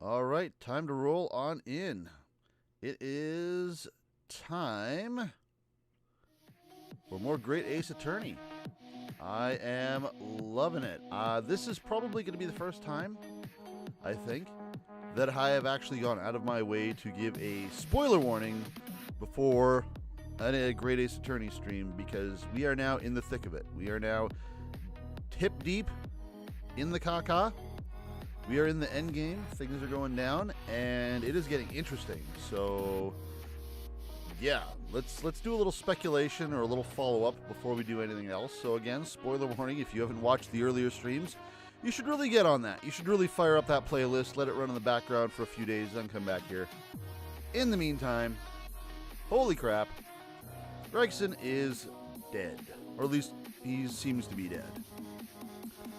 All right, time to roll on in. It is time for more Great Ace Attorney. I am loving it. This is probably going to be the first time, I think, that I have actually gone out of my way to give a spoiler warning before a Great Ace Attorney stream, because we are now in the thick of it. We are now hip deep in the caca. We are in the end game. Things are going down, and it is getting interesting. So, yeah, let's do a little speculation or a little follow-up before we do anything else. So again, spoiler warning, if you haven't watched the earlier streams, you should really get on that. You should really fire up that playlist, let it run in the background for a few days, then come back here. In the meantime, holy crap, Gregson is dead. Or at least he seems to be dead.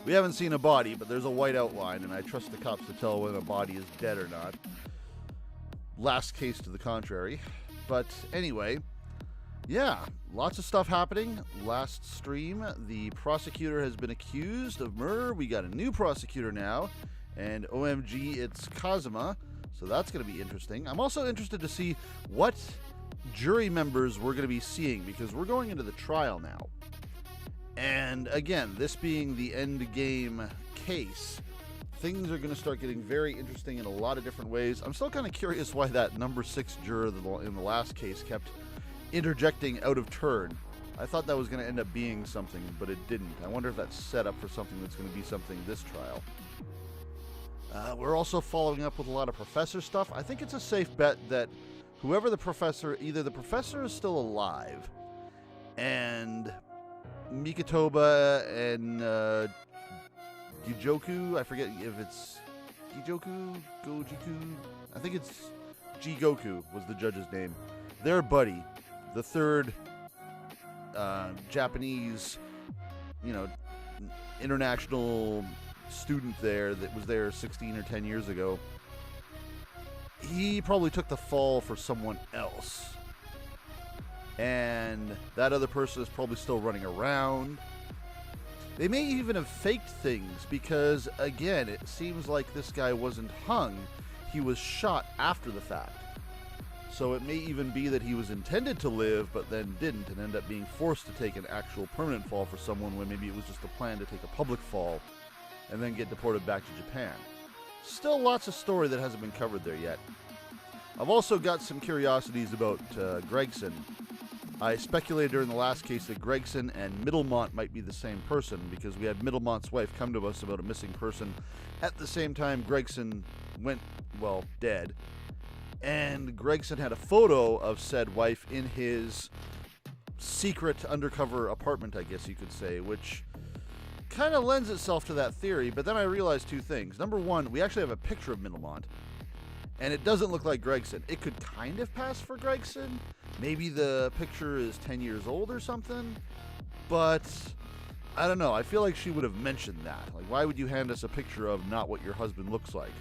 We haven't seen a body, but there's a white outline, and I trust the cops to tell when a body is dead or not. Last case to the contrary. But anyway, yeah, lots of stuff happening. Last stream, the prosecutor has been accused of murder. We got a new prosecutor now, and OMG, it's Kazuma, so that's going to be interesting. I'm also interested to see what jury members we're going to be seeing, because we're going into the trial now. And again, this being the end game case, things are going to start getting very interesting in a lot of different ways. I'm still kind of curious why that number 6 juror in the last case kept interjecting out of turn. I thought that was going to end up being something, but it didn't. I wonder if that's set up for something that's going to be something this trial. We're also following up with a lot of professor stuff. I think it's a safe bet that whoever the professor, either the professor is still alive, and Mikotoba and Gijoku, I forget if it's Gijoku, Gojiku, I think it's Jigoku was the judge's name. Their buddy, the third Japanese, international student there that was there 16 or 10 years ago, he probably took the fall for someone else. And that other person is probably still running around. They may even have faked things because, again, it seems like this guy wasn't hung. He was shot after the fact. So it may even be that he was intended to live but then didn't and end up being forced to take an actual permanent fall for someone when maybe it was just a plan to take a public fall and then get deported back to Japan. Still lots of story that hasn't been covered there yet. I've also got some curiosities about Gregson. I speculated during the last case that Gregson and Middlemont might be the same person, because we had Middlemont's wife come to us about a missing person at the same time Gregson went, dead. And Gregson had a photo of said wife in his secret undercover apartment, I guess you could say, which kind of lends itself to that theory. But then I realized two things. Number one, we actually have a picture of Middlemont, and it doesn't look like Gregson. It could kind of pass for Gregson. Maybe the picture is 10 years old or something. But I don't know. I feel like she would have mentioned that. Like, why would you hand us a picture of not what your husband looks like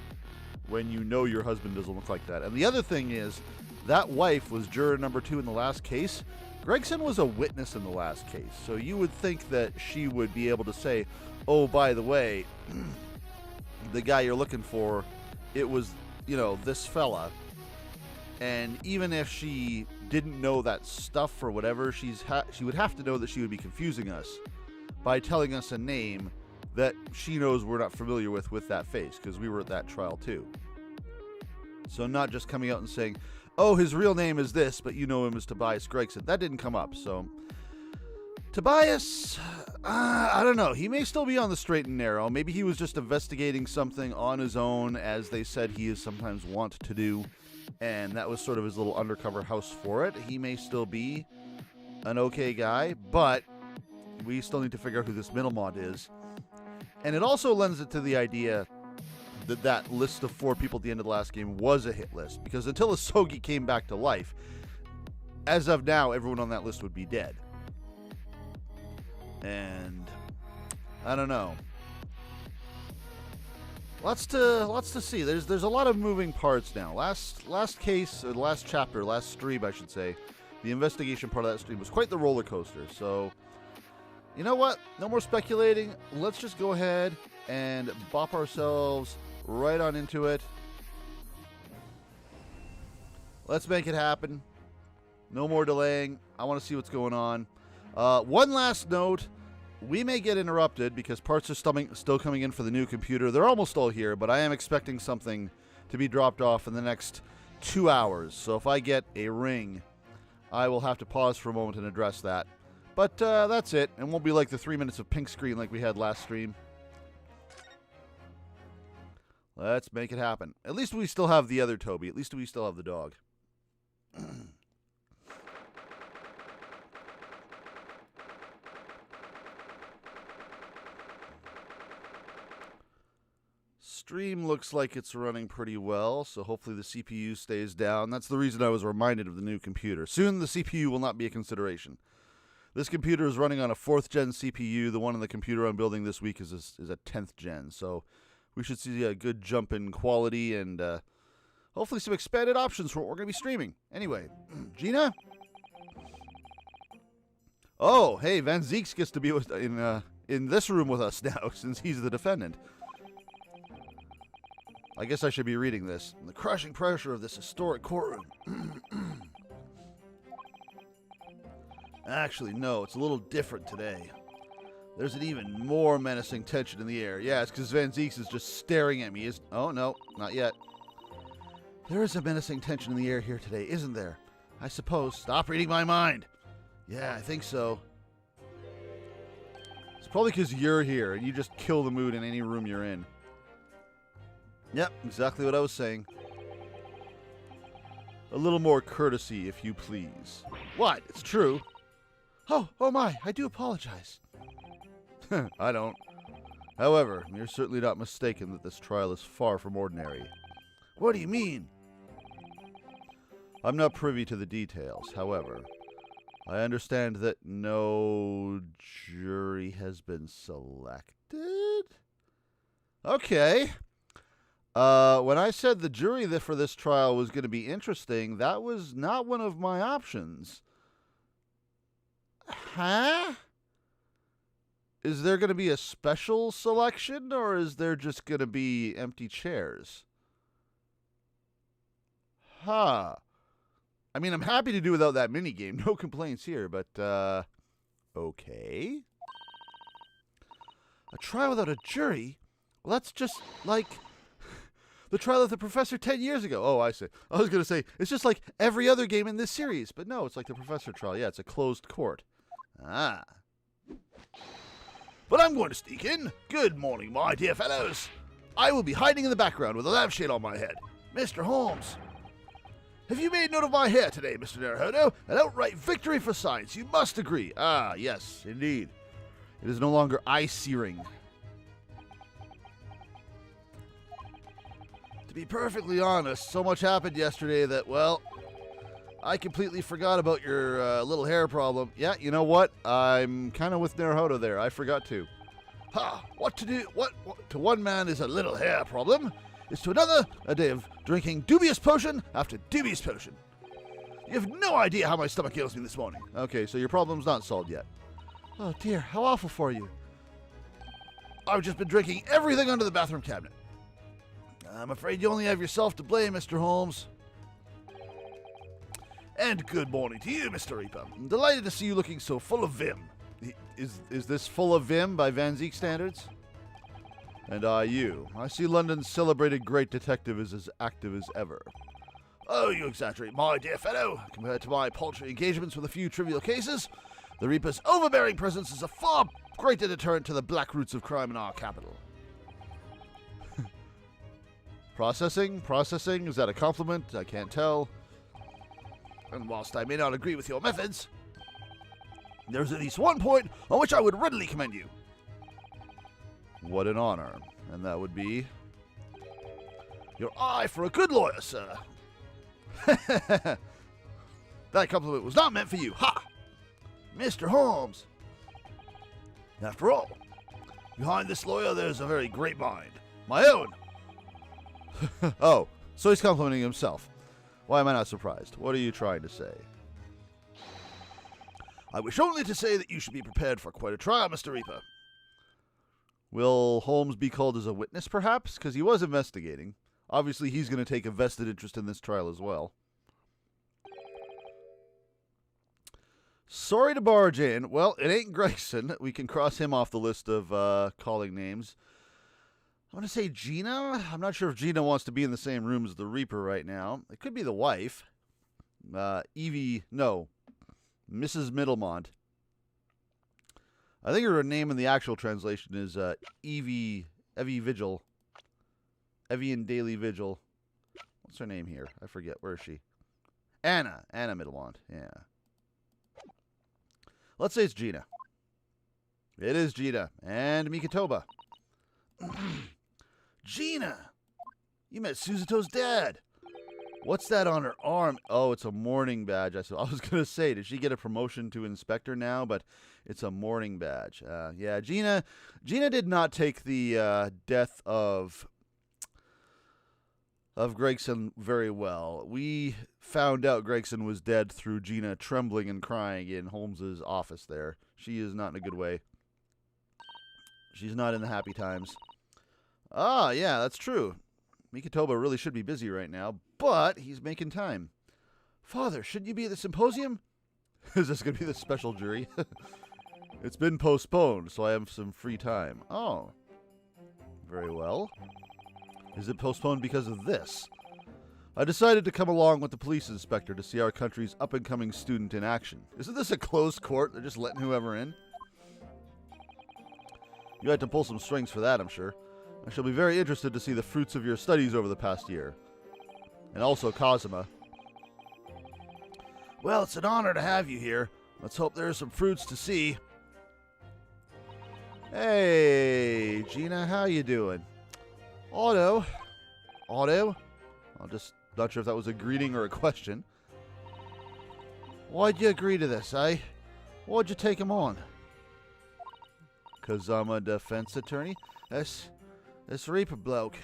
when you know your husband doesn't look like that? And the other thing is, that wife was juror number 2 in the last case. Gregson was a witness in the last case. So you would think that she would be able to say, oh, by the way, the guy you're looking for, it was, this fella. And even if she didn't know that stuff or whatever, she would have to know that she would be confusing us by telling us a name that she knows we're not familiar with that face, because we were at that trial too. So not just coming out and saying, oh, his real name is this, but you know him as Tobias Gregson. That didn't come up. So Tobias, I don't know. He may still be on the straight and narrow. Maybe he was just investigating something on his own, as they said he is sometimes wont to do. And that was sort of his little undercover house for it. He may still be an okay guy, but we still need to figure out who this Middlemont is. And it also lends it to the idea that that list of 4 people at the end of the last game was a hit list. Because until Asogi came back to life, as of now, everyone on that list would be dead. And I don't know. Lots to see. There's a lot of moving parts now. Last case, or last chapter, last stream, I should say, the investigation part of that stream was quite the roller coaster. So, you know what? No more speculating. Let's just go ahead and bop ourselves right on into it. let's make it happen. No more delaying. I want to see what's going on. One last note. We may get interrupted because parts are still coming in for the new computer. They're almost all here, but I am expecting something to be dropped off in the next 2 hours. So if I get a ring, I will have to pause for a moment and address that. But that's it. It won't be like the 3 minutes of pink screen like we had last stream. Let's make it happen. At least we still have the other Toby. At least we still have the dog. Stream looks like it's running pretty well, so hopefully the CPU stays down. That's the reason I was reminded of the new computer. Soon the CPU will not be a consideration. This computer is running on a 4th gen CPU. The one in the computer I'm building this week is a 10th gen, so we should see a good jump in quality and hopefully some expanded options for what we're going to be streaming. Anyway, Gina? Oh, hey, Van Zeeks gets to be in this room with us now since he's the defendant. I guess I should be reading this. The crushing pressure of this historic courtroom. Actually, no, it's a little different today. There's an even more menacing tension in the air. Yeah, it's because Van Zeeks is just staring at me. Oh, no, not yet. There is a menacing tension in the air here today, isn't there? I suppose. Stop reading my mind. Yeah, I think so. It's probably because you're here and you just kill the mood in any room you're in. Yep, exactly what I was saying. A little more courtesy, if you please. What? It's true. Oh my, I do apologize. I don't. However, you're certainly not mistaken that this trial is far from ordinary. What do you mean? I'm not privy to the details. However, I understand that no jury has been selected. Okay. When I said the jury for this trial was going to be interesting, that was not one of my options. Huh? Is there going to be a special selection, or is there just going to be empty chairs? Huh. I mean, I'm happy to do without that minigame. No complaints here, but, okay. A trial without a jury? Well, that's just like the trial of the professor 10 years ago. Oh, I see. I was going to say, it's just like every other game in this series. But no, it's like the professor trial. Yeah, it's a closed court. Ah. But I'm going to sneak in. Good morning, my dear fellows. I will be hiding in the background with a lampshade on my head. Mr. Holmes. Have you made note of my hair today, Mr. Naruhodo? An outright victory for science, you must agree. Ah, yes, indeed. It is no longer eye-searing. To be perfectly honest, so much happened yesterday that, well, I completely forgot about your little hair problem. Yeah, you know what? I'm kind of with Naruhodo there. I forgot to. Ha! What to do? What to one man is a little hair problem, is to another a day of drinking dubious potion after dubious potion. You have no idea how my stomach ails me this morning. Okay, so your problem's not solved yet. Oh dear, how awful for you. I've just been drinking everything under the bathroom cabinet. I'm afraid you only have yourself to blame, Mr. Holmes. And good morning to you, Mr. Reaper. I'm delighted to see you looking so full of vim. Is this full of vim by Van Zeek standards? And you. I see London's celebrated great detective is as active as ever. Oh, you exaggerate, my dear fellow. Compared to my paltry engagements with a few trivial cases, the Reaper's overbearing presence is a far greater deterrent to the black roots of crime in our capital. Processing? Is that a compliment? I can't tell. And whilst I may not agree with your methods, there's at least one point on which I would readily commend you. What an honor. And that would be your eye for a good lawyer, sir. That compliment was not meant for you. Ha! Mr. Holmes. After all, behind this lawyer there's a very great mind. My own. Oh, so he's complimenting himself. Why am I not surprised? What are you trying to say? I wish only to say that you should be prepared for quite a trial, Mr. Reaper. Will Holmes be called as a witness, perhaps? Because he was investigating. Obviously, he's going to take a vested interest in this trial as well. Sorry to barge in. Well, it ain't Gregson. We can cross him off the list of calling names. I want to say Gina. I'm not sure if Gina wants to be in the same room as the Reaper right now. It could be the wife. Evie, no. Mrs. Middlemont. I think her name in the actual translation is Evie Vigil. Evian Daily Vigil. What's her name here? I forget. Where is she? Anna Middlemont. Yeah. Let's say it's Gina. It is Gina. And Mikitoba. Gina! You met Suzuto's dad. What's that on her arm? Oh, it's a mourning badge. I was going to say, did she get a promotion to inspector now? But it's a mourning badge. Yeah, Gina did not take the death of Gregson very well. We found out Gregson was dead through Gina trembling and crying in Holmes's office there. She is not in a good way. She's not in the happy times. Ah, yeah, that's true. Mikitoba really should be busy right now, but he's making time. Father, shouldn't you be at the symposium? Is this going to be the special jury? It's been postponed, so I have some free time. Oh. Very well. Is it postponed because of this? I decided to come along with the police inspector to see our country's up-and-coming student in action. Isn't this a closed court? They're just letting whoever in? You had to pull some strings for that, I'm sure. I shall be very interested to see the fruits of your studies over the past year. And also Kazuma. Well, it's an honor to have you here. Let's hope there are some fruits to see. Hey, Gina, how you doing? Otto? I'm just not sure if that was a greeting or a question. Why'd you agree to this, eh? Why'd you take him on? 'Cause I'm a defense attorney? This Reaper bloke.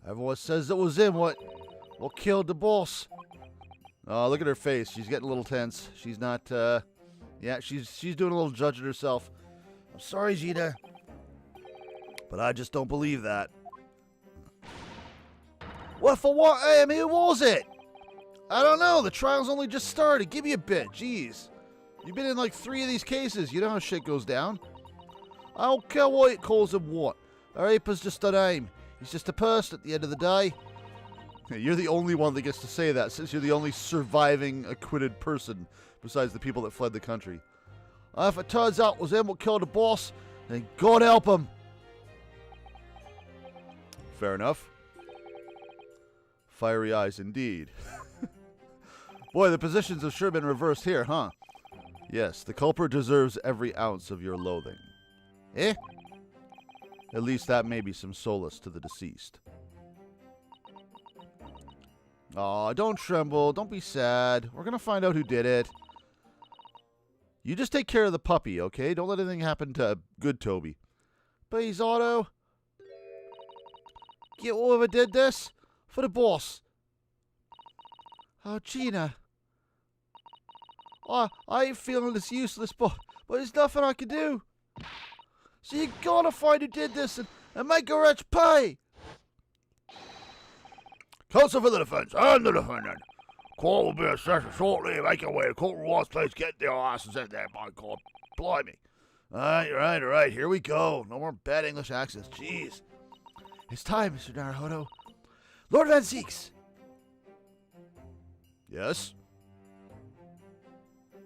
Everyone says it was him what killed the boss. Oh, look at her face. She's getting a little tense. She's not, yeah, she's doing a little judging herself. I'm sorry, Gina, but I just don't believe that. What for what, who was it? I don't know. The trial's only just started. Give me a bit. Jeez. You've been in like 3 of these cases. You know how shit goes down. I don't care what it calls him what. A Reaper's just a name. He's just a person at the end of the day. You're the only one that gets to say that, since you're the only surviving acquitted person besides the people that fled the country. If it turns out it was him what killed the boss, then God help him. Fair enough. Fiery eyes indeed. Boy, the positions have sure been reversed here, huh? Yes, the culprit deserves every ounce of your loathing. Eh? At least that may be some solace to the deceased. Aw, don't tremble. Don't be sad. We're gonna find out who did it. You just take care of the puppy, okay? Don't let anything happen to good Toby. Please, Otto. Get whoever did this for the boss. Oh, Gina. I ain't feeling this useless, but there's nothing I can do. So you gotta find who did this and make a rich pay. Counsel for the defense and the defendant. Court will be assessed shortly. Make your way to court rewards, please. Get their asses in there, by God. Blimey. All right. Here we go. No more bad English accents. Jeez. It's time, Mr. Naruhodo. Lord Van Zeeks. Yes?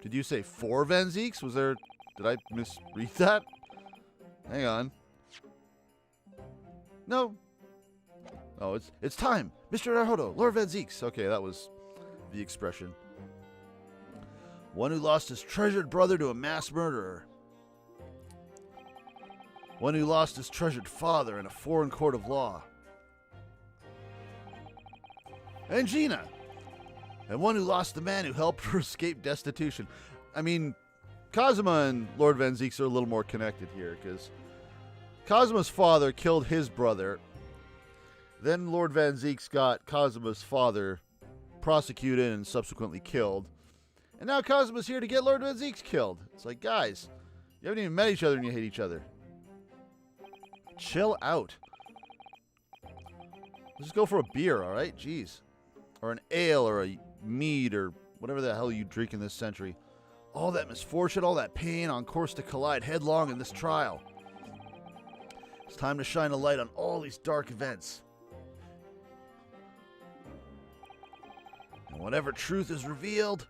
Did you say 4 Van Zeeks? Did I misread that? Hang on. No. Oh, it's time. Mr. Naruhodo, Lord Van Zeeks. Okay, that was the expression. One who lost his treasured brother to a mass murderer. One who lost his treasured father in a foreign court of law. And Gina. And one who lost the man who helped her escape destitution. I mean, Kazuma and Lord Van Zeeks are a little more connected here, because Kazuma's father killed his brother. Then Lord Van Zeeks got Kazuma's father prosecuted and subsequently killed. And now Kazuma's here to get Lord Van Zeeks killed. It's like, guys, you haven't even met each other and you hate each other. Chill out. Let's just go for a beer, alright? Jeez. Or an ale or a mead or whatever the hell you drink in this century. All that misfortune, all that pain on course to collide headlong in this trial. It's time to shine a light on all these dark events. And whatever truth is revealed,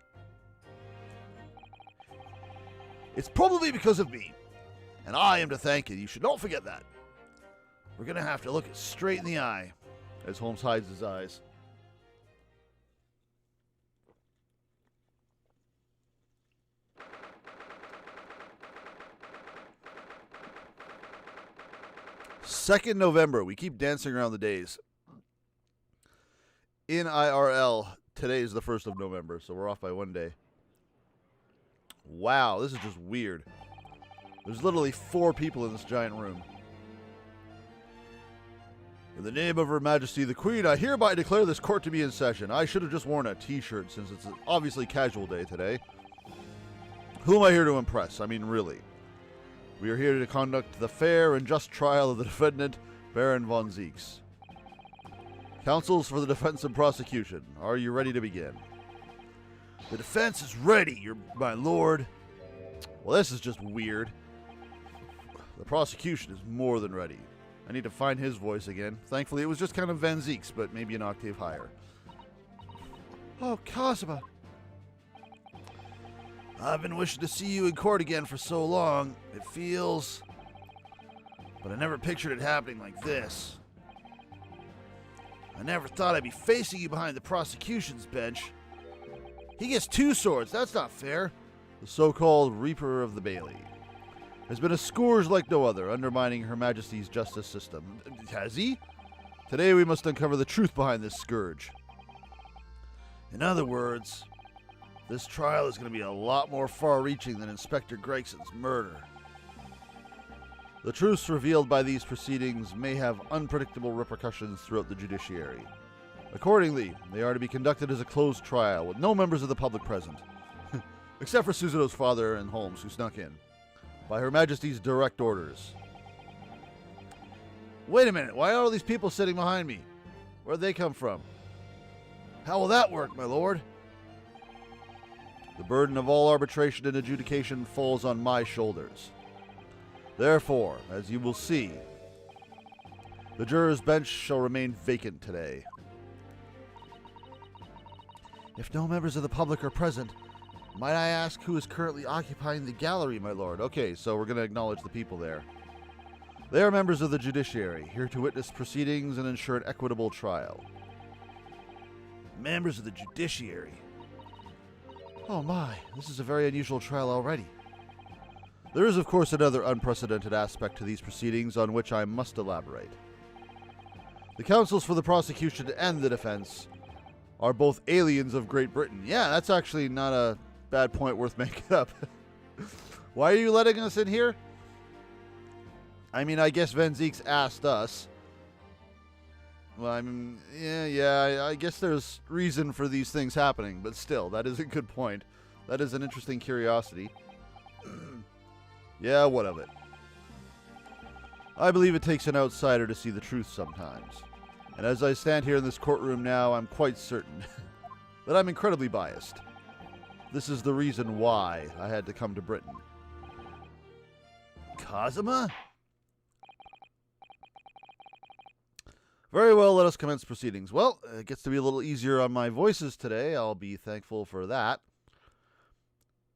it's probably because of me. And I am to thank you. You should not forget that. We're going to have to look it straight in the eye as Holmes hides his eyes. Second November. We keep dancing around the days. In IRL, today is the 1st of November, so we're off by one day. Wow, this is just weird. There's literally 4 people in this giant room. In the name of Her Majesty the Queen, I hereby declare this court to be in session. I should have just worn a t-shirt since it's obviously casual day today. Who am I here to impress? I mean, really. We are here to conduct the fair and just trial of the defendant, Baron von Zieks. Counsels for the defense and prosecution, are you ready to begin? The defense is ready, my lord. Well, this is just weird. The prosecution is more than ready. I need to find his voice again. Thankfully, it was just kind of Van Zieks, but maybe an octave higher. Oh, Cosima. I've been wishing to see you in court again for so long. It feels... But I never pictured it happening like this. I never thought I'd be facing you behind the prosecution's bench. He gets 2 swords. That's not fair. The so-called Reaper of the Bailey has been a scourge like no other, undermining Her Majesty's justice system. Has he? Today we must uncover the truth behind this scourge. In other words, this trial is going to be a lot more far-reaching than Inspector Gregson's murder. The truths revealed by these proceedings may have unpredictable repercussions throughout the judiciary. Accordingly, they are to be conducted as a closed trial, with no members of the public present. Except for Susanoo's father and Holmes, who snuck in. By Her Majesty's direct orders. Wait a minute, why are all these people sitting behind me? Where'd they come from? How will that work, my lord? The burden of all arbitration and adjudication falls on my shoulders. Therefore, as you will see, the jurors' bench shall remain vacant today. If no members of the public are present, might I ask who is currently occupying the gallery, my lord? Okay, so we're going to acknowledge the people there. They are members of the judiciary, here to witness proceedings and ensure an equitable trial. Members of the judiciary? Oh my, this is a very unusual trial already. There is, of course, another unprecedented aspect to these proceedings on which I must elaborate. The counsels for the prosecution and the defense are both aliens of Great Britain. Yeah, that's actually not a bad point worth making up. Why are you letting us in here? I mean, I guess Van Zieks asked us. Well, I mean, I guess there's reason for these things happening, but still, that is a good point. That is an interesting curiosity. Yeah, what of it? I believe it takes an outsider to see the truth sometimes. And as I stand here in this courtroom now, I'm quite certain that I'm incredibly biased. This is the reason why I had to come to Britain. Cosima? Very well, let us commence proceedings. Well, it gets to be a little easier on my voices today. I'll be thankful for that.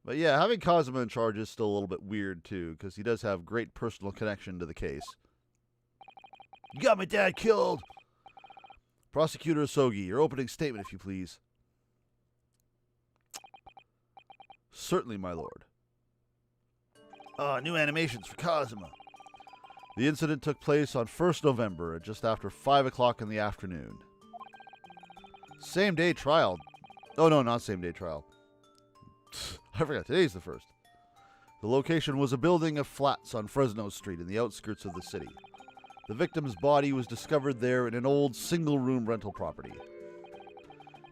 But yeah, having Cosima in charge is still a little bit weird, too, because he does have great personal connection to the case. You got my dad killed! Prosecutor Osogi, your opening statement, if you please. Certainly, my lord. New animations for Cosima. The incident took place on 1st November at just after 5 o'clock in the afternoon. Same-day trial. Oh, no, not same-day trial. I forgot, today's the 1st. The location was a building of flats on Fresno Street in the outskirts of the city. The victim's body was discovered there in an old single-room rental property.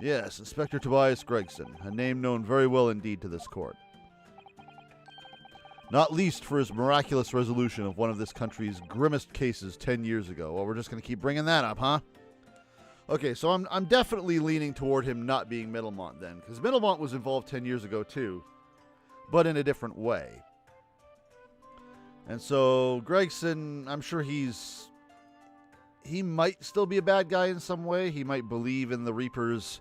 Yes, Inspector Tobias Gregson, a name known very well indeed to this court. Not least for his miraculous resolution of one of this country's grimmest cases 10 years ago. Well, we're just going to keep bringing that up, huh? Okay, so I'm definitely leaning toward him not being Middlemont then, because Middlemont was involved 10 years ago too. but in a different way. And so Gregson, I'm sure he might still be a bad guy in some way. He might believe in the Reaper's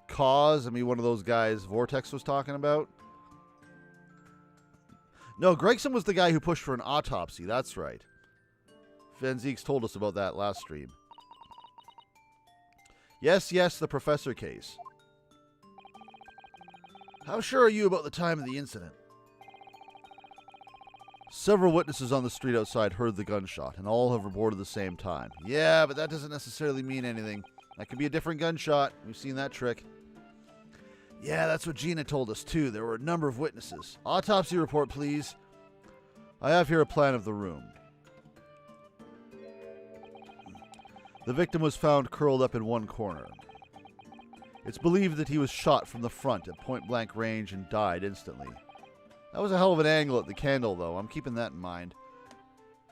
cause. I mean, one of those guys Vortex was talking about. No, Gregson was the guy who pushed for an autopsy. That's right. Van Zeeks told us about that last stream. Yes, the professor case. How sure are you about the time of the incident? Several witnesses on the street outside heard the gunshot, and all have reported the same time. Yeah, but that doesn't necessarily mean anything. That could be a different gunshot. We've seen that trick. Yeah, that's what Gina told us, too. There were a number of witnesses. Autopsy report, please. I have here a plan of the room. The victim was found curled up in one corner. It's believed that he was shot from the front at point-blank range and died instantly. That was a hell of an angle at the candle, though. I'm keeping that in mind.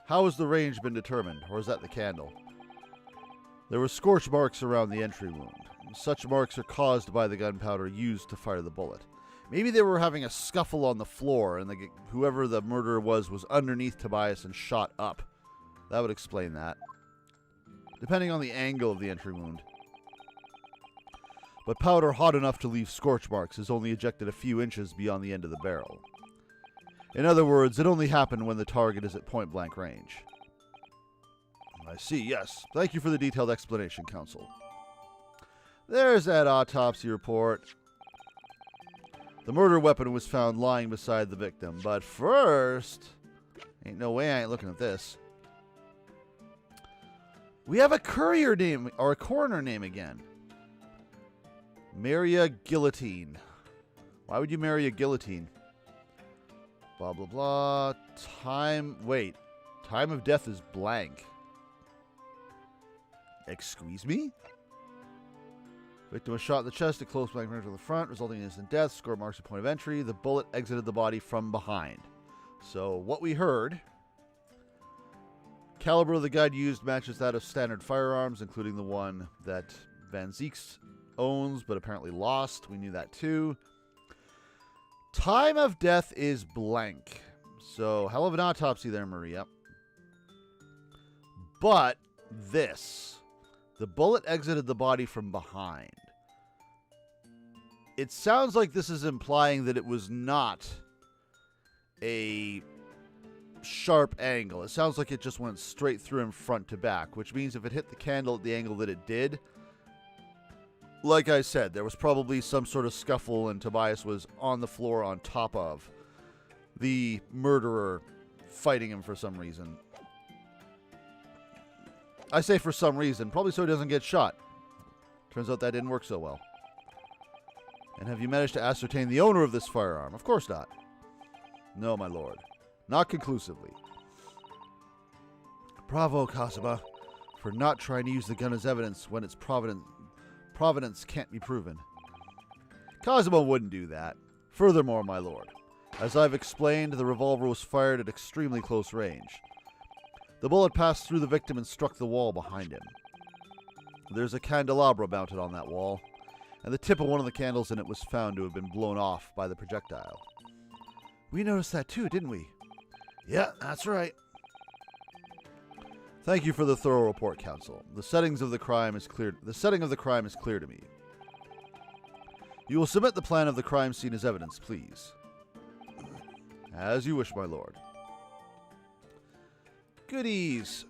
How has the range been determined, or is that the candle? There were scorch marks around the entry wound. Such marks are caused by the gunpowder used to fire the bullet. Maybe they were having a scuffle on the floor, and whoever the murderer was underneath Tobias and shot up. That would explain that. Depending on the angle of the entry wound. But powder hot enough to leave scorch marks is only ejected a few inches beyond the end of the barrel. In other words, it only happened when the target is at point-blank range. I see, yes. Thank you for the detailed explanation, Counsel. There's that autopsy report. The murder weapon was found lying beside the victim. But first... Ain't no way I ain't looking at this. We have a courier name, or a coroner name again. Marry guillotine. Why would you marry a guillotine? Blah, blah, blah. Wait. Time of death is blank. Excuse me? Victim was shot in the chest at close blank range to the front, resulting in instant death. Score marks at point of entry. The bullet exited the body from behind. So, what we heard... Caliber of the gun used matches that of standard firearms, including the one that Van Zeeks owns, but apparently lost. We knew that too. Time of death is blank. So, hell of an autopsy there, Maria. But this. The bullet exited the body from behind. It sounds like this is implying that it was not a sharp angle. It sounds like it just went straight through him front to back, which means if it hit the candle at the angle that it did, like I said, there was probably some sort of scuffle and Tobias was on the floor on top of the murderer fighting him for some reason. I say for some reason, probably so he doesn't get shot. Turns out that didn't work so well. And have you managed to ascertain the owner of this firearm? Of course not. No, my lord. Not conclusively. Bravo, Kazuma, for not trying to use the gun as evidence when its provenance can't be proven. Kazuma wouldn't do that. Furthermore, my lord, as I've explained, the revolver was fired at extremely close range. The bullet passed through the victim and struck the wall behind him. There's a candelabra mounted on that wall, and the tip of one of the candles in it was found to have been blown off by the projectile. We noticed that too, didn't we? Yeah, that's right. Thank you for the thorough report, Counsel. The setting of the crime is clear to me. You will submit the plan of the crime scene as evidence, please. As you wish, my lord. Goodies.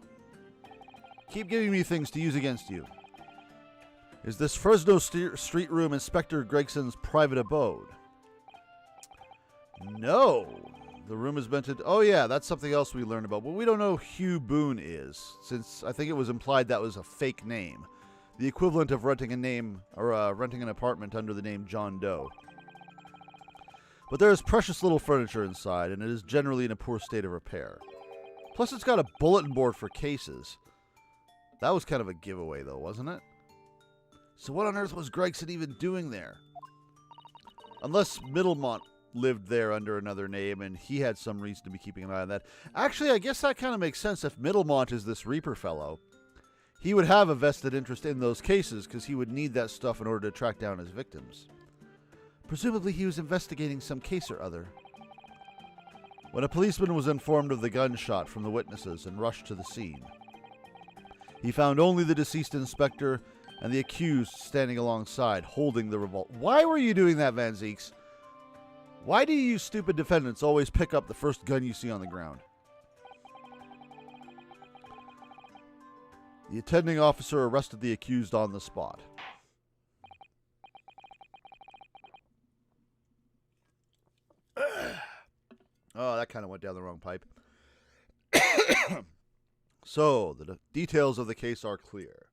Keep giving me things to use against you. Is this Fresno Street Room Inspector Gregson's private abode? No. The room is meant to... Oh, yeah, that's something else we learned about. But we don't know who Hugh Boone is, since I think it was implied that was a fake name. The equivalent of renting a name, or renting an apartment under the name John Doe. But there is precious little furniture inside, and it is generally in a poor state of repair. Plus, it's got a bulletin board for cases. That was kind of a giveaway, though, wasn't it? So what on earth was Gregson even doing there? Unless Middlemont lived there under another name, and he had some reason to be keeping an eye on that. Actually, I guess that kind of makes sense. If Middlemont is this Reaper fellow, he would have a vested interest in those cases, because he would need that stuff in order to track down his victims. Presumably he was investigating some case or other. when a policeman was informed of the gunshot from the witnesses and rushed to the scene. He found only the deceased inspector and the accused standing alongside, holding the revolver. Why were you doing that, Van Zeeks? Why do you stupid defendants always pick up the first gun you see on the ground? The attending officer arrested the accused on the spot. Oh, that kind of went down the wrong pipe. So, the details of the case are clear.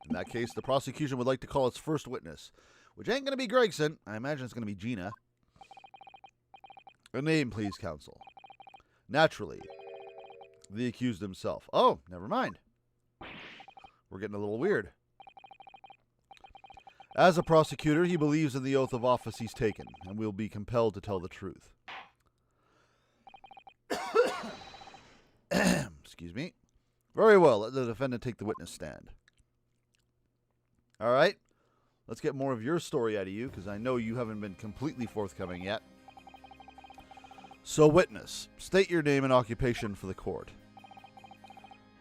In that case, the prosecution would like to call its first witness, which ain't going to be Gregson. I imagine it's going to be Gina. A name, please, counsel. Naturally, the accused himself. Oh, never mind. We're getting a little weird. As a prosecutor, he believes in the oath of office he's taken and will be compelled to tell the truth. Excuse me. Very well, let the defendant take the witness stand. All right, let's get more of your story out of you, because I know you haven't been completely forthcoming yet. So, witness, state your name and occupation for the court.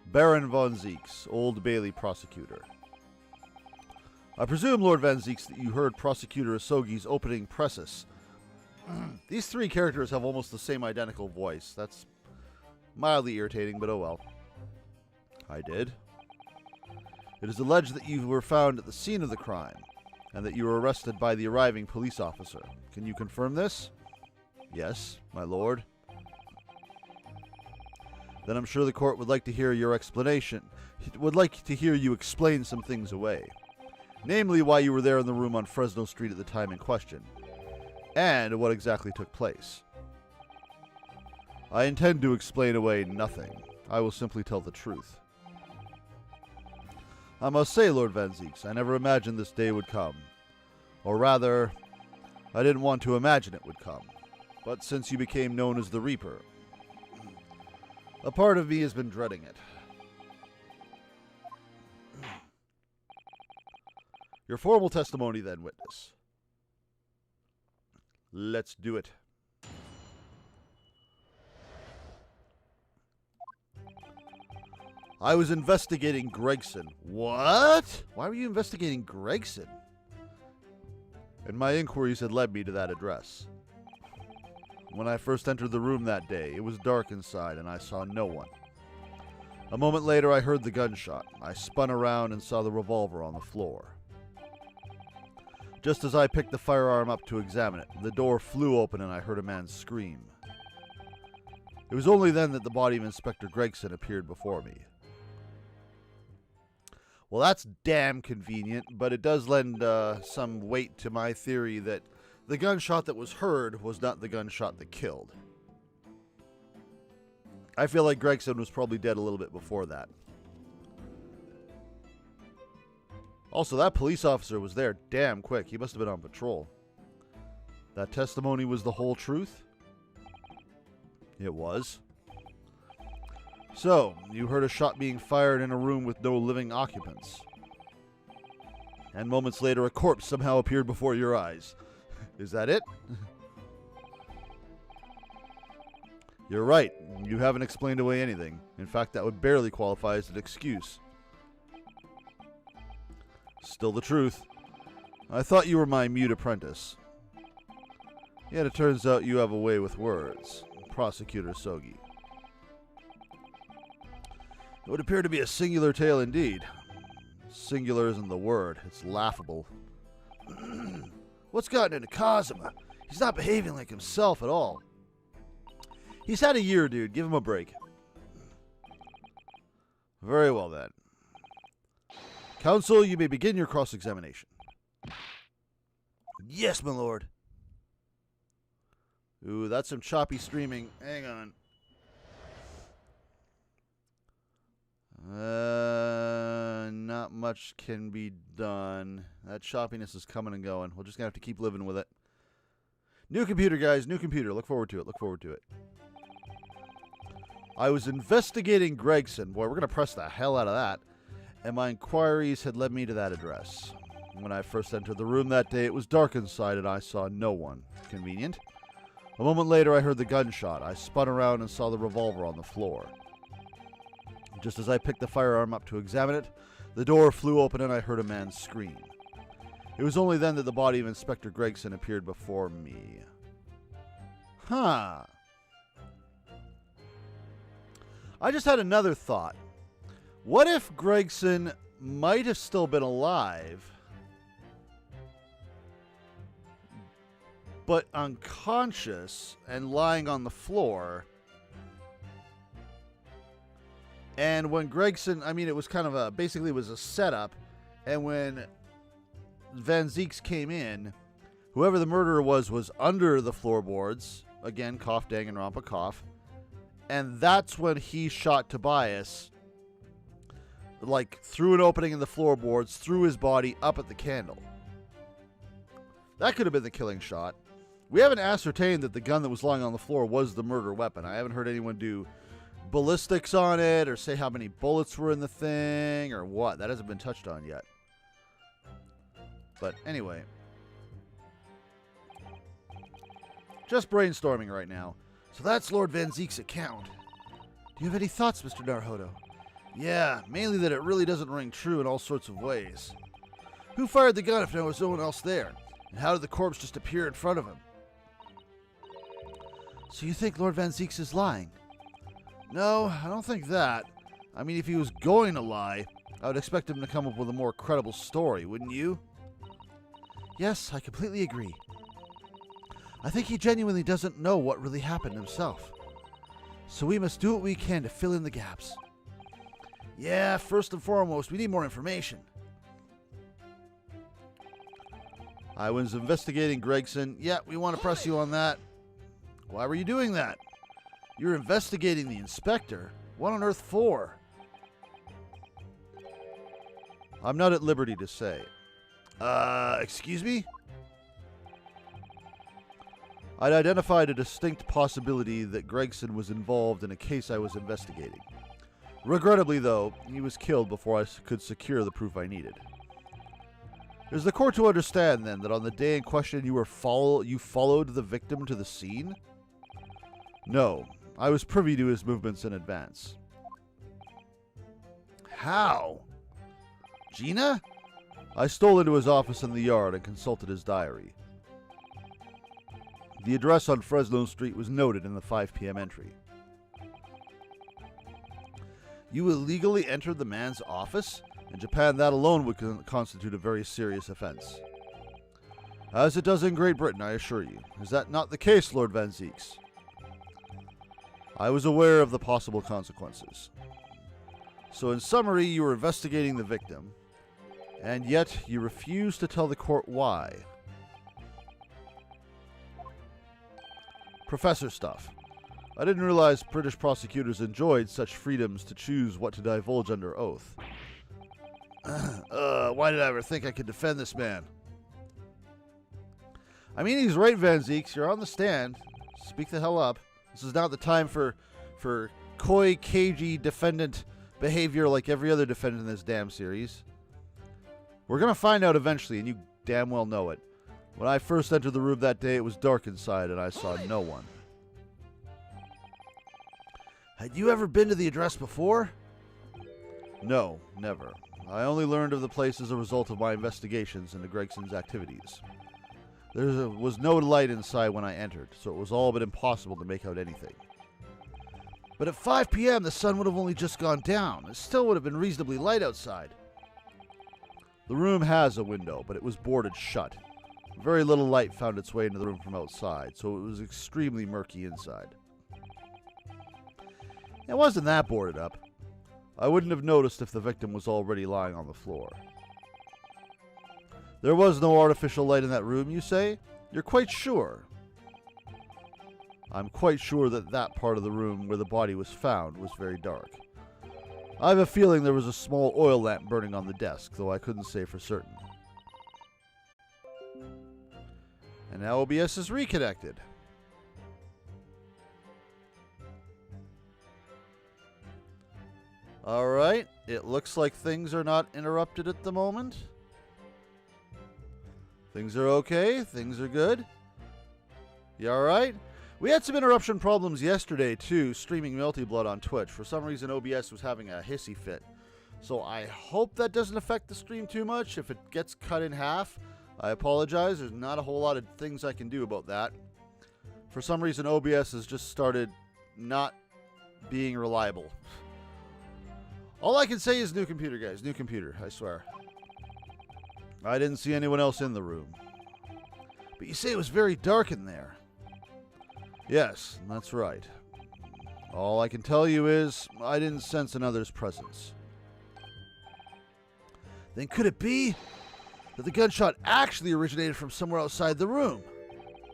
Baron von Zeeks, Old Bailey prosecutor. I presume, Lord Van Zeeks, that you heard Prosecutor Asogi's opening preface. These three characters have almost the same identical voice. That's mildly irritating, but oh well. I did. It is alleged that you were found at the scene of the crime, and that you were arrested by the arriving police officer. Can you confirm this? Yes, my lord. Then I'm sure the court would like to hear your explanation. It would like to hear you explain some things away. Namely, why you were there in the room on Fresno Street at the time in question, and what exactly took place. I intend to explain away nothing. I will simply tell the truth. I must say, Lord Van Zeeks, I never imagined this day would come. Or rather, I didn't want to imagine it would come. But since you became known as the Reaper, a part of me has been dreading it. Your formal testimony then, witness. Let's do it. I was investigating Gregson. What? Why were you investigating Gregson? And my inquiries had led me to that address. When I first entered the room that day, it was dark inside and I saw no one. A moment later, I heard the gunshot. I spun around and saw the revolver on the floor. Just as I picked the firearm up to examine it, the door flew open and I heard a man scream. It was only then that the body of Inspector Gregson appeared before me. Well, that's damn convenient, but it does lend some weight to my theory that the gunshot that was heard was not the gunshot that killed. I feel like Gregson was probably dead a little bit before that. Also, that police officer was there damn quick. He must have been on patrol. That testimony was the whole truth? It was. So, you heard a shot being fired in a room with no living occupants. And moments later, a corpse somehow appeared before your eyes. Is that it? You're right. You haven't explained away anything. In fact, that would barely qualify as an excuse. Still the truth. I thought you were my mute apprentice. Yet it turns out you have a way with words, Prosecutor Sogi. It would appear to be a singular tale indeed. Singular isn't the word. It's laughable. What's gotten into Kazuma? He's not behaving like himself at all. He's had a year, dude. Give him a break. Very well, then. Counsel, you may begin your cross-examination. Yes, my lord. Ooh, that's some choppy streaming. Hang on. Not much can be done. That choppiness is coming and going. We're just going to have to keep living with it. New computer, guys. New computer. Look forward to it. Look forward to it. I was investigating Gregson. Boy, we're going to press the hell out of that. And my inquiries had led me to that address. When I first entered the room that day, it was dark inside and I saw no one. Convenient. A moment later, I heard the gunshot. I spun around and saw the revolver on the floor. Just as I picked the firearm up to examine it, the door flew open and I heard a man scream. It was only then that the body of Inspector Gregson appeared before me. Huh. I just had another thought. What if Gregson might have still been alive, but unconscious and lying on the floor? And when Gregson, it was kind of basically it was a setup. And when Van Zieks came in, whoever the murderer was under the floorboards. Again, cough, dang, and rompa cough. And that's when he shot Tobias, like through an opening in the floorboards, threw his body up at the candle. That could have been the killing shot. We haven't ascertained that the gun that was lying on the floor was the murder weapon. I haven't heard anyone do ballistics on it or say how many bullets were in the thing or what. That hasn't been touched on yet. But anyway, just brainstorming right now. So that's Lord Van Zieks' account. Do you have any thoughts, Mr. Narhodo? Yeah, mainly that it really doesn't ring true in all sorts of ways. Who fired the gun if there was no one else there? And how did the corpse just appear in front of him? So you think Lord Van Zieks is lying? No, I don't think that. If he was going to lie, I would expect him to come up with a more credible story, wouldn't you? Yes, I completely agree. I think he genuinely doesn't know what really happened himself. So we must do what we can to fill in the gaps. Yeah, first and foremost, we need more information. I was investigating Gregson. Yeah, we want to press you on that. Why were you doing that? You're investigating the inspector. What on earth for? I'm not at liberty to say. Excuse me? I'd identified a distinct possibility that Gregson was involved in a case I was investigating. Regrettably, though, he was killed before I could secure the proof I needed. Is the court to understand, then, that on the day in question you followed the victim to the scene? No, I was privy to his movements in advance. How? Gina? I stole into his office in the yard and consulted his diary. The address on Fresno Street was noted in the 5 p.m. entry. You illegally entered the man's office? In Japan, that alone would constitute a very serious offense. As it does in Great Britain, I assure you. Is that not the case, Lord Van Zieks? I was aware of the possible consequences. So in summary, you were investigating the victim, and yet you refused to tell the court why. Professor stuff. I didn't realize British prosecutors enjoyed such freedoms to choose what to divulge under oath. Why did I ever think I could defend this man? He's right, Van Zieks. You're on the stand. Speak the hell up. This is not the time for coy, cagey defendant behavior like every other defendant in this damn series. We're going to find out eventually, and you damn well know it. When I first entered the room that day, it was dark inside, and I saw no one. Had you ever been to the address before? No, never. I only learned of the place as a result of my investigations into Gregson's activities. There was no light inside when I entered, so it was all but impossible to make out anything. But at 5 p.m., the sun would have only just gone down. It still would have been reasonably light outside. The room has a window, but it was boarded shut. Very little light found its way into the room from outside, so it was extremely murky inside. It wasn't that boarded up. I wouldn't have noticed if the victim was already lying on the floor. There was no artificial light in that room, you say? You're quite sure? I'm quite sure that that part of the room where the body was found was very dark. I have a feeling there was a small oil lamp burning on the desk, though I couldn't say for certain. And now OBS is reconnected. Alright, it looks like things are not interrupted at the moment. Things are okay? Things are good? You alright? We had some interruption problems yesterday, too, streaming Melty Blood on Twitch. For some reason, OBS was having a hissy fit. So I hope that doesn't affect the stream too much. If it gets cut in half, I apologize. There's not a whole lot of things I can do about that. For some reason, OBS has just started not being reliable. All I can say is new computer, guys. New computer, I swear. I didn't see anyone else in the room. But you say it was very dark in there. Yes, that's right. All I can tell you is I didn't sense another's presence. Then could it be that the gunshot actually originated from somewhere outside the room?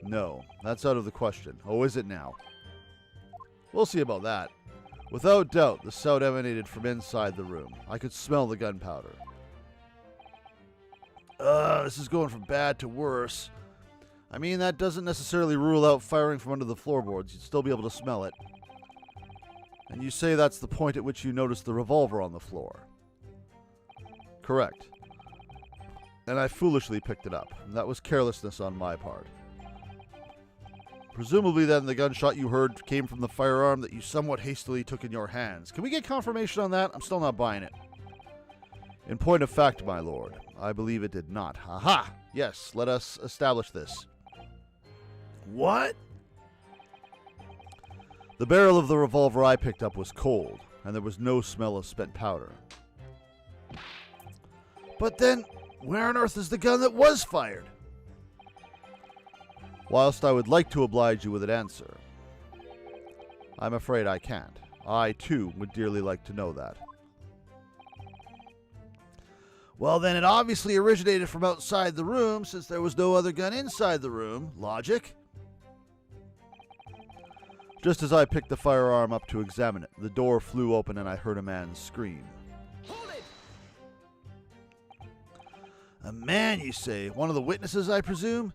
No, that's out of the question. Oh, is it now? We'll see about that. Without doubt, the sound emanated from inside the room. I could smell the gunpowder. This is going from bad to worse. I mean, that doesn't necessarily rule out firing from under the floorboards. You'd still be able to smell it. And you say that's the point at which you noticed the revolver on the floor. Correct. And I foolishly picked it up. And that was carelessness on my part. Presumably then the gunshot you heard came from the firearm that you somewhat hastily took in your hands. Can we get confirmation on that? I'm still not buying it. In point of fact, my lord, I believe it did not. Aha! Yes, let us establish this. What? The barrel of the revolver I picked up was cold, and there was no smell of spent powder. But then, where on earth is the gun that was fired? Whilst I would like to oblige you with an answer, I'm afraid I can't. I, too, would dearly like to know that. Well, then it obviously originated from outside the room, since there was no other gun inside the room. Logic? Just as I picked the firearm up to examine it, the door flew open and I heard a man scream. Hold it! A man, you say? One of the witnesses, I presume?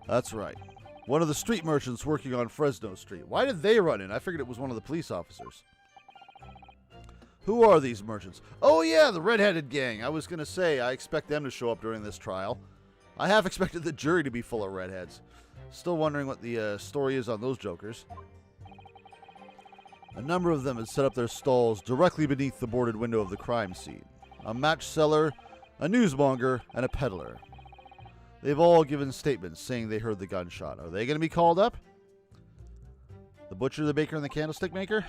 That's right. One of the street merchants working on Fresno Street. Why did they run in? I figured it was one of the police officers. Who are these merchants? Oh yeah, the red-headed gang. I was going to say, I expect them to show up during this trial. I half expected the jury to be full of redheads. Still wondering what the story is on those jokers. A number of them had set up their stalls directly beneath the boarded window of the crime scene. A match seller, a newsmonger, and a peddler. They've all given statements saying they heard the gunshot. Are they going to be called up? The butcher, the baker, and the candlestick maker?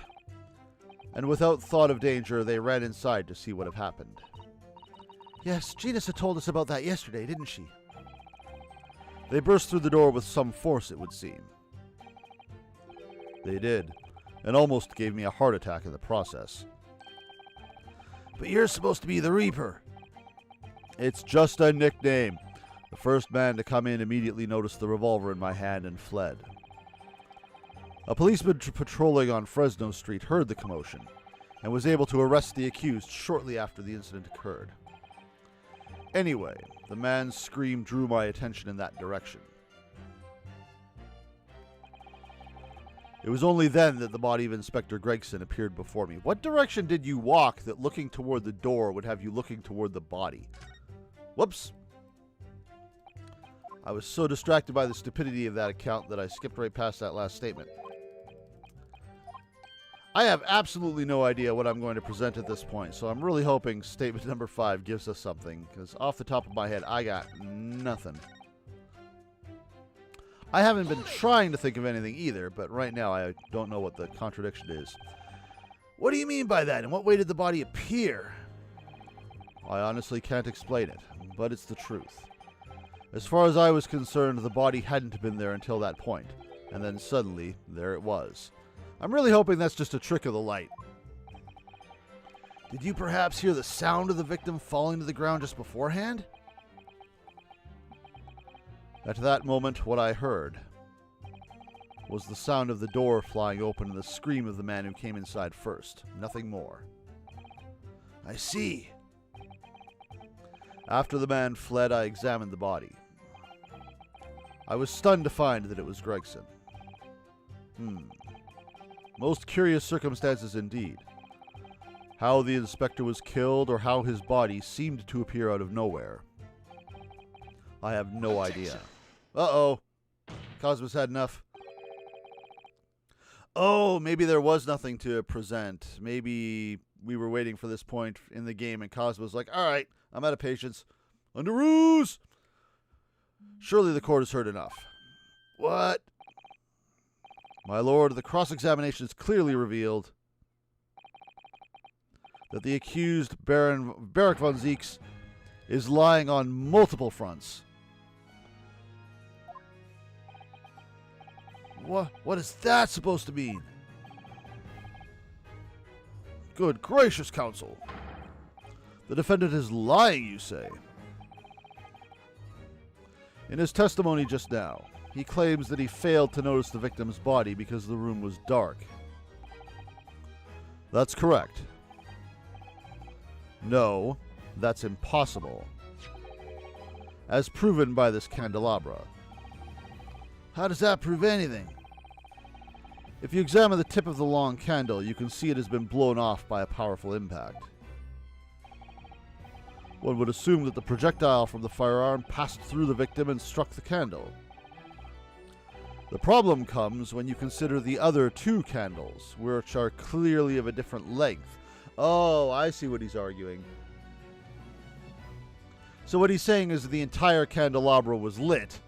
And without thought of danger, they ran inside to see what had happened. Yes, Genus had told us about that yesterday, didn't she? They burst through the door with some force, it would seem. They did, and almost gave me a heart attack in the process. But you're supposed to be the Reaper. It's just a nickname. The first man to come in immediately noticed the revolver in my hand and fled. A policeman patrolling on Fresno Street heard the commotion and was able to arrest the accused shortly after the incident occurred. Anyway, the man's scream drew my attention in that direction. It was only then that the body of Inspector Gregson appeared before me. What direction did you walk that looking toward the door would have you looking toward the body? Whoops. I was so distracted by the stupidity of that account that I skipped right past that last statement. I have absolutely no idea what I'm going to present at this point, so I'm really hoping statement number 5 gives us something, because off the top of my head, I got nothing. I haven't been trying to think of anything either, but right now I don't know what the contradiction is. What do you mean by that? In what way did the body appear? I honestly can't explain it, but it's the truth. As far as I was concerned, the body hadn't been there until that point, and then suddenly, there it was. I'm really hoping that's just a trick of the light. Did you perhaps hear the sound of the victim falling to the ground just beforehand? At that moment, what I heard was the sound of the door flying open and the scream of the man who came inside first. Nothing more. I see. After the man fled, I examined the body. I was stunned to find that it was Gregson. Most curious circumstances indeed. How the inspector was killed or how his body seemed to appear out of nowhere. I have no idea. Uh-oh. Cosmos had enough. Oh, maybe there was nothing to present. Maybe we were waiting for this point in the game and Cosmos was like, all right, I'm out of patience. Under ruse! Surely the court has heard enough. What? My lord, the cross-examination has clearly revealed that the accused Baron Barak von Zieks is lying on multiple fronts. What is that supposed to mean? Good gracious, counsel. The defendant is lying, you say? In his testimony just now, he claims that he failed to notice the victim's body because the room was dark. That's correct. No, that's impossible. As proven by this candelabra. How does that prove anything? If you examine the tip of the long candle, you can see it has been blown off by a powerful impact. One would assume that the projectile from the firearm passed through the victim and struck the candle. The problem comes when you consider the other two candles, which are clearly of a different length. Oh, I see what he's arguing. So what he's saying is the entire candelabra was lit,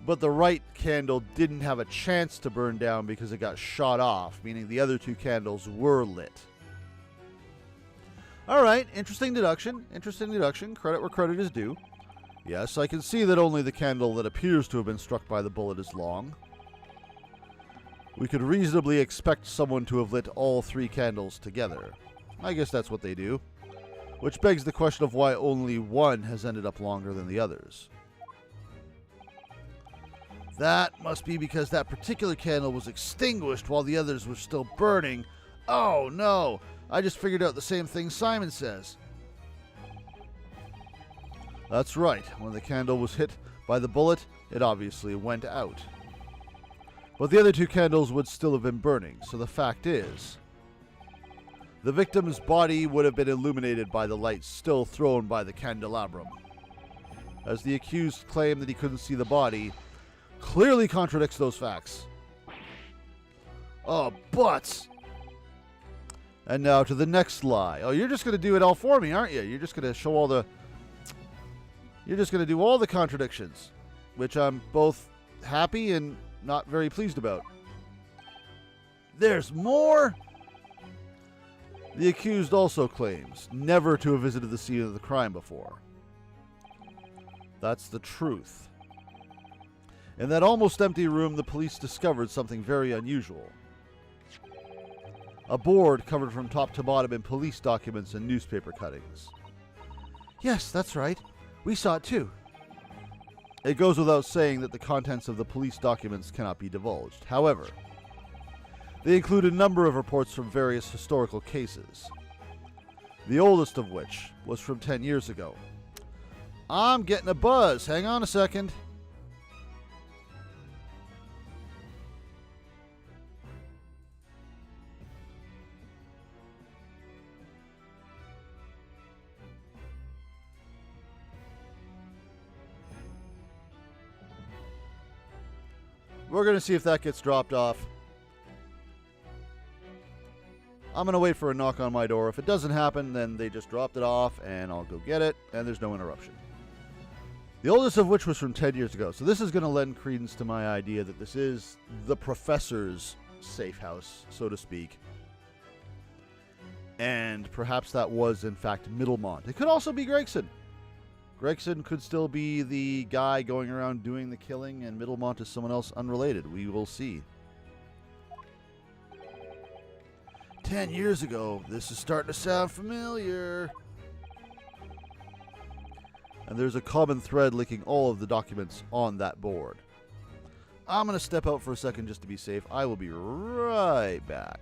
but the right candle didn't have a chance to burn down because it got shot off, meaning the other two candles were lit. All right, interesting deduction. Interesting deduction. Credit where credit is due. Yes, I can see that only the candle that appears to have been struck by the bullet is long. We could reasonably expect someone to have lit all three candles together. I guess that's what they do. Which begs the question of why only one has ended up longer than the others. That must be because that particular candle was extinguished while the others were still burning. Oh no! I just figured out the same thing Psy'Min says. That's right. When the candle was hit by the bullet, it obviously went out. But the other two candles would still have been burning, so the fact is, the victim's body would have been illuminated by the light still thrown by the candelabrum. As the accused claim that he couldn't see the body clearly contradicts those facts. Oh, butts! And now to the next lie. Oh, you're just going to do it all for me, aren't you? You're just going to show all the... You're just going to do all the contradictions, which I'm both happy and not very pleased about. There's more? The accused also claims never to have visited the scene of the crime before. That's the truth. In that almost empty room, the police discovered something very unusual. A board covered from top to bottom in police documents and newspaper cuttings. Yes, that's right. We saw it too. It goes without saying that the contents of the police documents cannot be divulged. However, they include a number of reports from various historical cases, the oldest of which was from 10 years ago. I'm getting a buzz. Hang on a second. We're going to see if that gets dropped off. I'm going to wait for a knock on my door. If it doesn't happen, then they just dropped it off, and I'll go get it, and there's no interruption. The oldest of which was from 10 years ago. So this is going to lend credence to my idea that this is the professor's safe house, so to speak. And perhaps that was, in fact, Middlemont. It could also be Gregson. Gregson could still be the guy going around doing the killing, and Middlemont is someone else unrelated. We will see. 10 years ago. This is starting to sound familiar. And there's a common thread linking all of the documents on that board. I'm going to step out for a second just to be safe. I will be right back.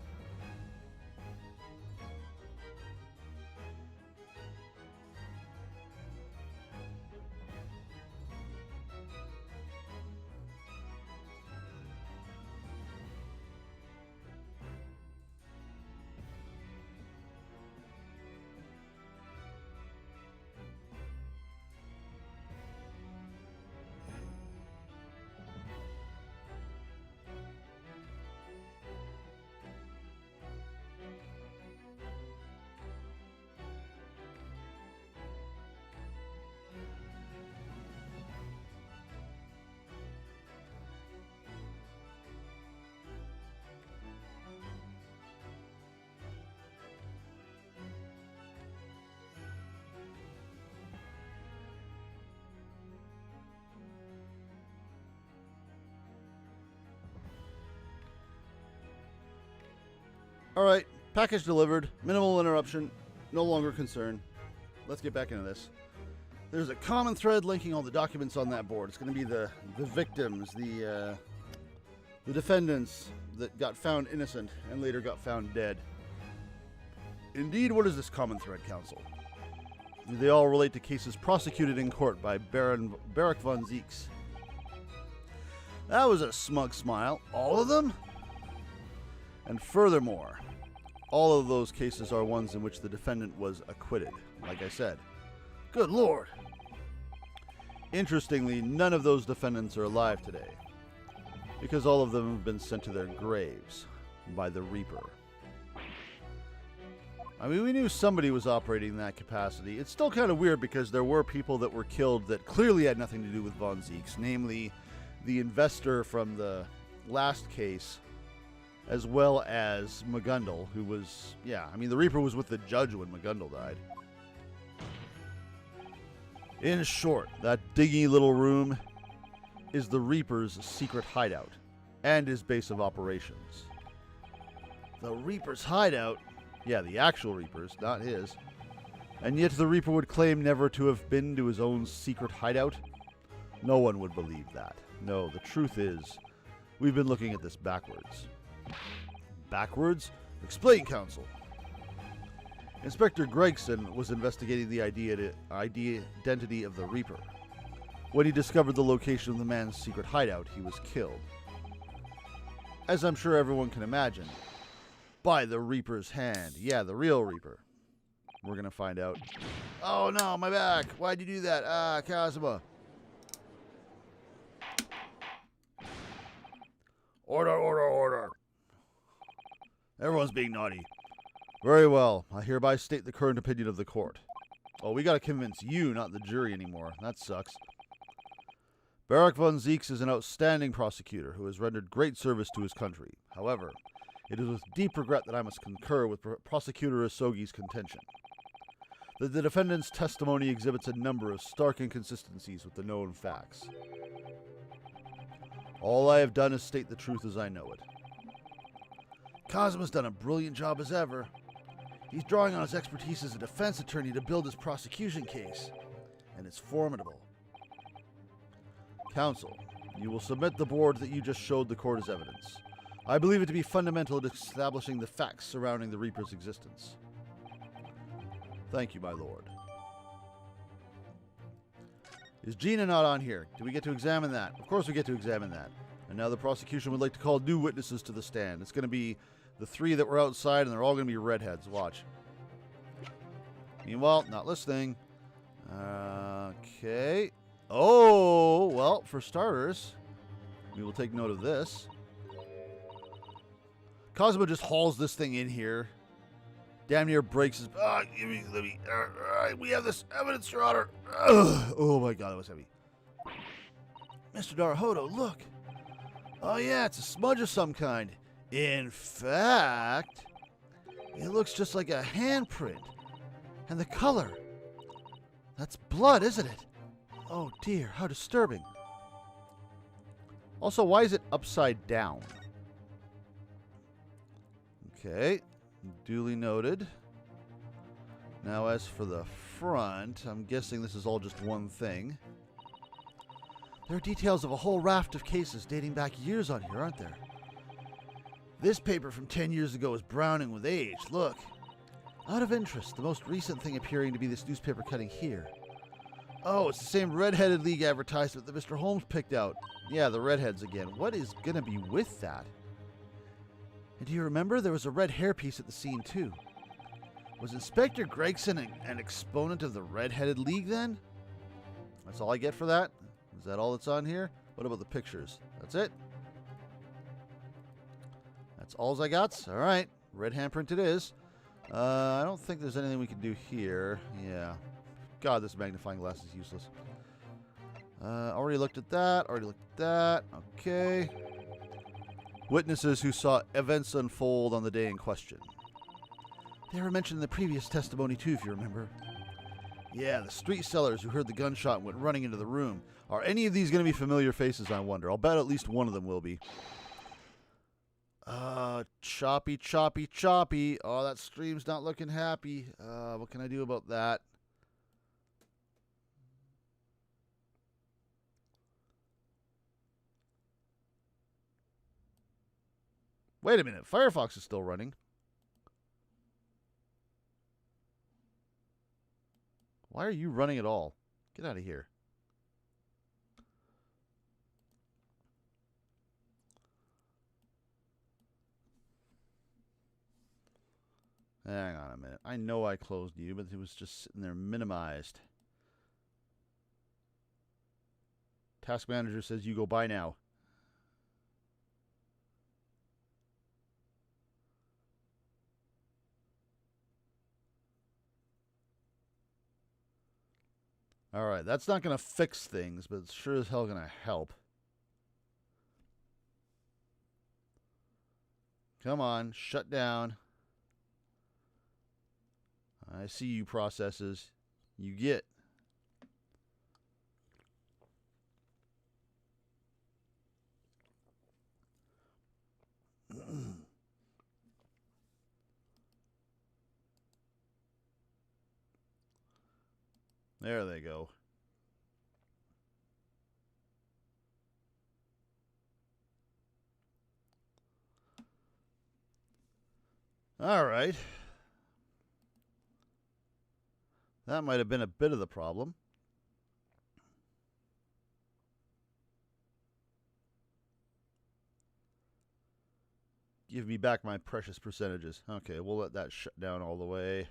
Alright, package delivered. Minimal interruption. No longer concern. Let's get back into this. There's a common thread linking all the documents on that board. It's going to be the victims, the defendants that got found innocent and later got found dead. Indeed, what is this common thread, Counsel? They all relate to cases prosecuted in court by Barak von Zieks. That was a smug smile. All of them? And furthermore, all of those cases are ones in which the defendant was acquitted, like I said. Good Lord! Interestingly, none of those defendants are alive today, because all of them have been sent to their graves by the Reaper. I mean, we knew somebody was operating in that capacity. It's still kind of weird because there were people that were killed that clearly had nothing to do with von Zieks, namely the investor from the last case, as well as McGundle, who was, I mean, the Reaper was with the judge when McGundle died. In short, that dingy little room is the Reaper's secret hideout and his base of operations. The Reaper's hideout? Yeah, the actual Reaper's, not his. And yet the Reaper would claim never to have been to his own secret hideout? No one would believe that. No, the truth is, we've been looking at this backwards. Backwards? Explain, Counsel. Inspector Gregson was investigating the identity of the Reaper. When he discovered the location of the man's secret hideout, he was killed. As I'm sure everyone can imagine, by the Reaper's hand. Yeah, the real Reaper. We're going to find out. Oh no, my back! Why'd you do that? Ah, Kazuma. Order, order, order. Everyone's being naughty. Very well. I hereby state the current opinion of the court. Oh, we gotta convince you, not the jury anymore. That sucks. Barak von Zieks is an outstanding prosecutor who has rendered great service to his country. However, it is with deep regret that I must concur with Prosecutor Asogi's contention that the defendant's testimony exhibits a number of stark inconsistencies with the known facts. All I have done is state the truth as I know it. Kazuma's done a brilliant job as ever. He's drawing on his expertise as a defense attorney to build his prosecution case, and it's formidable. Counsel, you will submit the board that you just showed the court as evidence. I believe it to be fundamental in establishing the facts surrounding the Reaper's existence. Thank you, my lord. Is Gina not on here? Do we get to examine that? Of course we get to examine that. And now the prosecution would like to call new witnesses to the stand. It's going to be the three that were outside, and they're all going to be redheads. Watch. Meanwhile, not listening. Okay. Oh, well, for starters, we will take note of this. Kazuma just hauls this thing in here. Damn near breaks his... we have this evidence, Your Honor. Oh my god, that was heavy. Mr. Naruhodo, look. Oh yeah, it's a smudge of some kind. In fact, it looks just like a handprint. And the color. That's blood, isn't it? Oh dear, how disturbing. Also, why is it upside down? Okay, duly noted. Now as for the front, I'm guessing this is all just one thing. There are details of a whole raft of cases dating back years on here, aren't there? This paper from 10 years ago is browning with age. Look. Out of interest, the most recent thing appearing to be this newspaper cutting here. Oh, it's the same Red-Headed League advertisement that Mr. Holmes picked out. Yeah, the redheads again. What is going to be with that? And do you remember? There was a red hairpiece at the scene, too. Was Inspector Gregson an exponent of the Red-Headed League, then? That's all I get for that? Is that all that's on here? What about the pictures? That's it? That's all I got? All right. Red handprint it is. I don't think there's anything we can do here. Yeah. God, this magnifying glass is useless. Already looked at that. Already looked at that. Okay. Witnesses who saw events unfold on the day in question. They were mentioned in the previous testimony too, if you remember. Yeah, the street sellers who heard the gunshot and went running into the room. Are any of these going to be familiar faces, I wonder? I'll bet at least one of them will be. Choppy, choppy, choppy. Oh, that stream's not looking happy. What can I do about that? Wait a minute. Firefox is still running. Why are you running at all? Get out of here. Hang on a minute. I know I closed you, but it was just sitting there minimized. Task manager says you go by now. Alright, that's not going to fix things, but it's sure as hell going to help. Come on, shut down. I see you processes. You get. There they go. All right. That might have been a bit of the problem. Give me back my precious percentages. Okay, we'll let that shut down all the way.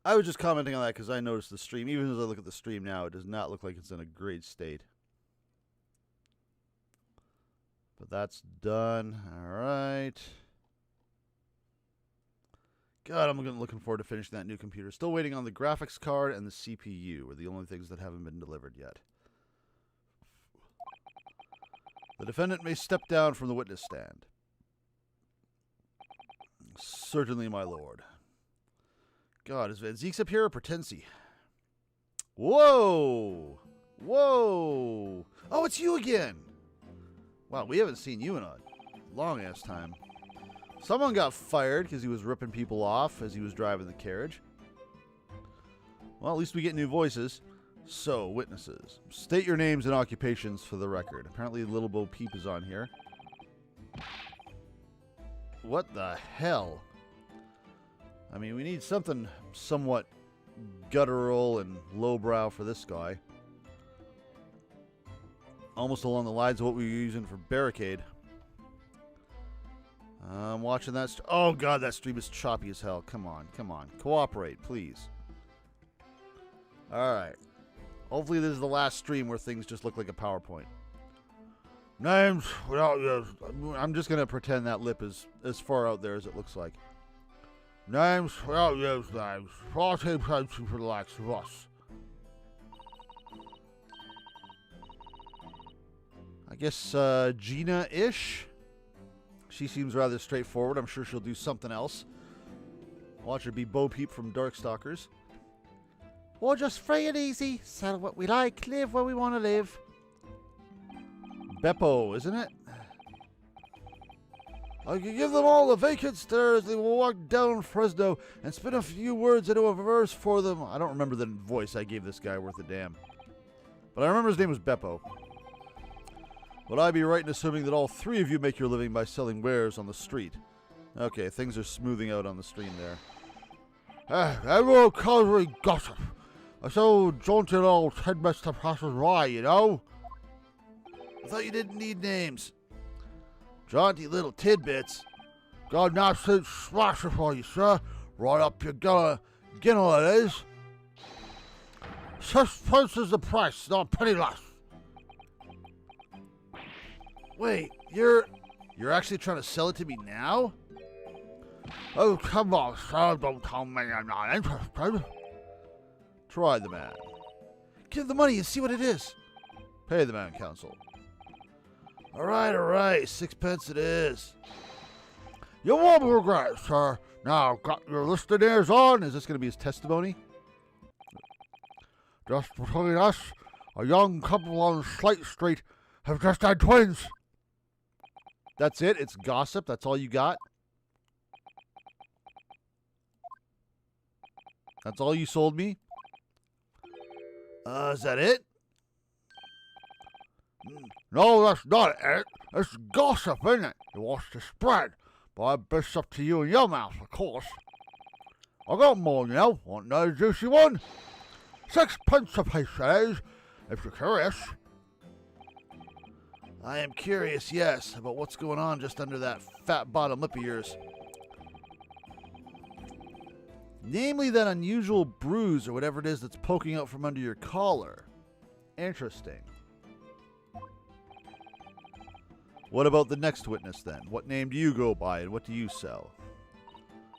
I was just commenting on that because I noticed the stream. Even as I look at the stream now, it does not look like it's in a great state. But that's done. All right. God, I'm looking forward to finishing that new computer. Still waiting on the graphics card and the CPU are the only things that haven't been delivered yet. The defendant may step down from the witness stand. Certainly, my lord. God, is Van Zeek's up here or Pretensi? Whoa! Whoa! Oh, it's you again! Wow, we haven't seen you in a long-ass time. Someone got fired because he was ripping people off as he was driving the carriage. Well, at least we get new voices. So, witnesses. State your names and occupations for the record. Apparently, Little Bo Peep is on here. What the hell? I mean, we need something somewhat guttural and lowbrow for this guy. Almost along the lines of what we were using for Barricade. I'm watching that. Oh, God, that stream is choppy as hell. Come on, come on. Cooperate, please. All right. Hopefully this is the last stream where things just look like a PowerPoint. Names. Well, I'm just going to pretend that lip is as far out there as it looks like. Names. Well, yes, names. 14 points for the likes of us. I guess Gina-ish. She seems rather straightforward. I'm sure she'll do something else. Watch her be Bo Peep from Darkstalkers. We're just free and easy. Sell what we like. Live where we want to live. Beppo, isn't it? I can give them all the vacant stairs. They will walk down Fresno and spit a few words into a verse for them. I don't remember the voice I gave this guy worth a damn. But I remember his name was Beppo. Would I be right in assuming that all three of you make your living by selling wares on the street? Okay, things are smoothing out on the stream there. Everyone calls me gossip. I so jaunty old headmaster passes by, you know? I thought you didn't need names. Jaunty little tidbits. Got an absolute smasher for you, sir. Right up your ginnel it is. 6 pence is the price, not a penny less. Wait, you're actually trying to sell it to me now? Oh, come on, sir. Don't tell me I'm not interested. Try the man. Give the money and see what it is. Pay the man, counsel. All right. 6 pence it is. You won't regret, sir. Now, got your listed ears on. Is this going to be his testimony? Just between us, a young couple on Slate Street have just had twins. That's it? It's gossip? That's all you got? That's all you sold me? Is that it? No, that's not it. It's gossip, isn't it? You watch the spread. But it's up to you and your mouth, of course. I got more now. Want another juicy one? 6p a piece, says, if you're curious. I am curious, yes, about what's going on just under that fat bottom lip of yours. Namely that unusual bruise or whatever it is that's poking out from under your collar. Interesting. What about the next witness then? What name do you go by and what do you sell?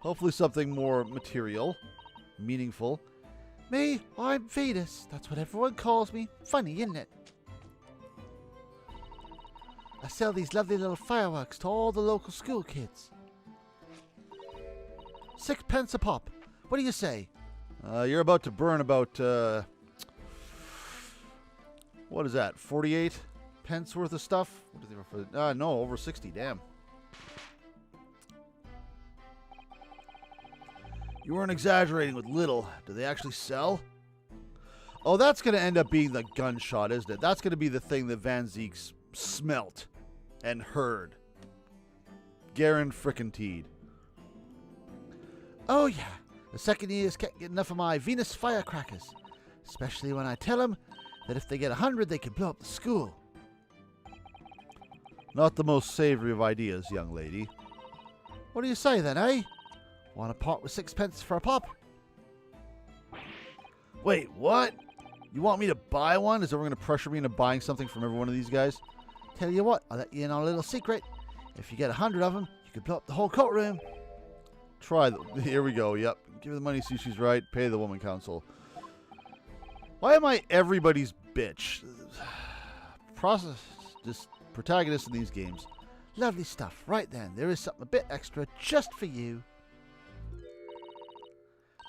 Hopefully something more material, meaningful. Me, I'm Venus. That's what everyone calls me. Funny, isn't it? I sell these lovely little fireworks to all the local school kids. 6p a pop. What do you say? You're about to burn about, what is that, 48 pence worth of stuff? What do they refer? No, over 60, damn. You weren't exaggerating with little. Do they actually sell? Oh, that's going to end up being the gunshot, isn't it? That's going to be the thing that Van Zeek's smelt and heard. Guaranteed. Oh, yeah. The second years can't get enough of my Venus firecrackers. Especially when I tell them that if they get 100, they can blow up the school. Not the most savory of ideas, young lady. What do you say then, eh? Want a pot with 6p for a pop? Wait, what? You want me to buy one? Is everyone going to pressure me into buying something from every one of these guys? Tell you what, I'll let you in on a little secret. If you get 100 of them, you can blow up the whole courtroom. Try them. Here we go, yep. Give her the money, see she's right. Pay the woman counsel. Why am I everybody's bitch? Just protagonists in these games. Lovely stuff. Right then, there is something a bit extra just for you.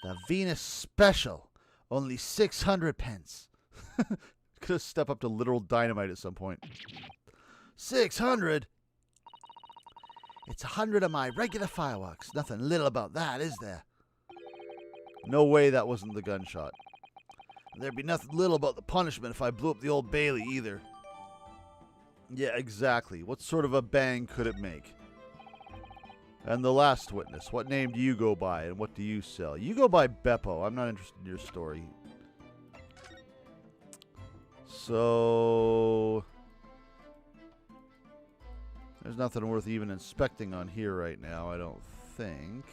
The Venus Special. Only 600p. Could step up to literal dynamite at some point. 600? It's 100 of my regular fireworks. Nothing little about that, is there? No way that wasn't the gunshot. There'd be nothing little about the punishment if I blew up the Old Bailey either. Yeah, exactly. What sort of a bang could it make? And the last witness. What name do you go by and what do you sell? You go by Beppo. I'm not interested in your story. So there's nothing worth even inspecting on here right now, I don't think.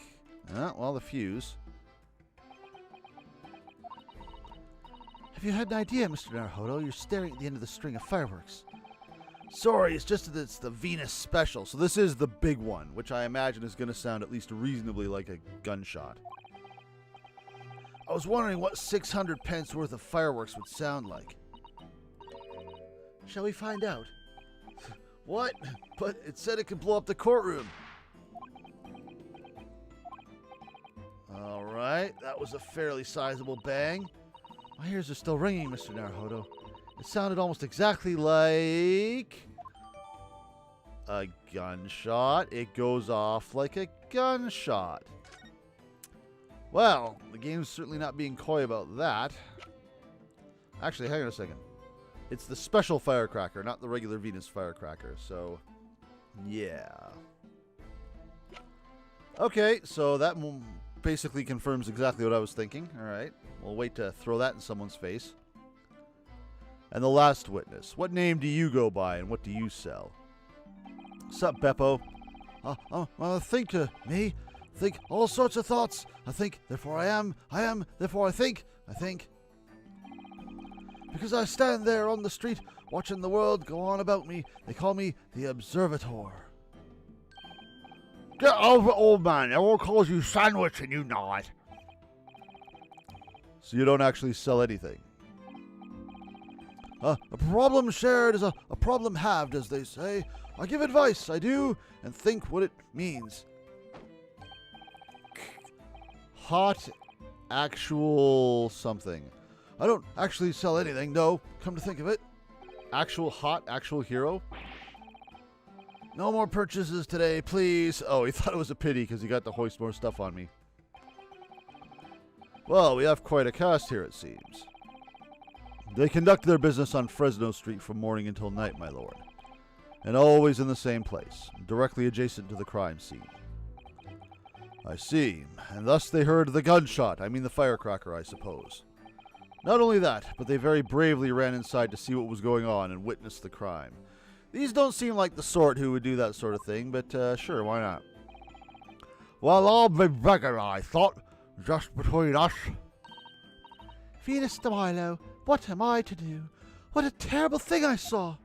Well, the fuse. Have you had an idea, Mr. Naruhodo? You're staring at the end of the string of fireworks. Sorry, it's just that it's the Venus Special. So this is the big one, which I imagine is going to sound at least reasonably like a gunshot. I was wondering what 600p worth of fireworks would sound like. Shall we find out? What? But it said it could blow up the courtroom. Alright, that was a fairly sizable bang. My ears are still ringing, Mr. Naruhodo. It sounded almost exactly like a gunshot. It goes off like a gunshot. Well, the game's certainly not being coy about that. Actually, hang on a second. It's the special firecracker, not the regular Venus firecracker. So, yeah. Okay, so that basically confirms exactly what I was thinking. All right. We'll wait to throw that in someone's face. And the last witness. What name do you go by and what do you sell? Sup, Beppo? Think to me. Think all sorts of thoughts. I think, therefore I am, therefore I think. Because I stand there on the street, watching the world go on about me, they call me the Observator. Get over it, old man. Everyone calls you Sandwich and you know it. So you don't actually sell anything? A problem shared is a problem halved, as they say. I give advice, I do, and think what it means. Hot actual something. I don't actually sell anything, no. Come to think of it. Actual hot, actual hero. No more purchases today, please. Oh, he thought it was a pity because he got to hoist more stuff on me. Well, we have quite a cast here, it seems. They conduct their business on Fresno Street from morning until night, my lord. And always in the same place, directly adjacent to the crime scene. I see. And thus they heard the gunshot. I mean the firecracker, I suppose. Not only that, but they very bravely ran inside to see what was going on and witnessed the crime. These don't seem like the sort who would do that sort of thing, but sure, why not? Well, I'll be begging, I thought, just between us. Venus de Milo, what am I to do? What a terrible thing I saw!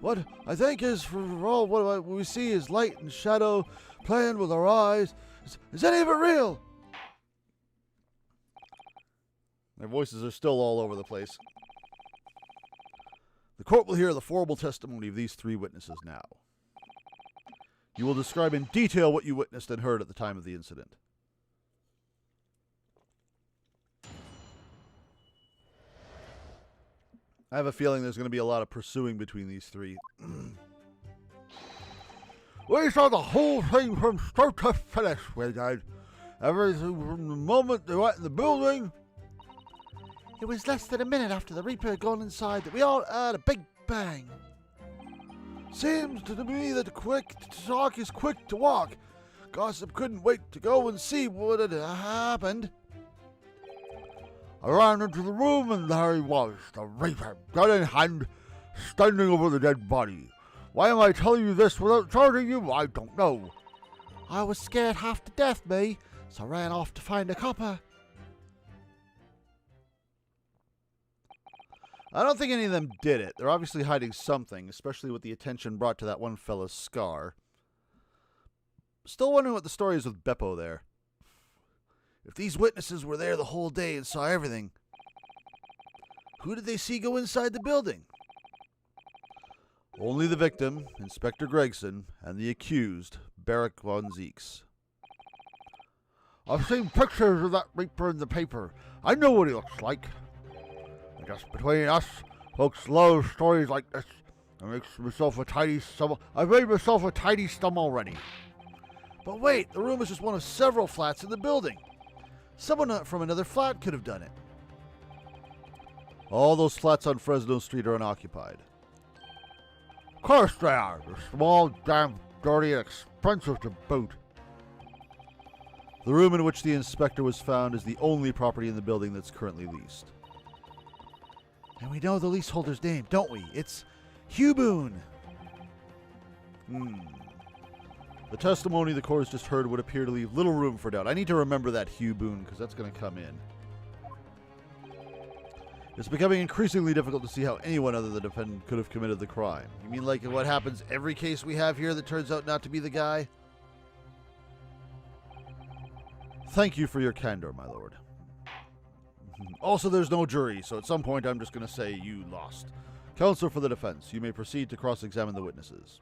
What I think is, for all what we see is light and shadow playing with our eyes. Is any of it real? Their voices are still all over the place. The court will hear the formal testimony of these three witnesses now. You will describe in detail what you witnessed and heard at the time of the incident. I have a feeling there's going to be a lot of pursuing between these three. We saw the whole thing from start to finish, we did. Everything from the moment they went in the building. It was less than a minute after the Reaper had gone inside that we all heard a big bang. Seems to me that quick to talk is quick to walk. Gossip couldn't wait to go and see what had happened. I ran into the room and there he was, the Reaper, gun in hand, standing over the dead body. Why am I telling you this without charging you? I don't know. I was scared half to death, me, so I ran off to find a copper. I don't think any of them did it. They're obviously hiding something, especially with the attention brought to that one fella's scar. Still wondering what the story is with Beppo there. If these witnesses were there the whole day and saw everything, who did they see go inside the building? Only the victim, Inspector Gregson, and the accused, Barrack von Zeeks. I've seen pictures of that Reaper in the paper. I know what he looks like. And just between us, folks love stories like this. I make myself a tidy sum. I've made myself a tidy stum already. But wait, the room is just one of several flats in the building. Someone from another flat could have done it. All those flats on Fresno Street are unoccupied. Of course they are. They're small, damn, dirty, and expensive to boot. The room in which the inspector was found is the only property in the building that's currently leased. And we know the leaseholder's name, don't we? It's Hugh Boone. The testimony the court has just heard would appear to leave little room for doubt. I need to remember that Hugh Boone, because that's going to come in. It's becoming increasingly difficult to see how anyone other than the defendant could have committed the crime. You mean like what happens every case we have here that turns out not to be the guy? Thank you for your candor, my lord. Also, there's no jury, so at some point I'm just going to say you lost. Counsel for the defense, you may proceed to cross-examine the witnesses.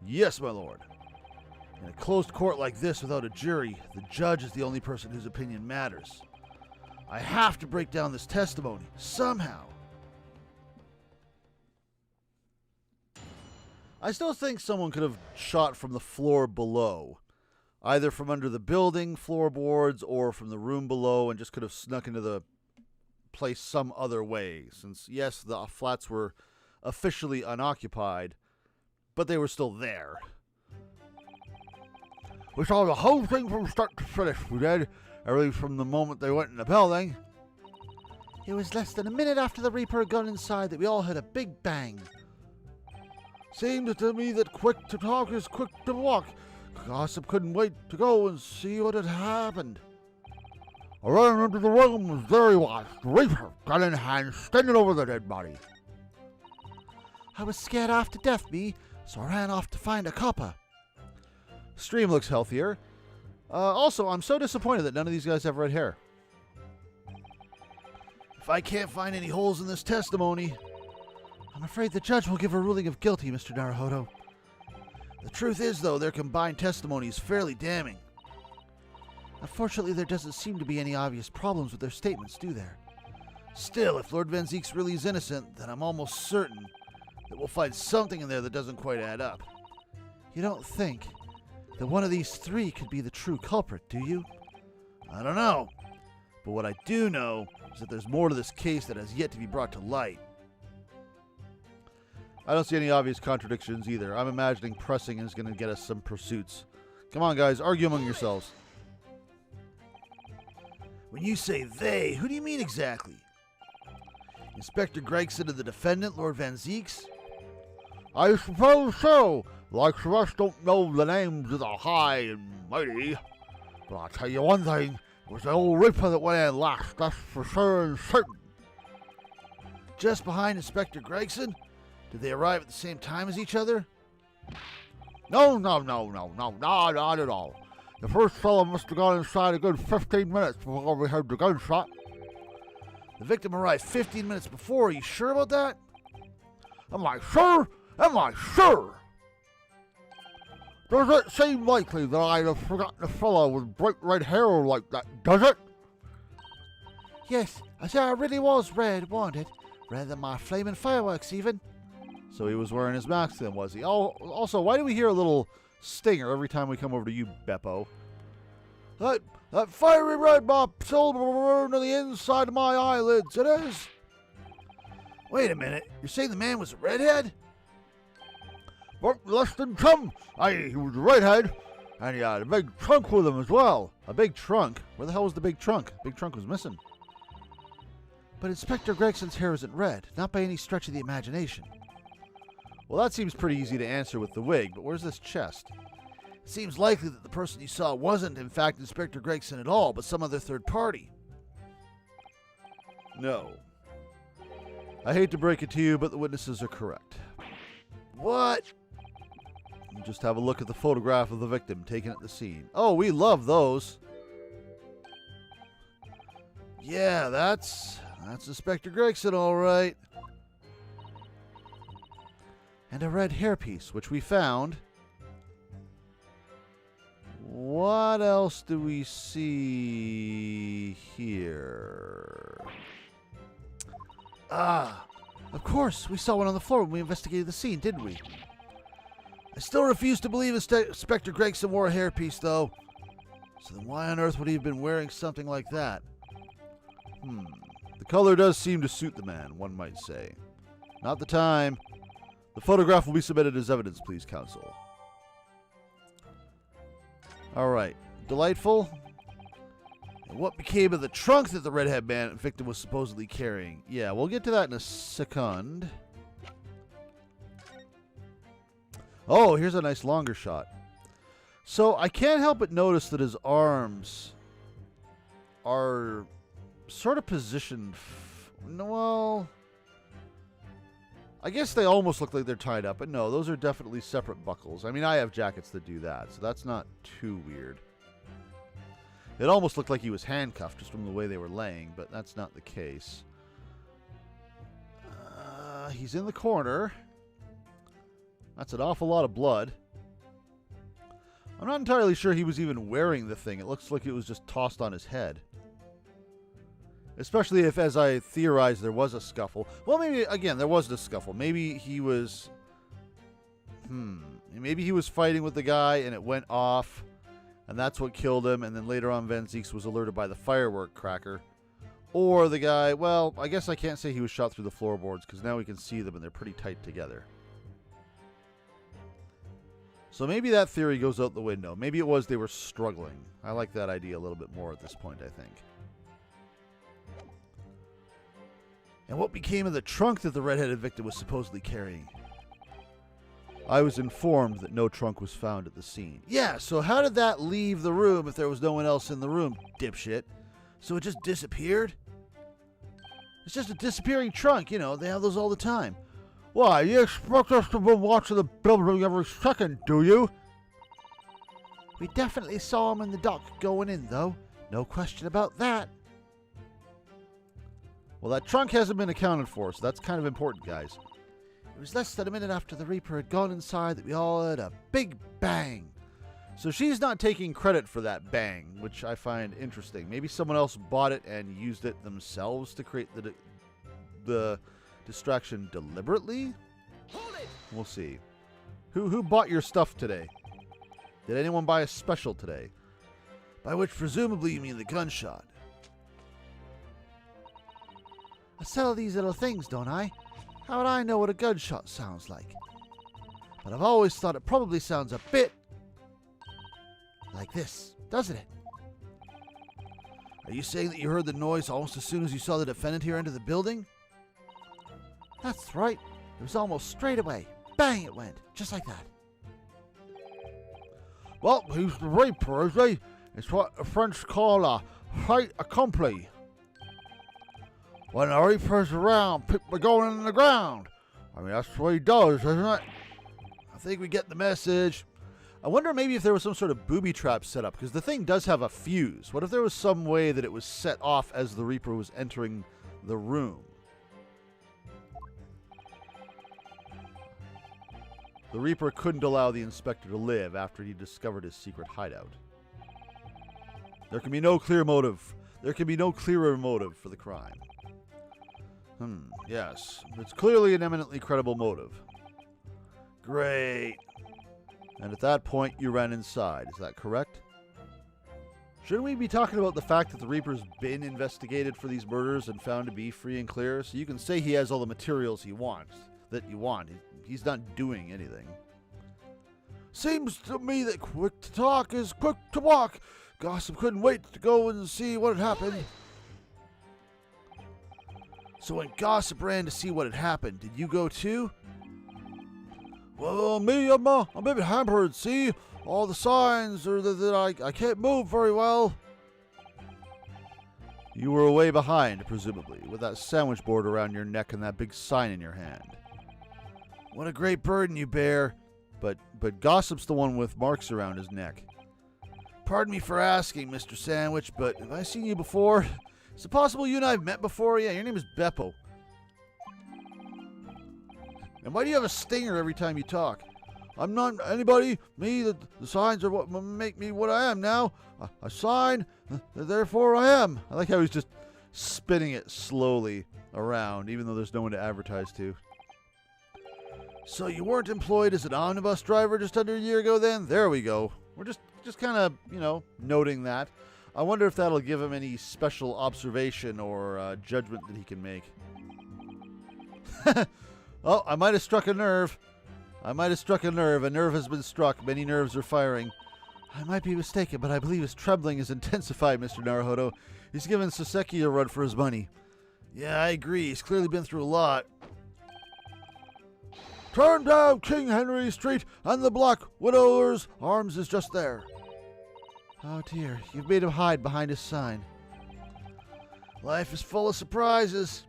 Yes, my lord. In a closed court like this without a jury, the judge is the only person whose opinion matters. I have to break down this testimony, somehow. I still think someone could have shot from the floor below. Either from under the building floorboards or from the room below and just could have snuck into the place some other way. Since, yes, the flats were officially unoccupied, but they were still there. We saw the whole thing from start to finish, we did. Everything from the moment they went in the building. It was less than a minute after the Reaper had gone inside that we all heard a big bang. Seemed to me that quick to talk is quick to walk. Gossip couldn't wait to go and see what had happened. I ran into the room and there he was, the Reaper, gun in hand, standing over the dead body. I was scared half to death, me, so I ran off to find a copper. Stream looks healthier. Also, I'm so disappointed that none of these guys have red hair. If I can't find any holes in this testimony, I'm afraid the judge will give a ruling of guilty, Mr. Naruhodo. The truth is, though, their combined testimony is fairly damning. Unfortunately, there doesn't seem to be any obvious problems with their statements, do there? Still, if Lord Van Zeeks really is innocent, then I'm almost certain that we'll find something in there that doesn't quite add up. You don't think that one of these three could be the true culprit, do you? I don't know. But what I do know is that there's more to this case that has yet to be brought to light. I don't see any obvious contradictions either. I'm imagining pressing is going to get us some pursuits. Come on, guys, argue among yourselves. When you say they, who do you mean exactly? Inspector Gregson and the defendant, Lord Van Zeeks? I suppose so. Like the rest don't know the names of the high and mighty. But I'll tell you one thing, it was the old Reaper that went in last, that's for sure and certain. Just behind Inspector Gregson? Did they arrive at the same time as each other? No, not at all. The first fellow must have gone inside a good 15 minutes before we heard the gunshot. The victim arrived 15 minutes before. Are you sure about that? Am I sure? Am I sure? Does it seem likely that I'd have forgotten a fellow with bright red hair like that, does it? Yes, I said I really was red, wasn't it? Redder than my flaming fireworks, even. So he was wearing his mask then, was he? Oh, also, why do we hear a little stinger every time we come over to you, Beppo? That fiery red mob silver burn to the inside of my eyelids, it is. Wait a minute, you're saying the man was a redhead? But less than some. Aye, he was a redhead, and he had a big trunk with him as well. A big trunk? Where the hell was the big trunk? Big trunk was missing. But Inspector Gregson's hair isn't red, not by any stretch of the imagination. Well, that seems pretty easy to answer with the wig, but where's this chest? It seems likely that the person you saw wasn't, in fact, Inspector Gregson at all, but some other third party. No. I hate to break it to you, but the witnesses are correct. What? Just have a look at the photograph of the victim taken at the scene. Oh, we love those. Yeah, that's Inspector Gregson, all right. And a red hairpiece, which we found. What else do we see here? Ah, of course, we saw one on the floor when we investigated the scene, didn't we? I still refuse to believe Inspector Gregson wore a hairpiece, though. So then why on earth would he have been wearing something like that? The color does seem to suit the man, one might say. Not the time. The photograph will be submitted as evidence, please, counsel. All right. Delightful. And what became of the trunk that the redhead man victim was supposedly carrying? Yeah, we'll get to that in a second. Oh, here's a nice longer shot. So I can't help but notice that his arms are sort of positioned. Well, I guess they almost look like they're tied up, but no, those are definitely separate buckles. I mean, I have jackets that do that, so that's not too weird. It almost looked like he was handcuffed just from the way they were laying, but that's not the case. He's in the corner. That's an awful lot of blood. I'm not entirely sure he was even wearing the thing. It looks like it was just tossed on his head. Especially if, as I theorized, there was a scuffle. Well, maybe, again, there wasn't a scuffle. Maybe he was... Maybe he was fighting with the guy and it went off. And that's what killed him. And then later on, Van Zeeks was alerted by the firework cracker. Or the guy... Well, I guess I can't say he was shot through the floorboards because now we can see them and they're pretty tight together. So maybe that theory goes out the window. Maybe it was they were struggling. I like that idea a little bit more at this point, I think. And what became of the trunk that the redheaded victim was supposedly carrying? I was informed that no trunk was found at the scene. Yeah, so how did that leave the room if there was no one else in the room, dipshit? So it just disappeared? It's just a disappearing trunk, you know, they have those all the time. Why, you expect us to be watching the building every second, do you? We definitely saw him in the dock going in, though. No question about that. Well, that trunk hasn't been accounted for, so that's kind of important, guys. It was less than a minute after the Reaper had gone inside that we all heard a big bang. So she's not taking credit for that bang, which I find interesting. Maybe someone else bought it and used it themselves to create the distraction deliberately? We'll see. Who bought your stuff today? Did anyone buy a special today? By which presumably you mean the gunshot. I sell these little things, don't I? How would I know what a gunshot sounds like? But I've always thought it probably sounds a bit like this, doesn't it? Are you saying that you heard the noise almost as soon as you saw the defendant here enter the building? That's right. It was almost straight away. Bang it went, just like that. Well, he's the Reaper, is he? It's what the French call a fait accompli. When the Reaper's around, people are going in the ground. I mean, that's what he does, isn't it? I think we get the message. I wonder maybe if there was some sort of booby trap set up, because the thing does have a fuse. What if there was some way that it was set off as the Reaper was entering the room? The Reaper couldn't allow the inspector to live after he discovered his secret hideout. There can be no clear motive. There can be no clearer motive for the crime. Yes. It's clearly an eminently credible motive. Great. And at that point, you ran inside. Is that correct? Shouldn't we be talking about the fact that the Reaper's been investigated for these murders and found to be free and clear? So you can say he has all the materials he wants, that you want. He's not doing anything. Seems to me that quick to talk is quick to walk. Gossip couldn't wait to go and see what had happened. So when Gossip ran to see what had happened, did you go too? Well, me, I'm a bit hampered, see? All the signs are that I can't move very well. You were way behind, presumably, with that sandwich board around your neck and that big sign in your hand. What a great burden you bear. But Gossip's the one with marks around his neck. Pardon me for asking, Mr. Sandwich, but have I seen you before? Is it possible you and I have met before? Yeah, your name is Beppo. And why do you have a stinger every time you talk? I'm not anybody. Me, the signs are what make me what I am now. A sign, therefore I am. I like how he's just spinning it slowly around, even though there's no one to advertise to. So you weren't employed as an omnibus driver just under a year ago then? There we go. We're just kind of, noting that. I wonder if that'll give him any special observation or judgment that he can make. Oh, I might have struck a nerve. A nerve has been struck. Many nerves are firing. I might be mistaken, but I believe his trembling has intensified, Mr. Naruhodo. He's given Saseki a run for his money. Yeah, I agree. He's clearly been through a lot. Turn down King Henry Street, and the Black Widower's Arms is just there. Oh dear, you've made him hide behind his sign. Life is full of surprises.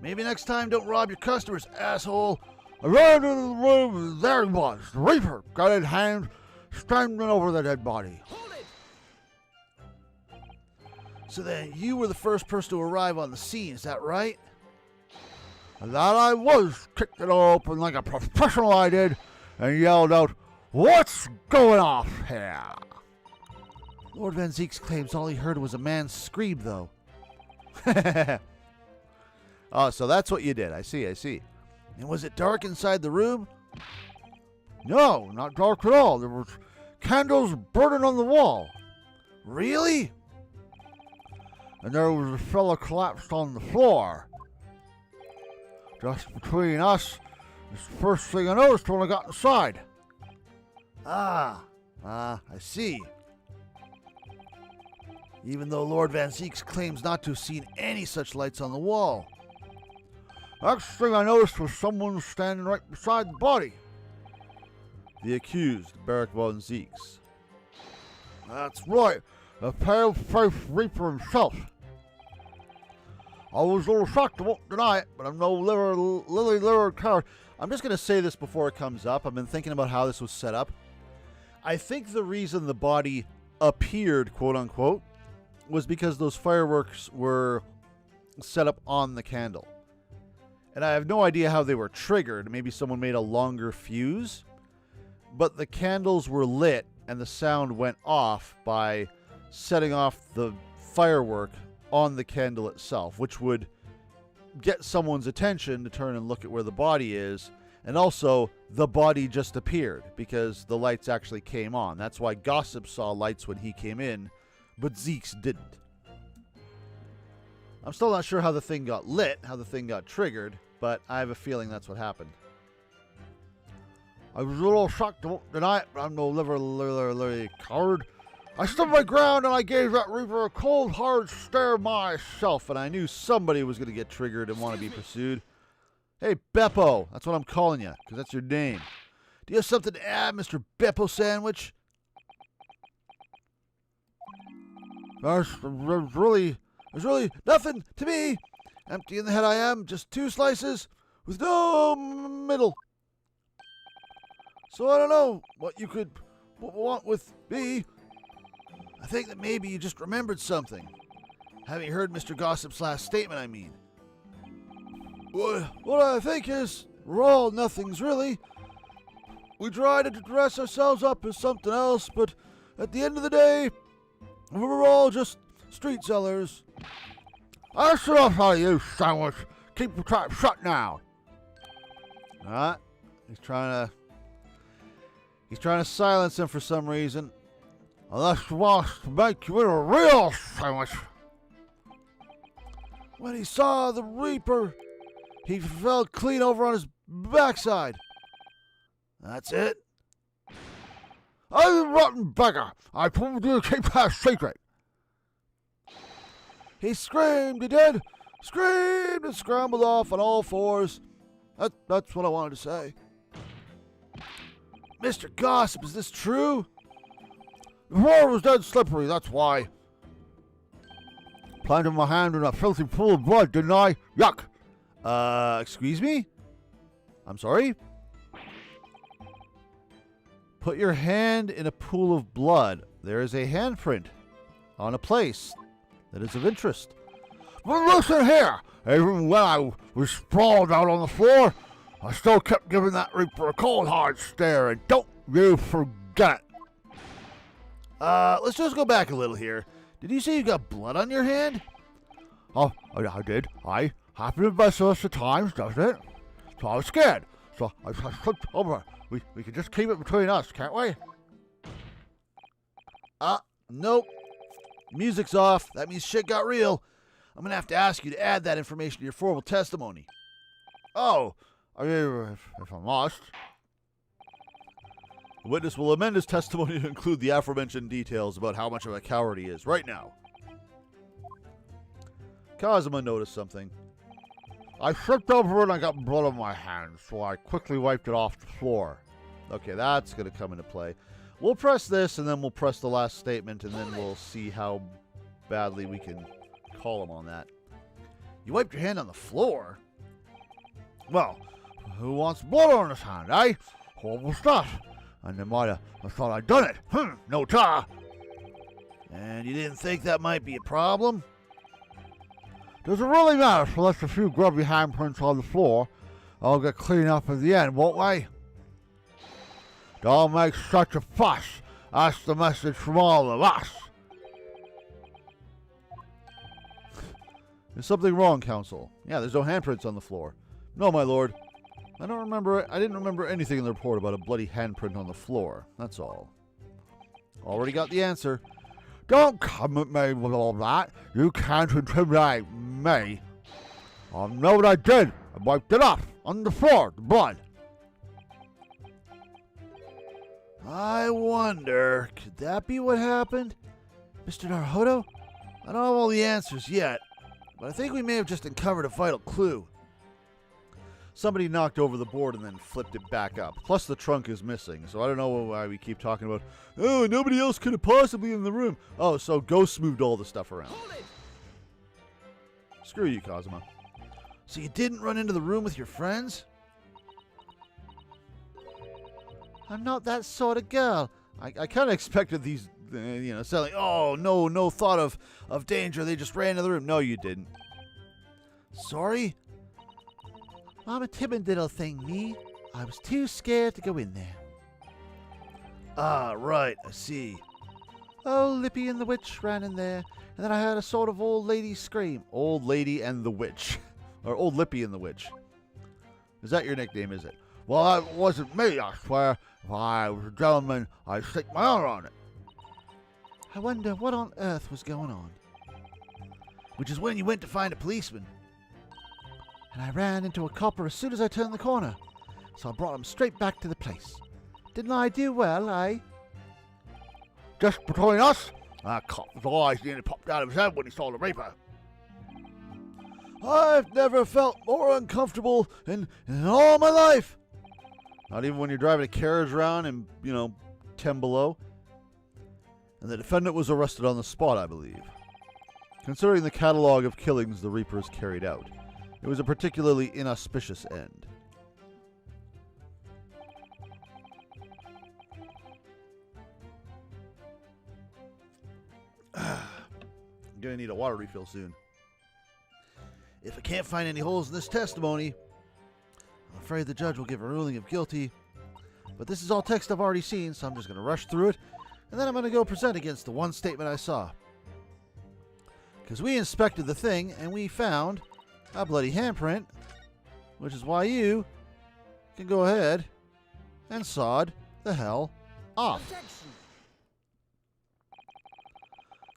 Maybe next time don't rob your customers, asshole. I ran into the room, and there he was, the Reaper, gun in hand, standing over the dead body. Hold it! So then, you were the first person to arrive on the scene, is that right? And that I was, kicked it all open like a professional I did, and yelled out, "What's going off here?" Lord Van Zeeks claims all he heard was a man's scream, though. Oh, so that's what you did. I see. And was it dark inside the room? No, not dark at all. There was candles burning on the wall. Really? And there was a fella collapsed on the floor. Just between us, it's the first thing I noticed when I got inside. I see. Even though Lord Van Zeeks claims not to have seen any such lights on the wall. Next thing I noticed was someone standing right beside the body. The accused, Barak Von Zeeks. That's right, the pale-faced Reaper himself. I was a little shocked, I won't deny it, but I'm no lily-livered coward. I'm just going to say this before it comes up. I've been thinking about how this was set up. I think the reason the body appeared, quote-unquote, was because those fireworks were set up on the candle. And I have no idea how they were triggered. Maybe someone made a longer fuse. But the candles were lit and the sound went off by setting off the firework on the candle itself, which would get someone's attention to turn and look at where the body is. And also, the body just appeared because the lights actually came on. That's why Gossip saw lights when he came in, but Zeke's didn't. I'm still not sure how the thing got lit, how the thing got triggered, but I have a feeling that's what happened. I was a little shocked tonight, but I'm no liver coward. I stood my ground and I gave that Reaper a cold, hard stare myself, And I knew somebody was going to get triggered and want to be pursued. Hey, Beppo, that's what I'm calling you, because that's your name. Do you have something to add, Mr. Beppo Sandwich? There's really Nothing to me. Empty in the head I am, just 2 slices with no middle. So I don't know what you could want with me. I think that maybe you just remembered something. Haven't you heard Mr. Gossip's last statement, I mean? What I think is, we're all nothings really. We try to dress ourselves up as something else, but at the end of the day, we're all just street sellers. That's enough out of you, Sandwich. Keep your trap shut now. Alright. He's trying to silence him for some reason. Unless you want us to make you into a real sandwich. When he saw the Reaper, he fell clean over on his backside. That's it. I'm a rotten beggar. I told you to keep that secret. He screamed, he did. Screamed and scrambled off on all 4s. That's what I wanted to say. Mr. Gossip, is this true? The floor was dead slippery, that's why. Planted my hand in a filthy pool of blood, didn't I? Yuck. Excuse me? I'm sorry? Put your hand in a pool of blood. There is a handprint on a place that is of interest. But listen here. Even when I was sprawled out on the floor, I still kept giving that Reaper a cold, hard stare, and don't you forget it. Let's just go back a little here. Did you say you got blood on your hand? Oh, I did. I happened by such a times, doesn't it? So I was scared. So I slipped over. We can just keep it between us, can't we? Nope. Music's off. That means shit got real. I'm going to have to ask you to add that information to your formal testimony. Oh, I mean, if I must. The witness will amend his testimony to include the aforementioned details about how much of a coward he is right now. Kazuma noticed something. I slipped over and I got blood on my hands, so I quickly wiped it off the floor. Okay, that's going to come into play. We'll press this, and then we'll press the last statement, and then we'll see how badly we can call him on that. You wiped your hand on the floor? Well, who wants blood on his hand, eh? Horrible stuff. And they might have thought I'd done it. No ta. And you didn't think that might be a problem? Does it really matter if we left a few grubby handprints on the floor? I'll get clean up at the end, won't we? Don't make such a fuss. That's the message from all of us. There's something wrong, Counsel. Yeah, there's no handprints on the floor. No, my lord. I didn't remember anything in the report about a bloody handprint on the floor. That's all. Already got the answer. Don't come at me with all that. You can't intimidate me. I know what I did. I wiped it off on the floor, the blood. I wonder, could that be what happened? Mr. Naruhodo? I don't have all the answers yet, but I think we may have just uncovered a vital clue. Somebody knocked over the board and then flipped it back up. Plus the trunk is missing, so I don't know why we keep talking about, oh, nobody else could have possibly in the room. Oh, so Ghost moved all the stuff around. Screw you, Kazuma. So you didn't run into the room with your friends? I'm not that sort of girl. I kind of expected these, selling, oh, no thought of danger. They just ran into the room. No, you didn't. Sorry? I'm a timid little thing, me. I was too scared to go in there. Ah, right, I see. Oh, Lippy and the witch ran in there, and then I heard a sort of old lady scream. Old lady and the witch. Or Old Lippy and the Witch. Is that your nickname, is it? Well, that wasn't me, I swear. If I was a gentleman, I'd stick my honor on it. I wonder what on earth was going on. Which is when you went to find a policeman. And I ran into a copper as soon as I turned the corner. So I brought him straight back to the place. Didn't I do well, eh? Just between us, that cop's eyes nearly popped out of his head when he saw the Reaper. I've never felt more uncomfortable in all my life. Not even when you're driving a carriage around in, 10 below. And the defendant was arrested on the spot, I believe. Considering the catalog of killings the Reapers carried out, it was a particularly inauspicious end. I'm going to need a water refill soon. If I can't find any holes in this testimony, I'm afraid the judge will give a ruling of guilty. But this is all text I've already seen, so I'm just going to rush through it, and then I'm going to go present against the one statement I saw. Because we inspected the thing, and we found a bloody handprint, which is why you can go ahead and sod the hell off.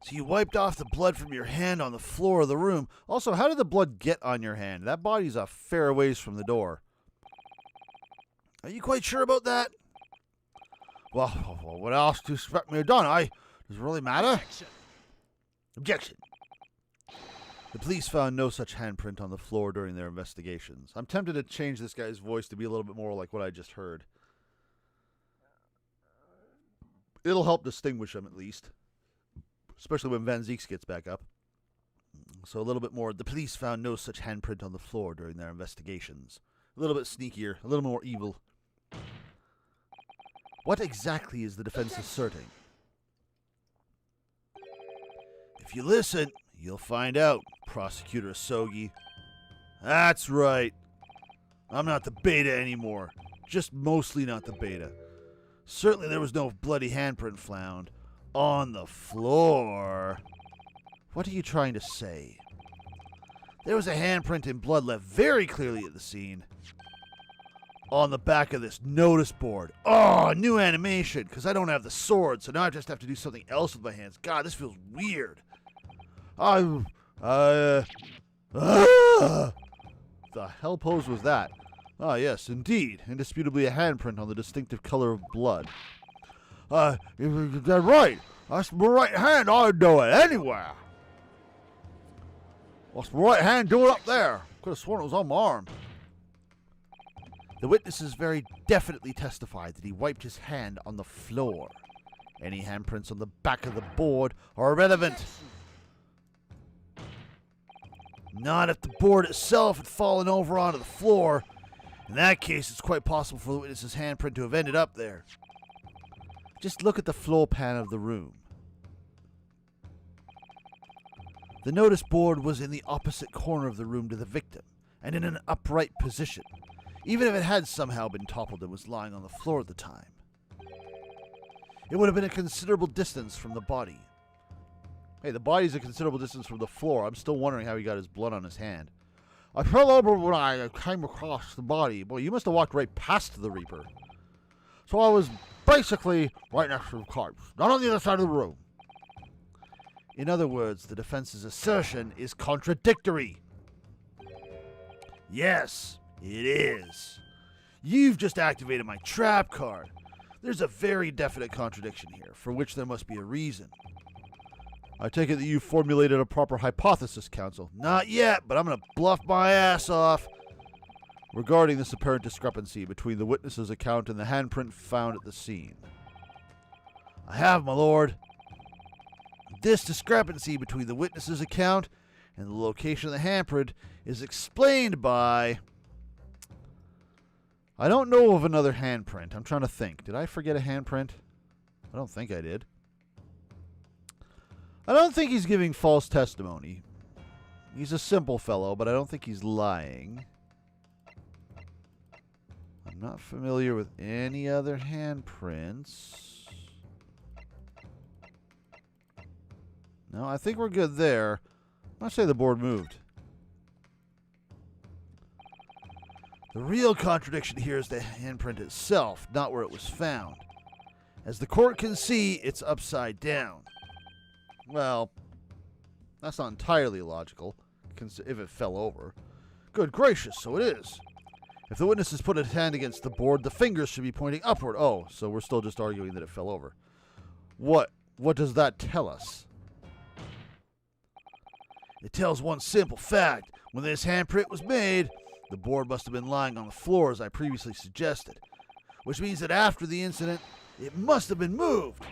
So you wiped off the blood from your hand on the floor of the room. Also, how did the blood get on your hand? That body's a fair ways from the door. Are you quite sure about that? Well, what else do you expect me to have done? Does it really matter? Objection. The police found no such handprint on the floor during their investigations. I'm tempted to change this guy's voice to be a little bit more like what I just heard. It'll help distinguish him at least. Especially when Van Zieks gets back up. So a little bit more. The police found no such handprint on the floor during their investigations. A little bit sneakier. A little more evil. What exactly is the defense asserting? If you listen, you'll find out, Prosecutor Asogi. That's right. I'm not the beta anymore. Just mostly not the beta. Certainly there was no bloody handprint found on the floor. What are you trying to say? There was a handprint in blood left very clearly at the scene. On the back of this notice board. Oh, new animation, because I don't have the sword, so now I just have to do something else with my hands. God, this feels weird. The hell pose was that? Ah, yes, indeed. Indisputably a handprint on the distinctive color of blood. You're right. That's my right hand. I'd do it anywhere. What's my right hand doing up there? Could have sworn it was on my arm. The witnesses very definitely testified that he wiped his hand on the floor. Any handprints on the back of the board are irrelevant. Not if the board itself had fallen over onto the floor. In that case, it's quite possible for the witness's handprint to have ended up there. Just look at the floor plan of the room. The notice board was in the opposite corner of the room to the victim, and in an upright position, even if it had somehow been toppled and was lying on the floor at the time. It would have been a considerable distance from the body. Hey, the body's a considerable distance from the floor. I'm still wondering how he got his blood on his hand. I fell over when I came across the body. Boy, you must have walked right past the Reaper. So I was basically right next to the corpse, not on the other side of the room. In other words, the defense's assertion is contradictory. Yes, it is. You've just activated my trap card. There's a very definite contradiction here, for which there must be a reason. I take it that you've formulated a proper hypothesis, counsel. Not yet, but I'm going to bluff my ass off. Regarding this apparent discrepancy between the witness's account and the handprint found at the scene. I have, my lord. This discrepancy between the witness's account and the location of the handprint is explained by... I don't know of another handprint. I'm trying to think. Did I forget a handprint? I don't think I did. I don't think he's giving false testimony. He's a simple fellow, but I don't think he's lying. I'm not familiar with any other handprints. No, I think we're good there. I'm going to say the board moved. The real contradiction here is the handprint itself, not where it was found. As the court can see, it's upside down. Well, that's not entirely logical, if it fell over. Good gracious, so it is. If the witness has put his hand against the board, the fingers should be pointing upward. Oh, so we're still just arguing that it fell over. What does that tell us? It tells one simple fact. When this handprint was made, the board must have been lying on the floor as I previously suggested. Which means that after the incident, it must have been moved.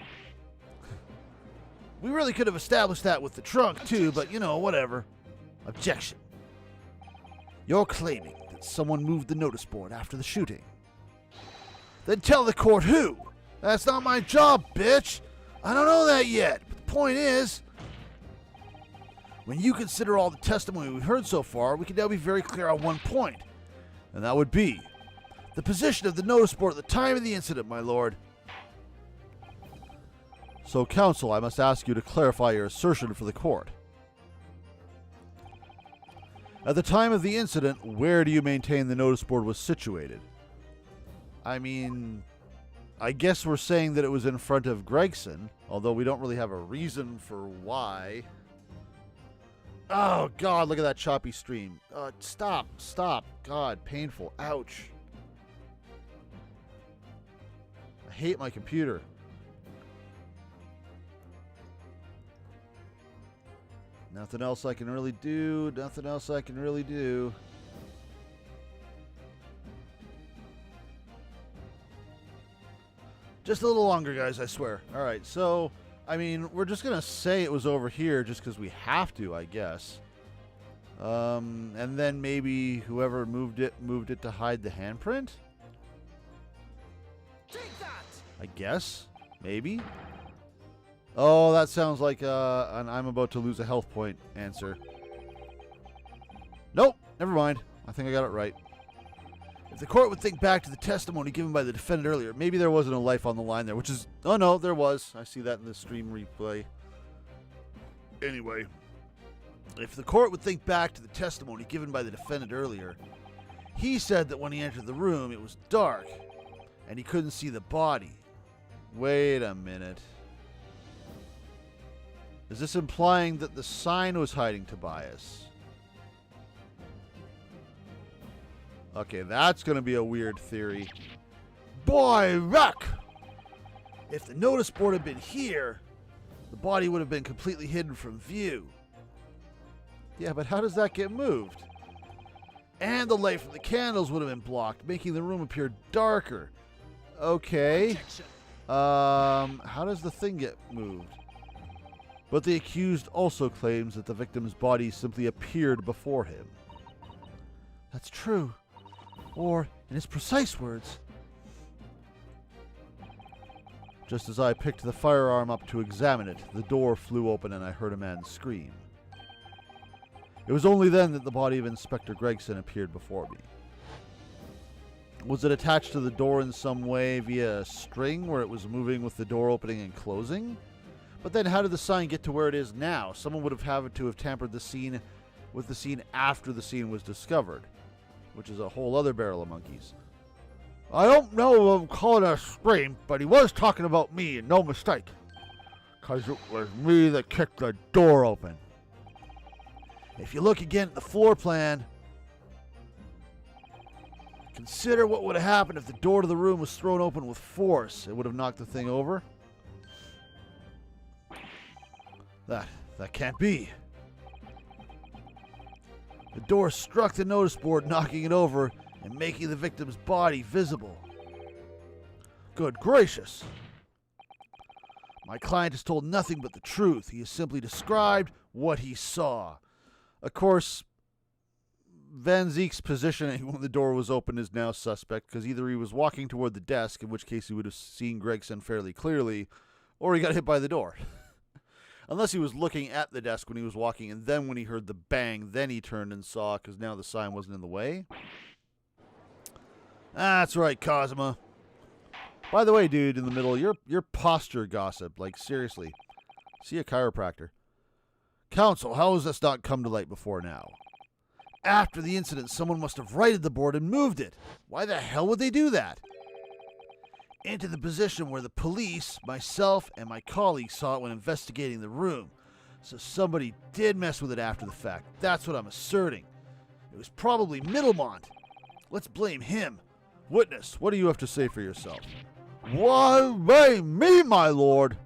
We really could have established that with the trunk too, but whatever. Objection. You're claiming that someone moved the notice board after the shooting. Then tell the court who. That's not my job, bitch. I don't know that yet. But the point is, when you consider all the testimony we've heard so far, we can now be very clear on one point. And that would be the position of the notice board at the time of the incident, my lord. So, counsel, I must ask you to clarify your assertion for the court. At the time of the incident, where do you maintain the notice board was situated? I mean, I guess we're saying that it was in front of Gregson, although we don't really have a reason for why. Oh, God, look at that choppy stream. Stop. God, painful. Ouch. I hate my computer. Nothing else I can really do. Just a little longer, guys, I swear. All right, so, I mean, we're just going to say it was over here just because we have to, I guess. And then maybe whoever moved it to hide the handprint? Take that! I guess. Maybe. Oh, that sounds like an I'm about to lose a health point answer. Nope, never mind. I think I got it right. If the court would think back to the testimony given by the defendant earlier, maybe there wasn't a life on the line there, which is... Oh, no, there was. I see that in the stream replay. Anyway, if the court would think back to the testimony given by the defendant earlier, he said that when he entered the room, it was dark, and he couldn't see the body. Wait a minute. Is this implying that the sign was hiding Tobias? Okay, that's going to be a weird theory. Boy, wreck! If the notice board had been here, the body would have been completely hidden from view. Yeah, but how does that get moved? And the light from the candles would have been blocked, making the room appear darker. Okay. How does the thing get moved? But the accused also claims that the victim's body simply appeared before him. That's true. Or, in his precise words, just as I picked the firearm up to examine it, the door flew open and I heard a man scream. It was only then that the body of Inspector Gregson appeared before me. Was it attached to the door in some way via a string where it was moving with the door opening and closing? But then how did the sign get to where it is now? Someone would have had to have tampered with the scene after the scene was discovered, which is a whole other barrel of monkeys. I don't know if I'm calling it a scream, but he was talking about me, and no mistake. 'Cause it was me that kicked the door open. If you look again at the floor plan, consider what would have happened if the door to the room was thrown open with force. It would have knocked the thing over. That can't be. The door struck the notice board, knocking it over and making the victim's body visible. Good gracious. My client has told nothing but the truth. He has simply described what he saw. Of course, Van Zeek's positioning when the door was open is now suspect, because either he was walking toward the desk, in which case he would have seen Gregson fairly clearly, or he got hit by the door. Unless he was looking at the desk when he was walking, and then when he heard the bang, then he turned and saw, because now the sign wasn't in the way. That's right, Cosima. By the way, dude, in the middle, your posture gossip. Like, seriously. See a chiropractor. Counsel, how has this not come to light before now? After the incident, someone must have righted the board and moved it. Why the hell would they do that? Into the position where the police, myself, and my colleagues saw it when investigating the room. So somebody did mess with it after the fact. That's what I'm asserting. It was probably Middlemont. Let's blame him. Witness, what do you have to say for yourself? Why, blame me, my lord.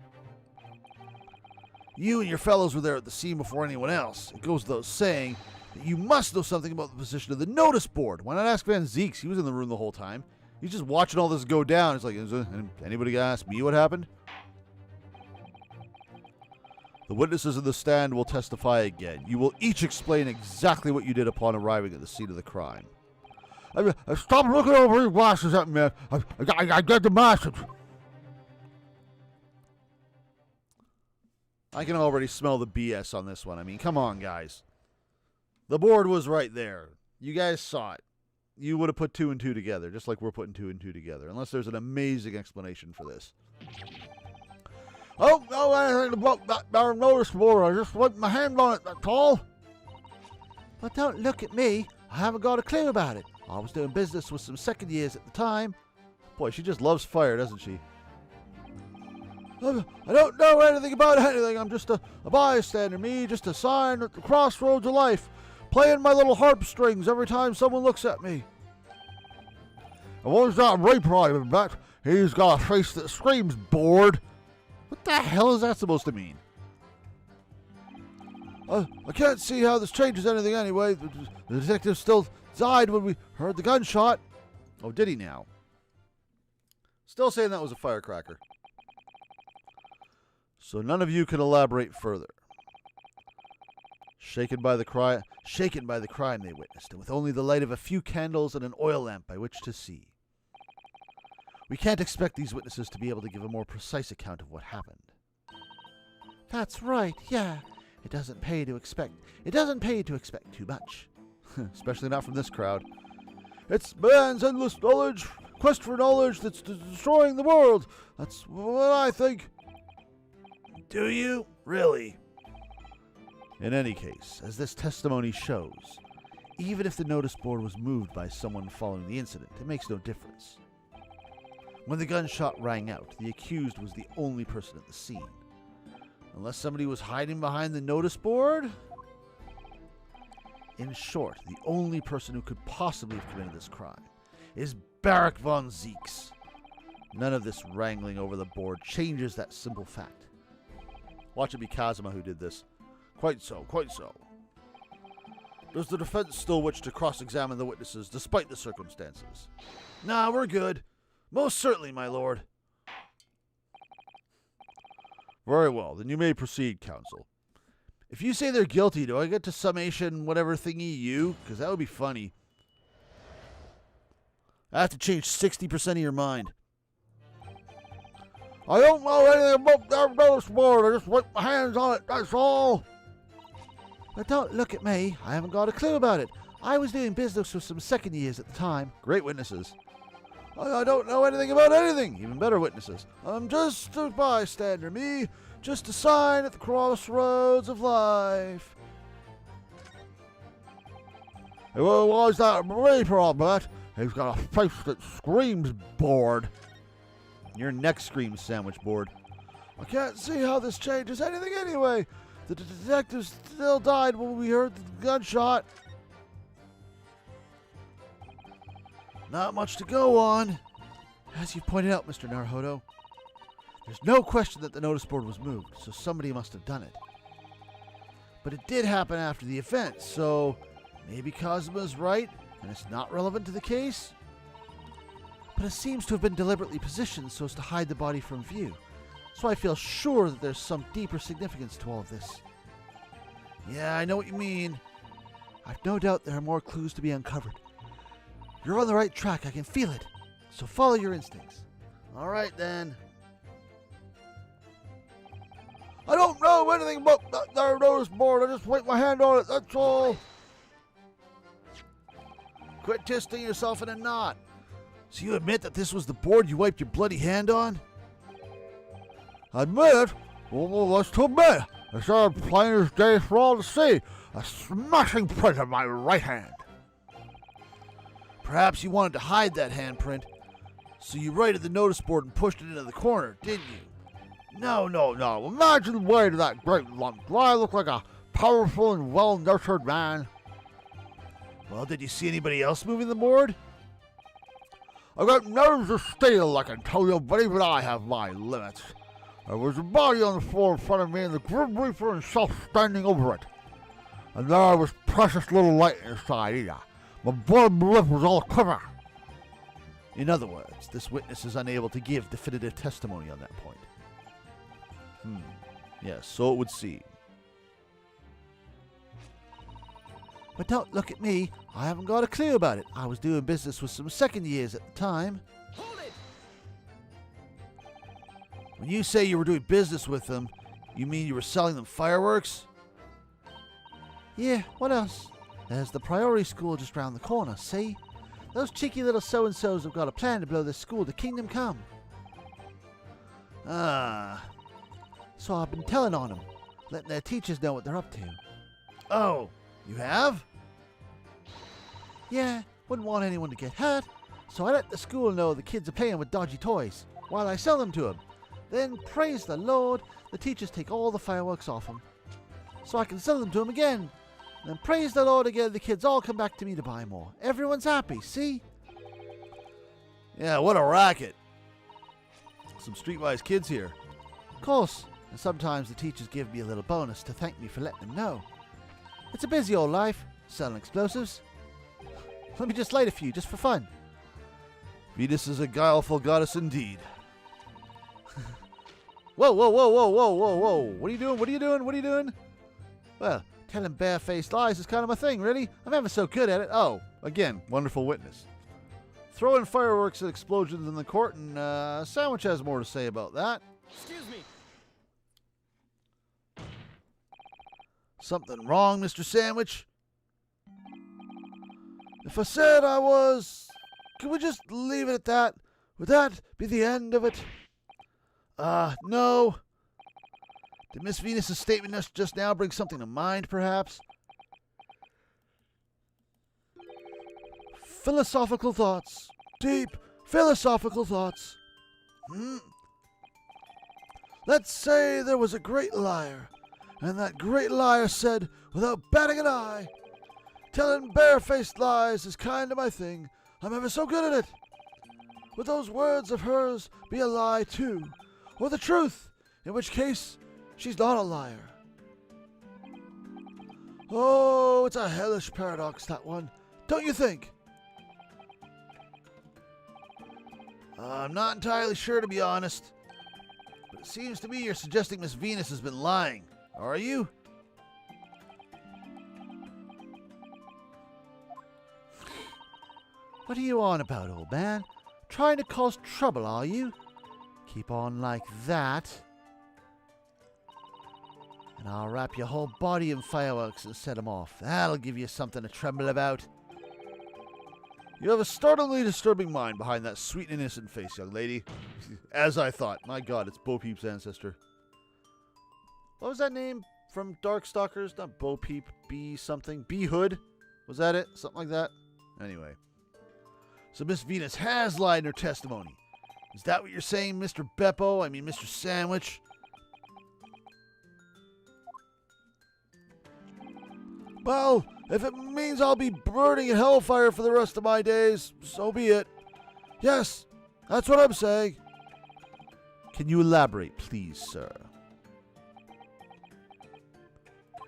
You and your fellows were there at the scene before anyone else. It goes without saying that you must know something about the position of the notice board. Why not ask Van Zeeks? He was in the room the whole time. He's just watching all this go down. He's like, anybody gonna ask me what happened? The witnesses in the stand will testify again. You will each explain exactly what you did upon arriving at the scene of the crime. Stop looking over your glasses at me, man. I get the message. I can already smell the BS on this one. I mean, come on, guys. The board was right there. You guys saw it. You would have put 2 and 2 together, just like we're putting 2 and 2 together, unless there's an amazing explanation for this. I don't know anything about that darn notice board. I just wiped my hand on it, that's all. But don't look at me. I haven't got a clue about it. I was doing business with some second years at the time. Boy, she just loves fire, doesn't she? I don't know anything about anything. I'm just a bystander. Me, just a sign at the crossroads of life, playing my little harp strings every time someone looks at me. And what's that rape I bet? He's got a face that screams bored. What the hell is that supposed to mean? I can't see how this changes anything anyway. The detective still died when we heard the gunshot. Oh, did he now? Still saying that was a firecracker. So none of you can elaborate further. Shaken by the crime they witnessed, and with only the light of a few candles and an oil lamp by which to see. We can't expect these witnesses to be able to give a more precise account of what happened. That's right, yeah. It doesn't pay to expect too much. Especially not from this crowd. It's man's endless knowledge, quest for knowledge that's destroying the world. That's what I think. Do you? Really? In any case, as this testimony shows, even if the notice board was moved by someone following the incident, it makes no difference. When the gunshot rang out, the accused was the only person at the scene. Unless somebody was hiding behind the notice board? In short, the only person who could possibly have committed this crime is Barak von Zeeks. None of this wrangling over the board changes that simple fact. Watch it be Kazuma who did this. Quite so, quite so. Does the defense still wish to cross-examine the witnesses despite the circumstances? Nah, we're good. Most certainly, my lord. Very well, then you may proceed, counsel. If you say they're guilty, do I get to summation whatever thingy you? Because that would be funny. I have to change 60% of your mind. I don't know anything about that notice board. I just wiped my hands on it, that's all. But don't look at me. I haven't got a clue about it. I was doing business with some second years at the time. Great witnesses. I don't know anything about anything. Even better witnesses. I'm just a bystander. Me, just a sign at the crossroads of life. Hey, well, why's that raper I bet? He's got a face that screams bored. Your neck screams sandwich board. I can't see how this changes anything anyway. The detective still died when we heard the gunshot. Not much to go on. As you pointed out, Mr. Naruhodo, there's no question that the notice board was moved, so somebody must have done it. But it did happen after the event, so maybe Kazuma's right, and it's not relevant to the case? But it seems to have been deliberately positioned so as to hide the body from view, so I feel sure that there's some deeper significance to all of this. Yeah, I know what you mean. I've no doubt there are more clues to be uncovered. You're on the right track, I can feel it. So follow your instincts. All right, then. I don't know anything about that there notice board. I just wiped my hand on it, that's all. Quit twisting yourself in a knot. So you admit that this was the board you wiped your bloody hand on? Admit? Well, let's to admit. It's plain as day for all to see. a smashing print of my right hand. Perhaps you wanted to hide that handprint, so you righted the notice board and pushed it into the corner, didn't you? No. Imagine the weight of that great lump. Do I look like a powerful and well-nurtured man? Well, did you see anybody else moving the board? I got nerves of steel, I can tell you, buddy, but I have my limits. There was a body on the floor in front of me and the Grim Reaper himself standing over it. And there was precious little light inside either. My bottom lip was all quiver. In other words, this witness is unable to give definitive testimony on that point. Yes, so it would seem. But don't look at me. I haven't got a clue about it. I was doing business with some second years at the time. Hold it! When you say you were doing business with them, you mean you were selling them fireworks? Yeah, what else? There's the priority school just round the corner, see? Those cheeky little so-and-sos have got a plan to blow their school to kingdom come. So I've been telling on them, letting their teachers know what they're up to. Oh, you have? Yeah, wouldn't want anyone to get hurt, so I let the school know the kids are playing with dodgy toys while I sell them to them. Then, praise the Lord, the teachers take all the fireworks off them, so I can sell them to them again. And then praise the Lord again, the kids all come back to me to buy more. Everyone's happy, see? Yeah, what a racket. Some streetwise kids here. Of course, and sometimes the teachers give me a little bonus to thank me for letting them know. It's a busy old life, selling explosives. Let me just light a few, just for fun. Venus is a guileful goddess indeed. Whoa. What are you doing? Well, telling barefaced lies is kind of my thing, really. I'm ever so good at it. Oh, again, wonderful witness. Throwing fireworks at explosions in the court, and Sandwich has more to say about that. Excuse me. Something wrong, Mr. Sandwich? If I said I was... Can we just leave it at that? Would that be the end of it? No. Did Miss Venus's statement just now bring something to mind, perhaps? Philosophical thoughts. Deep philosophical thoughts. Let's say there was a great liar, and that great liar said, without batting an eye, telling barefaced lies is kind of my thing. I'm ever so good at it. Would those words of hers be a lie too? Or the truth, in which case she's not a liar. Oh, it's a hellish paradox, that one. Don't you think? I'm not entirely sure, to be honest. But it seems to me you're suggesting Miss Venus has been lying. Are you? What are you on about, old man? Trying to cause trouble, are you? Keep on like that, and I'll wrap your whole body in fireworks and set them off. That'll give you something to tremble about. You have a startlingly disturbing mind behind that sweet and innocent face, young lady. As I thought. My God, it's Bo Peep's ancestor. What was that name from Darkstalkers? Not Bo Peep, B something. B Hood? Was that it? Something like that? Anyway. So Miss Venus has lied in her testimony. Is that what you're saying, Mr. Beppo? I mean, Mr. Sandwich? Well, if it means I'll be burning in hellfire for the rest of my days, so be it. Yes, that's what I'm saying. Can you elaborate, please, sir?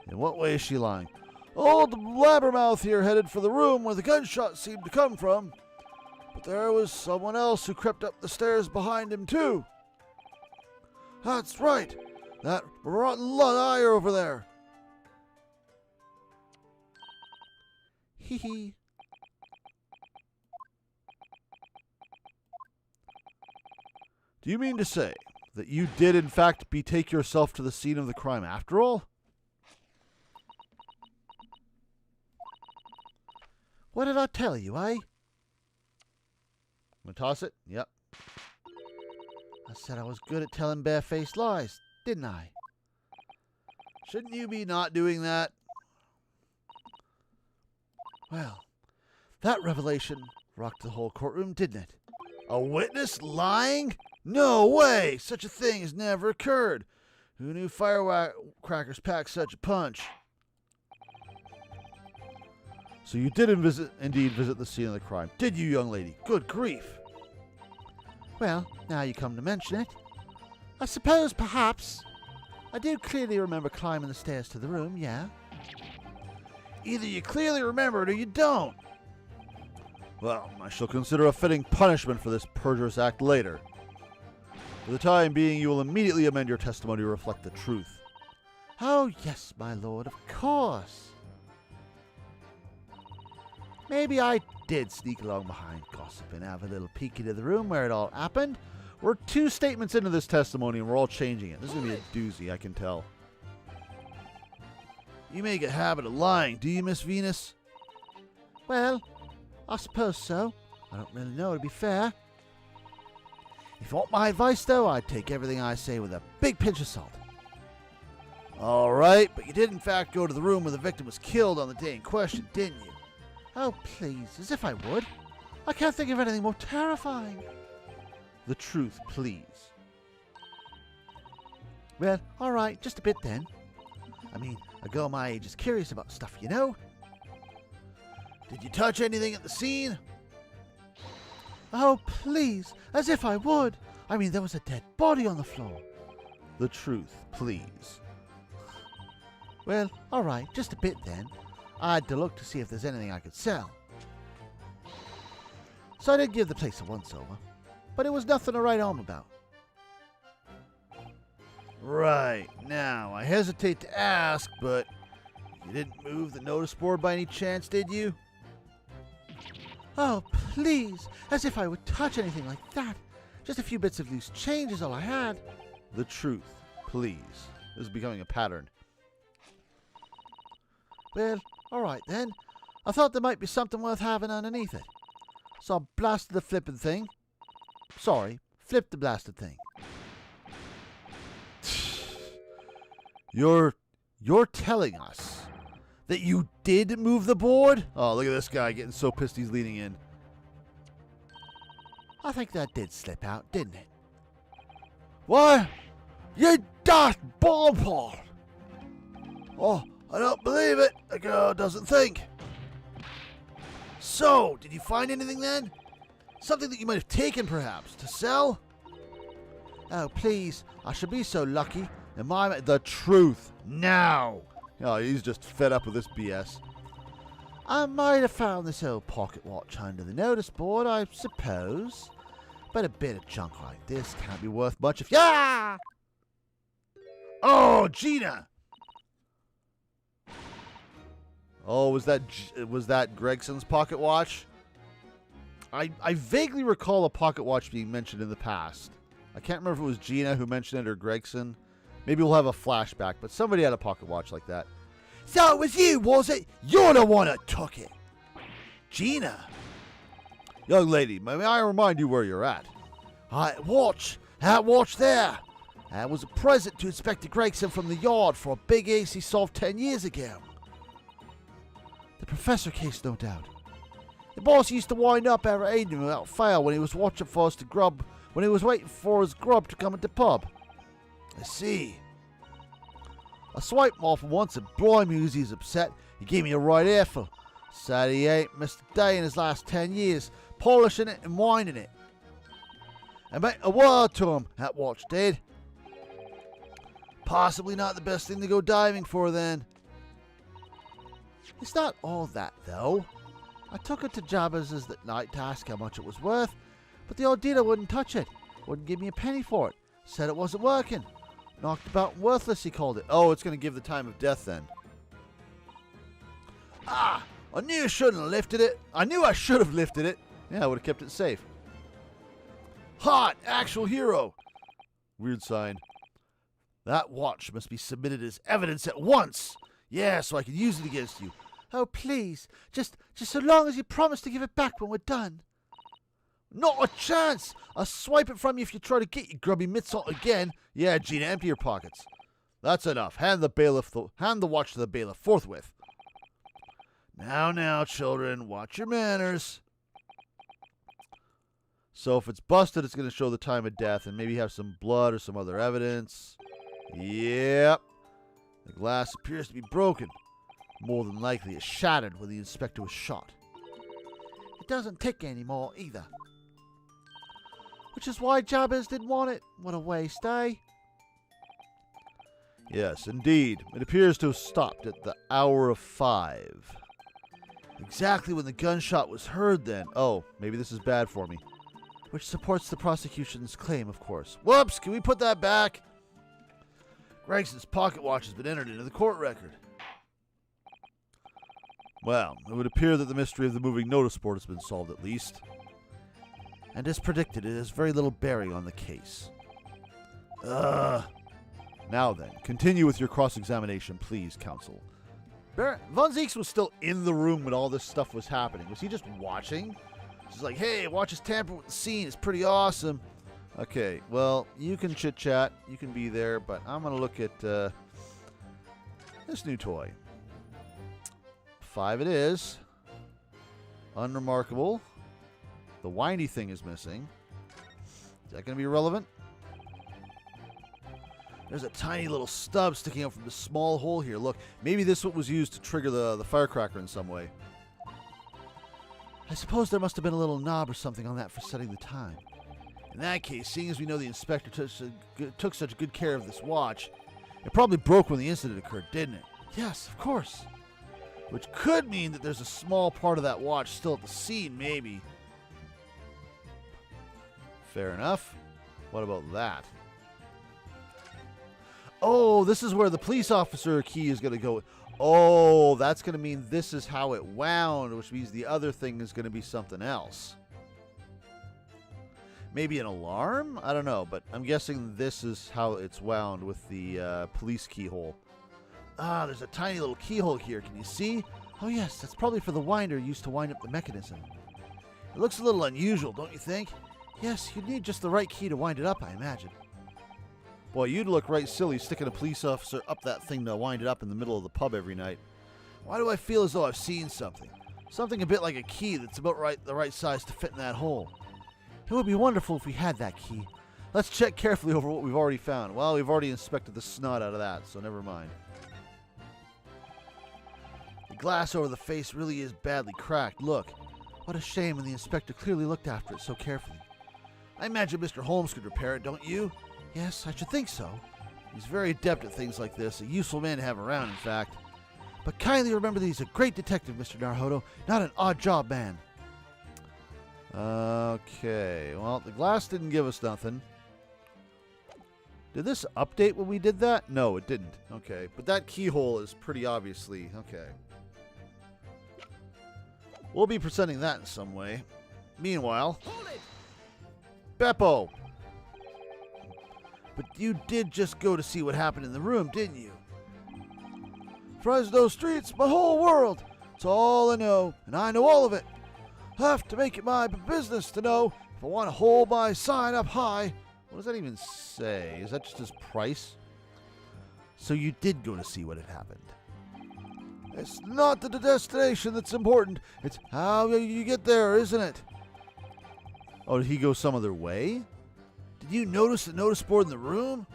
In what way is she lying? Old Blabbermouth here headed for the room where the gunshot seemed to come from. But there was someone else who crept up the stairs behind him, too. That's right. That rotten liar over there. Hee hee. Do you mean to say that you did, in fact, betake yourself to the scene of the crime after all? What did I tell you, eh? Want to toss it? Yep. I said I was good at telling barefaced lies, didn't I? Shouldn't you be not doing that? Well, that revelation rocked the whole courtroom, didn't it? A witness lying? No way! Such a thing has never occurred. Who knew firecrackers packed such a punch? So you did indeed visit the scene of the crime, did you, young lady? Good grief. Well, now you come to mention it, I suppose perhaps I do clearly remember climbing the stairs to the room, yeah? Either you clearly remember it or you don't. Well, I shall consider a fitting punishment for this perjurous act later. For the time being, you will immediately amend your testimony to reflect the truth. Oh, yes, my lord, of course. Maybe I did sneak along behind gossip and have a little peek into the room where it all happened. We're 2 statements into this testimony and we're all changing it. This is going to be a doozy, I can tell. You make a habit of lying, do you, Miss Venus? Well, I suppose so. I don't really know, to be fair. If you want my advice, though, I'd take everything I say with a big pinch of salt. All right, but you did in fact go to the room where the victim was killed on the day in question, didn't you? Oh, please, as if I would. I can't think of anything more terrifying. The truth, please. Well, all right, just a bit then. I mean, a girl my age is curious about stuff, you know? Did you touch anything at the scene? Oh, please, as if I would. I mean, there was a dead body on the floor. The truth, please. Well, all right, just a bit then. I had to look to see if there's anything I could sell. So I did give the place a once-over, but it was nothing to write home about. Right, now, I hesitate to ask, but you didn't move the notice board by any chance, did you? Oh, please, as if I would touch anything like that. Just a few bits of loose change is all I had. The truth, please. This is becoming a pattern. Well, all right then. I thought there might be something worth having underneath it. So I blasted the flippin' thing. Sorry, flipped the blasted thing. You're telling us that you did move the board? Oh, look at this guy getting so pissed he's leaning in. I think that did slip out, didn't it? What? You daft ballpot! Oh, I don't believe it. The girl doesn't think. So, did you find anything then? Something that you might have taken, perhaps, to sell? Oh, please. I should be so lucky. The truth. Now. Oh, he's just fed up with this BS. I might have found this old pocket watch under the notice board, I suppose. But a bit of junk like this can't be worth much if... Yeah! Oh, Gina! Oh, was that Gregson's pocket watch? I vaguely recall a pocket watch being mentioned in the past. I can't remember if it was Gina who mentioned it or Gregson. Maybe we'll have a flashback, but somebody had a pocket watch like that. So it was you, was it? You're the one that took it. Gina. Young lady, may I remind you where you're at? That watch there. That was a present to Inspector Gregson from the yard for a big ace he solved 10 years ago. The professor case, no doubt. The boss used to wind up ever aiding him without fail when he was watching for us to grub, when he was waiting for his grub to come at the pub. I see. I swiped him off once and blimey was he's upset. He gave me a right earful. Said he ain't missed a day in his last 10 years, polishing it and winding it. I meant a word to him, that watch did. Possibly not the best thing to go diving for then. It's not all that, though. I took it to Jabba's that night to ask how much it was worth, but the old dealer wouldn't touch it. Wouldn't give me a penny for it. Said it wasn't working. Knocked about and worthless, he called it. Oh, it's going to give the time of death then. Ah! I knew I shouldn't have lifted it. I knew I should have lifted it. Yeah, I would have kept it safe. Hot! Actual hero! Weird sign. That watch must be submitted as evidence at once. Yeah, so I can use it against you. Oh, please. Just so long as you promise to give it back when we're done. Not a chance! I'll swipe it from you if you try to get your grubby mitts on again. Yeah, Gina, empty your pockets. That's enough. Hand the watch to the bailiff forthwith. Now, children, watch your manners. So if it's busted, it's going to show the time of death and maybe have some blood or some other evidence. Yep. The glass appears to be broken. More than likely, it shattered when the inspector was shot. It doesn't tick anymore, either. Which is why Jabez didn't want it. What a waste, eh? Yes, indeed. It appears to have stopped at the hour of 5. Exactly when the gunshot was heard, then. Oh, maybe this is bad for me. Which supports the prosecution's claim, of course. Whoops! Can we put that back? Gregson's pocket watch has been entered into the court record. Well, it would appear that the mystery of the moving notice board has been solved at least. And as predicted, it has very little bearing on the case. Now then, continue with your cross-examination, please, counsel. Von Zieks was still in the room when all this stuff was happening. Was he just watching? He's like, hey, watch us tamper with the scene. It's pretty awesome. Okay, well, you can chit-chat. You can be there, but I'm going to look at this new toy. 5 it is. Unremarkable. The windy thing is missing. Is that going to be relevant? There's a tiny little stub sticking out from the small hole here. Look, maybe this was used to trigger the firecracker in some way. I suppose there must have been a little knob or something on that for setting the time. In that case, seeing as we know the inspector took such good care of this watch, it probably broke when the incident occurred, didn't it? Yes, of course. Which could mean that there's a small part of that watch still at the scene, maybe. Fair enough. What about that? Oh, this is where the police officer key is going to go. Oh, that's going to mean this is how it wound, which means the other thing is going to be something else. Maybe an alarm? I don't know, but I'm guessing this is how it's wound with the police keyhole. Ah, there's a tiny little keyhole here. Can you see? Oh, yes, that's probably for the winder used to wind up the mechanism. It looks a little unusual, don't you think? Yes, you'd need just the right key to wind it up, I imagine. Boy, you'd look right silly sticking a police officer up that thing to wind it up in the middle of the pub every night. Why do I feel as though I've seen something? Something a bit like a key that's about the right size to fit in that hole. It would be wonderful if we had that key. Let's check carefully over what we've already found. Well, we've already inspected the snot out of that, so never mind. The glass over the face really is badly cracked. Look, what a shame when the inspector clearly looked after it so carefully. I imagine Mr. Holmes could repair it, don't you? Yes, I should think so. He's very adept at things like this, a useful man to have around, in fact. But kindly remember that he's a great detective, Mr. Naruhodo, not an odd job man. Okay, well, the glass didn't give us nothing. Did this update when we did that? No, it didn't. Okay, but that keyhole is pretty obviously, okay. We'll be presenting that in some way. Meanwhile, Beppo! But you did just go to see what happened in the room, didn't you? Fresno Street's my whole world. It's all I know, and I know all of it. I have to make it my business to know if I want to hold my sign up high. What does that even say? Is that just his price? So you did go to see what had happened. It's not the destination that's important. It's how you get there, isn't it? Oh, did he go some other way? Did you notice the notice board in the room?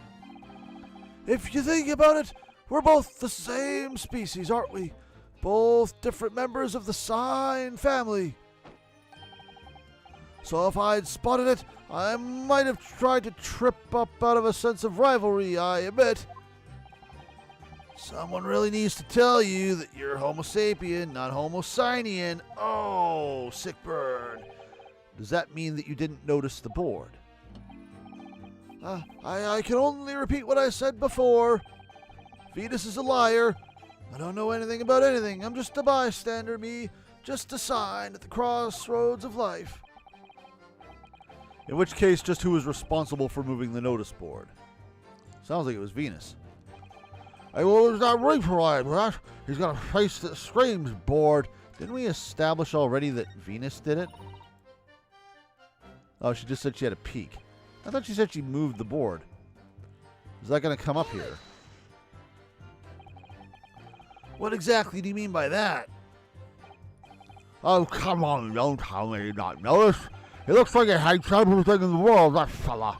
If you think about it, we're both the same species, aren't we? Both different members of the sign family. So if I'd spotted it, I might have tried to trip up out of a sense of rivalry, I admit. Someone really needs to tell you that you're Homo sapien, not Homo signian. Oh, sick burn. Does that mean that you didn't notice the board? I can only repeat what I said before. Venus is a liar. I don't know anything about anything. I'm just a bystander, me. Just a sign at the crossroads of life. In which case, just who was responsible for moving the notice board? Sounds like it was Venus. Hey, well, there's that reaper right, right? He's got a face that screams bored. Didn't we establish already that Venus did it? Oh, she just said she had a peek. I thought she said she moved the board. Is that going to come up here? What exactly do you mean by that? Oh, come on, don't tell me you not noticed. He looks like he hates everything in the world, that fella.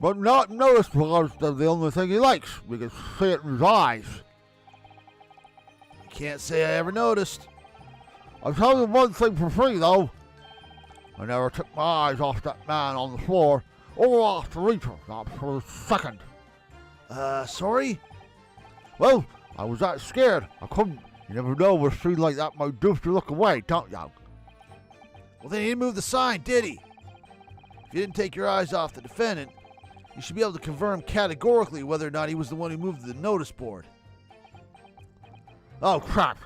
But not noticed because they're the only thing he likes. We can see it in his eyes. Can't say I ever noticed. I'll tell you one thing for free, though. I never took my eyes off that man on the floor or off the Reaper, not for a second. Sorry? Well, I was that scared. I couldn't. You never know what a scene like that might do if you look away, don't you? Well, then he didn't move the sign, did he? If you didn't take your eyes off the defendant, you should be able to confirm categorically whether or not he was the one who moved the notice board. Oh, crap.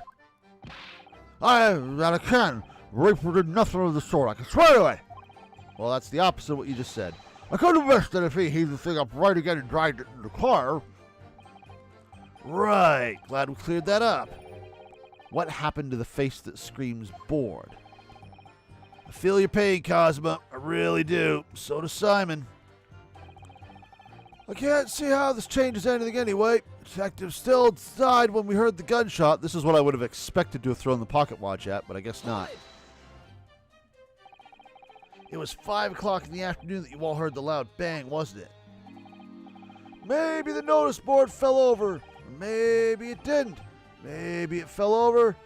I can. Reaper did nothing of the sort. I can swear to it. Well, that's the opposite of what you just said. I could have missed it if he heaved the thing up right again and dragged it in the car. Right. Glad we cleared that up. What happened to the face that screams bored? I feel your pain, Cosmo. I really do. So does Psy'Min. I can't see how this changes anything anyway. Detective still died when we heard the gunshot. This is what I would have expected to have thrown the pocket watch at, but I guess not. It was 5 o'clock in the afternoon that you all heard the loud bang, wasn't it? Maybe the notice board fell over. Or maybe it didn't. Maybe it fell over. Or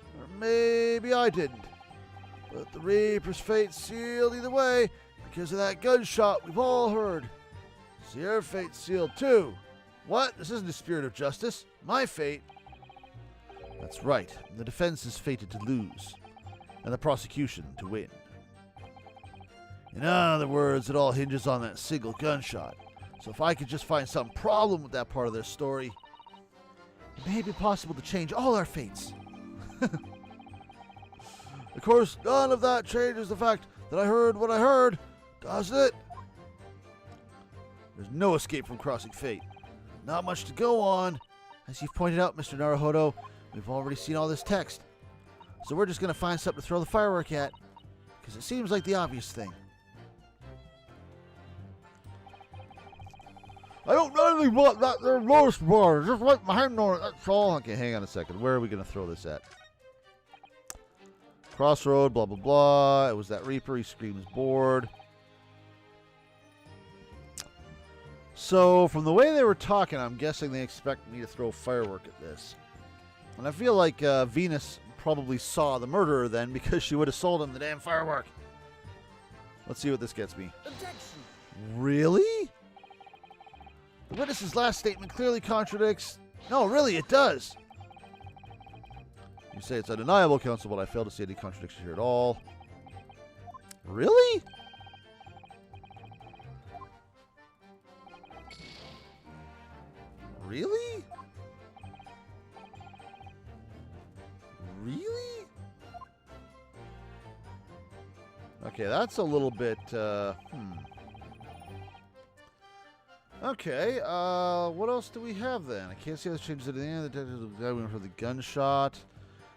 maybe I didn't. But the Reaper's fate's sealed either way because of that gunshot we've all heard. So your fate's sealed too. What? This isn't the spirit of justice. My fate. That's right. The defense is fated to lose, and the prosecution to win. In other words, it all hinges on that single gunshot. So if I could just find some problem with that part of their story, it may be possible to change all our fates. Of course, none of that changes the fact that I heard what I heard, does it? There's no escape from crossing fate. Not much to go on. As you've pointed out, Mr. Naruhodo, we've already seen all this text. So we're just going to find something to throw the firework at, because it seems like the obvious thing. I don't know anything about that there notice board. Just like my hand on it, that's all. Okay, hang on a second. Where are we going to throw this at? Crossroad, blah, blah, blah. It was that Reaper. He screams bored. So, from the way they were talking, I'm guessing they expect me to throw firework at this. And I feel like Venus probably saw the murderer then because she would have sold him the damn firework. Let's see what this gets me. Objection. Really? The witness's last statement clearly contradicts... No, really, it does. You say it's undeniable, counsel, but I fail to see any contradiction here at all. Really? Really? Really? Okay, that's a little bit, Okay, what else do we have then? I can't see how this changes at the end. The guy went for the gunshot.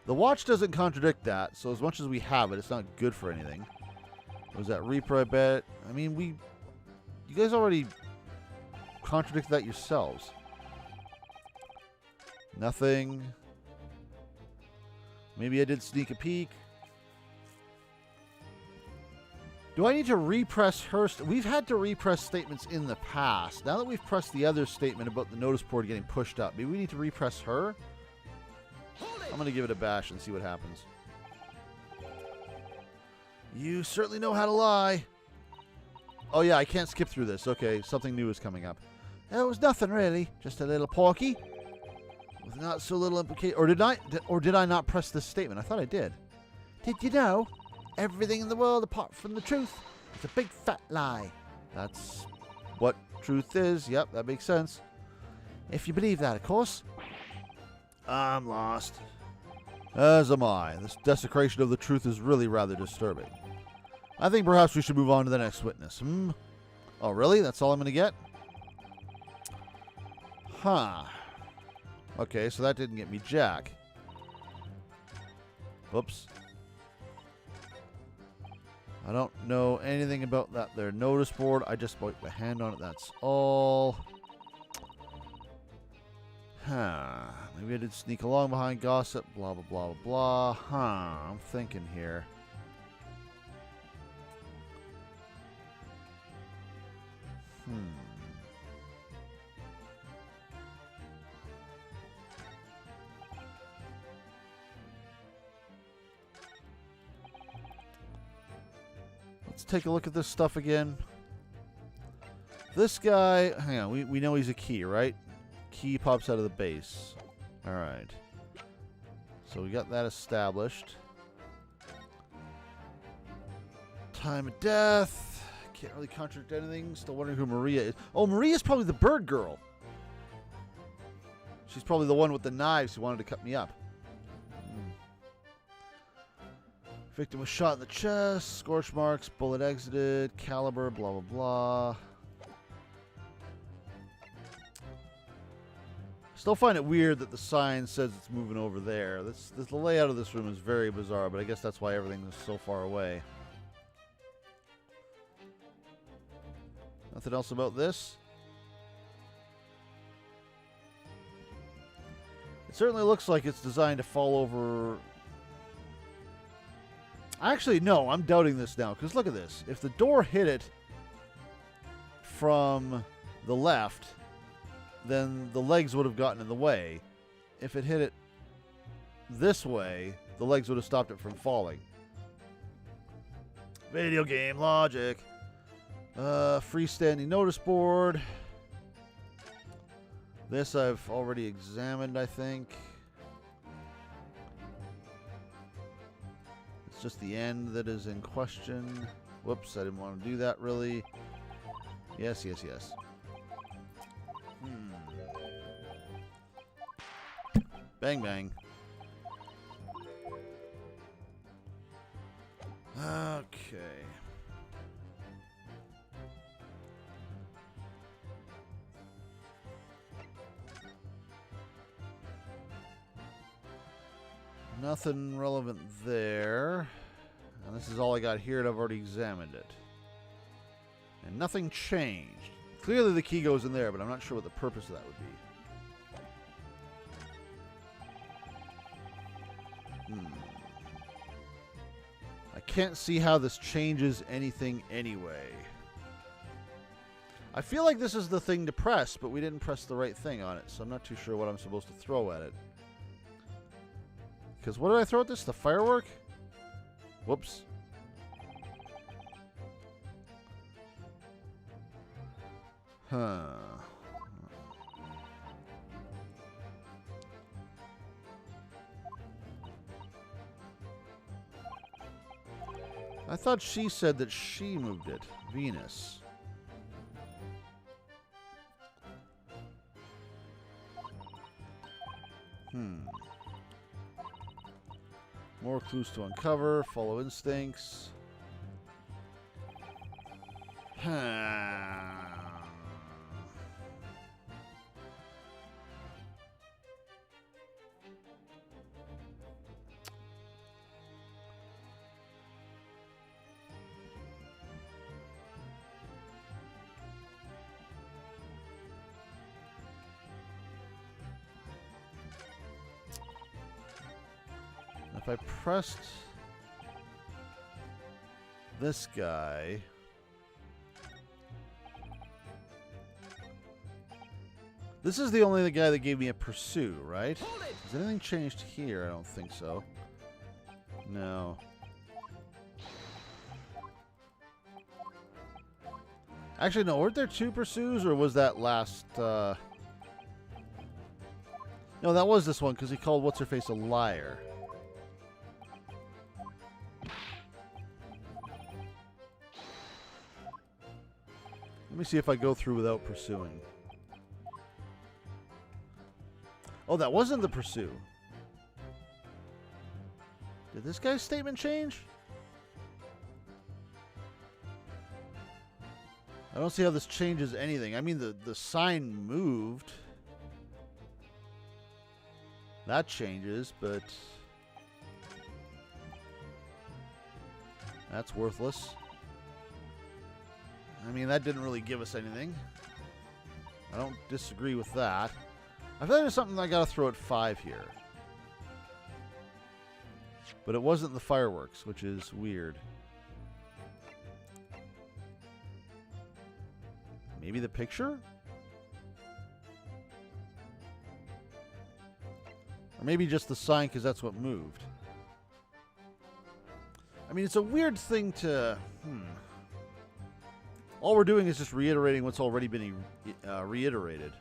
The watch doesn't contradict that, so as much as we have it, it's not good for anything. Was that Reaper, I bet? I mean, you guys already contradicted that yourselves. Nothing. Maybe I did sneak a peek. Do I need to repress her? We've had to repress statements in the past. Now that we've pressed the other statement about the notice board getting pushed up, maybe we need to repress her? I'm going to give it a bash and see what happens. You certainly know how to lie. Oh yeah, I can't skip through this. Okay, something new is coming up. It was nothing really, just a little porky. With not so little implication. Or did I not press this statement? I thought I did. Did you know? Everything in the world apart from the truth is a big fat lie. That's what truth is. Yep, that makes sense. If you believe that, of course. I'm lost. As am I. This desecration of the truth is really rather disturbing. I think perhaps we should move on to the next witness. Oh, really? That's all I'm going to get? Huh. Okay, so that didn't get me jack. Whoops. I don't know anything about that there notice board. I just put my hand on it. That's all. Maybe I did sneak along behind gossip. Blah, blah, blah, blah, blah. I'm thinking here. Let's take a look at this stuff again. This guy, hang on, we know he's a key, right? Key pops out of the base. Alright. So we got that established. Time of death. Can't really contradict anything. Still wondering who Maria is. Oh, Maria's probably the bird girl. She's probably the one with the knives who wanted to cut me up. Victim was shot in the chest. Scorch marks. Bullet exited. Caliber. Blah, blah, blah. Still find it weird that the sign says it's moving over there. The layout of this room is very bizarre, but I guess that's why everything is so far away. Nothing else about this? It certainly looks like it's designed to fall over. Actually, no, I'm doubting this now, because look at this. If the door hit it from the left, then the legs would have gotten in the way. If it hit it this way, the legs would have stopped it from falling. Video game logic. Freestanding notice board. This I've already examined, I think. It's just the end that is in question. Whoops, I didn't want to do that, really. Yes, yes, yes. Bang, bang. Okay. Nothing relevant there. And this is all I got here, and I've already examined it. And nothing changed. Clearly the key goes in there, but I'm not sure what the purpose of that would be. I can't see how this changes anything anyway. I feel like this is the thing to press, but we didn't press the right thing on it, so I'm not too sure what I'm supposed to throw at it. Because what did I throw at this? The firework? Whoops. Huh. I thought she said that she moved it. Venus. More clues to uncover. Follow instincts. If I pressed this guy, this is the only guy that gave me a pursue, right? Has anything changed here? I don't think so. No. Actually, no. Weren't there two pursues, or was that last? No, that was this one because he called what's-her-face a liar. Let me see if I go through without pursuing. Oh, that wasn't the pursue. Did this guy's statement change? I don't see how this changes anything. I mean, the sign moved. That changes, but that's worthless. I mean, that didn't really give us anything. I don't disagree with that. I feel like there's something I gotta throw at 5 here. But it wasn't the fireworks, which is weird. Maybe the picture? Or maybe just the sign because that's what moved. I mean, it's a weird thing to... All we're doing is just reiterating what's already been reiterated.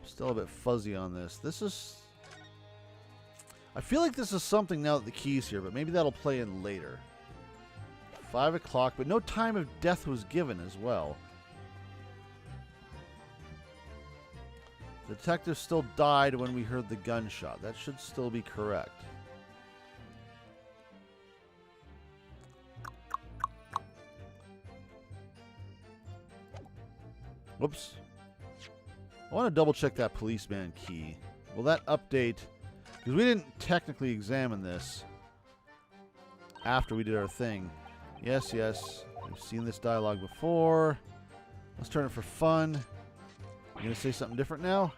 Still a bit fuzzy on this. This is... I feel like this is something now that the key's here, but maybe that'll play in later. 5 o'clock, but no time of death was given as well. The detective still died when we heard the gunshot. That should still be correct. Whoops. I want to double check that policeman key. Will that update? Because we didn't technically examine this after we did our thing. Yes, yes. We've seen this dialogue before. Let's turn it for fun. You going to say something different now?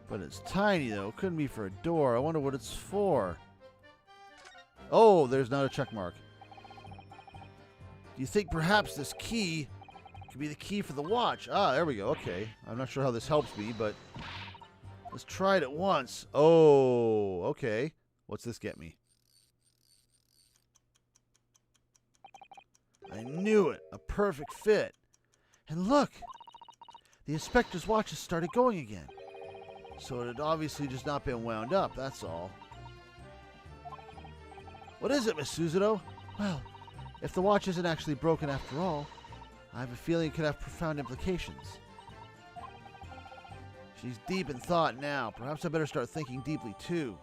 But it's tiny, though. Couldn't be for a door. I wonder what it's for. Oh, there's not a check mark. Do you think perhaps this key could be the key for the watch? Ah, there we go. Okay. I'm not sure how this helps me, but let's try it at once. Oh, okay. What's this get me? I knew it. A perfect fit. And look! The inspector's watch has started going again. So it had obviously just not been wound up, that's all. What is it, Miss Suzuto? Well, if the watch isn't actually broken after all, I have a feeling it could have profound implications. She's deep in thought now. Perhaps I better start thinking deeply, too.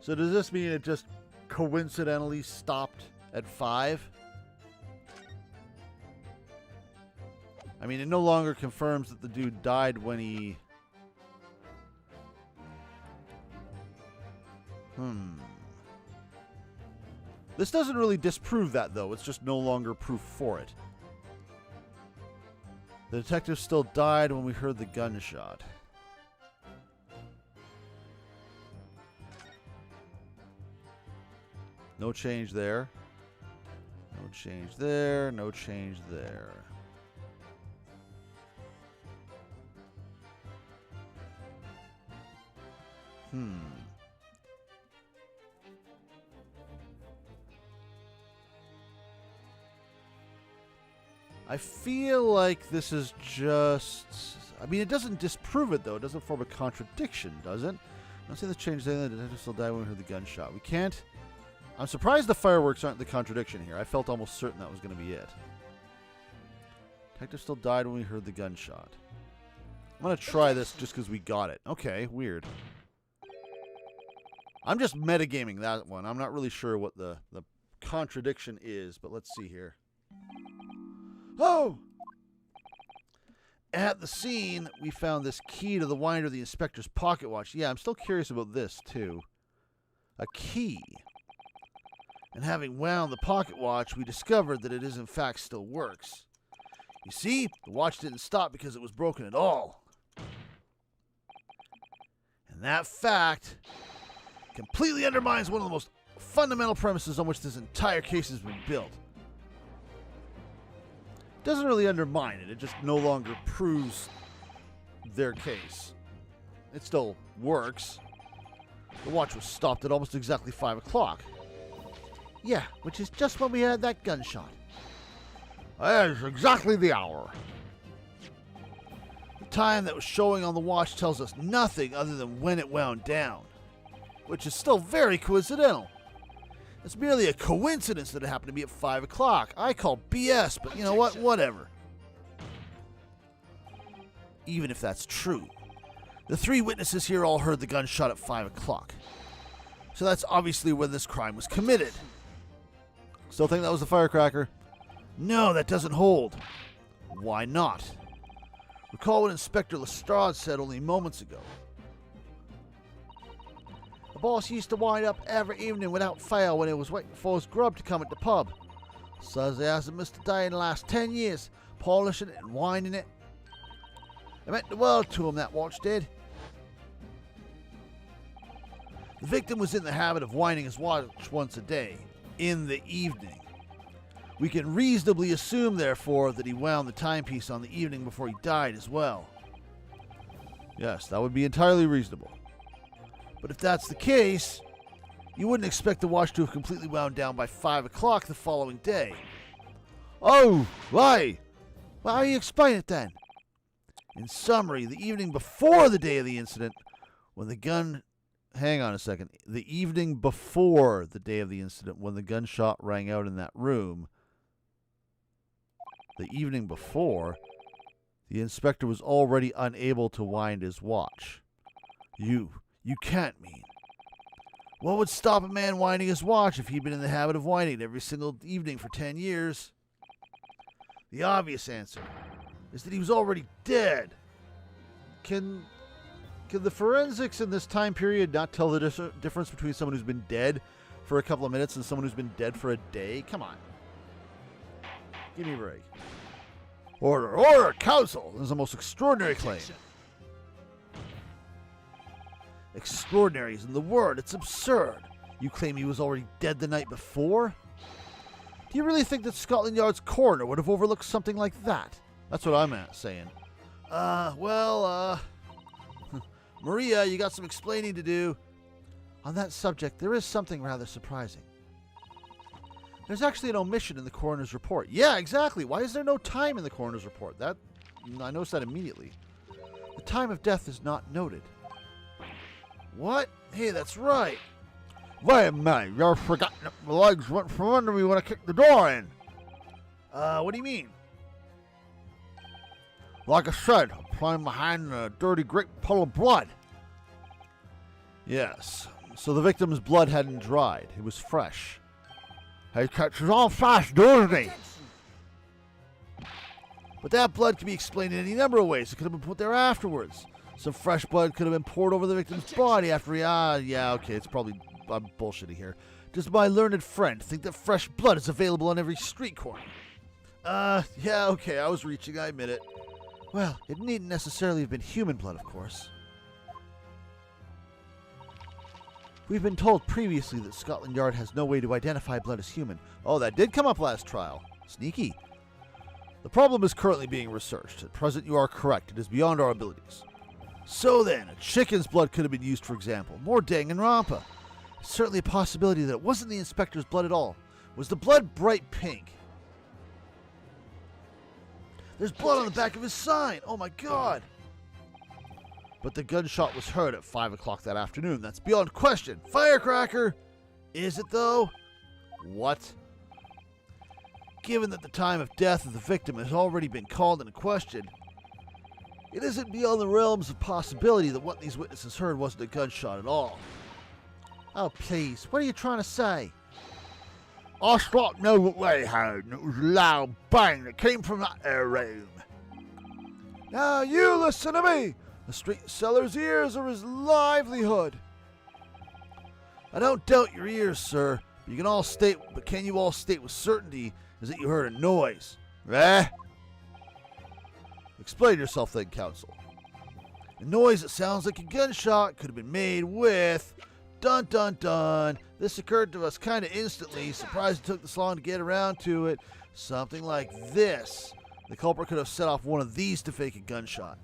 So does this mean it just coincidentally stopped at 5? I mean, it no longer confirms that the dude died when he... This doesn't really disprove that, though. It's just no longer proof for it. The detective still died when we heard the gunshot. No change there. No change there. No change there. I feel like this is just... I mean, it doesn't disprove it, though. It doesn't form a contradiction, does it? I'm saying this changed anything. The detective still died when we heard the gunshot. We can't... I'm surprised the fireworks aren't the contradiction here. I felt almost certain that was going to be it. Detective still died when we heard the gunshot. I'm going to try this just because we got it. Okay, weird. I'm just metagaming that one. I'm not really sure what the contradiction is, but let's see here. Oh! At the scene, we found this key to the winder of the inspector's pocket watch. Yeah, I'm still curious about this, too. A key. And having wound the pocket watch, we discovered that it is in fact still works. You see, the watch didn't stop because it was broken at all. And that fact completely undermines one of the most fundamental premises on which this entire case has been built. It doesn't really undermine it, it just no longer proves their case. It still works. The watch was stopped at almost exactly 5 o'clock. Yeah, which is just when we had that gunshot. That is exactly the hour. The time that was showing on the watch tells us nothing other than when it wound down, which is still very coincidental. It's merely a coincidence that it happened to be at 5 o'clock. I call BS, but you know what? Whatever. Even if that's true, The 3 witnesses here all heard the gunshot at 5 o'clock. So that's obviously when this crime was committed. Still think that was the firecracker? No, that doesn't hold. Why not? Recall what Inspector Lestrade said only moments ago. The boss used to wind up every evening without fail when he was waiting for his grub to come at the pub. Says he hasn't missed a day in the last 10 years, polishing it and winding it. It meant the world to him, that watch did. The victim was in the habit of winding his watch once a day, in the evening. We can reasonably assume, therefore, that he wound the timepiece on the evening before he died as well. Yes, that would be entirely reasonable. But if that's the case, you wouldn't expect the watch to have completely wound down by 5 o'clock the following day. Oh, why? Well, how do you explain it then? In summary, the evening before the day of the incident, when the gun... Hang on a second. The evening before the day of the incident, when the gunshot rang out in that room, the evening before, the inspector was already unable to wind his watch. You can't mean. What would stop a man winding his watch if he'd been in the habit of winding it every single evening for 10 years? The obvious answer is that he was already dead. Can the forensics in this time period not tell the difference between someone who's been dead for a couple of minutes and someone who's been dead for a day? Come on. Give me a break. Order, counsel! This is the most extraordinary claim. Extraordinary isn't the word. It's absurd. You claim he was already dead the night before? Do you really think that Scotland Yard's coroner would have overlooked something like that? That's what I'm saying. Maria, you got some explaining to do. On that subject, there is something rather surprising. There's actually an omission in the coroner's report. Yeah, exactly. Why is there no time in the coroner's report? I noticed that immediately. The time of death is not noted. What? Hey, that's right. Wait a minute, you're forgetting that my legs went from under me when I kicked the door in. What do you mean? Like I said, I'm playing my hand in a dirty great puddle of blood. Yes. So the victim's blood hadn't dried. It was fresh. He catches on fast, doesn't he? But that blood can be explained in any number of ways. It could have been put there afterwards. Some fresh blood could have been poured over the victim's body after he... yeah, okay, it's probably... I'm bullshitting here. Does my learned friend think that fresh blood is available on every street corner? Yeah, okay, I was reaching, I admit it. Well, it needn't necessarily have been human blood, of course. We've been told previously that Scotland Yard has no way to identify blood as human. Oh, that did come up last trial. Sneaky. The problem is currently being researched. At present, you are correct. It is beyond our abilities. So then, a chicken's blood could have been used, for example. More dang and rampa. It's certainly a possibility that it wasn't the inspector's blood at all. Was the blood bright pink? There's blood on the back of his sign. Oh my god. But the gunshot was heard at 5 o'clock that afternoon. That's beyond question. Firecracker! Is it though? What? Given that the time of death of the victim has already been called into question, it isn't beyond the realms of possibility that what these witnesses heard wasn't a gunshot at all. Oh please, what are you trying to say? I thought know what they heard, and it was a loud bang that came from that there room. Now you listen to me! The street seller's ears are his livelihood. I don't doubt your ears, sir, but can you all state with certainty is that you heard a noise? Eh? Explain yourself then, counsel. A noise that sounds like a gunshot could have been made with... Dun dun dun. This occurred to us kind of instantly. Surprised it took this long to get around to it. Something like this. The culprit could have set off one of these to fake a gunshot.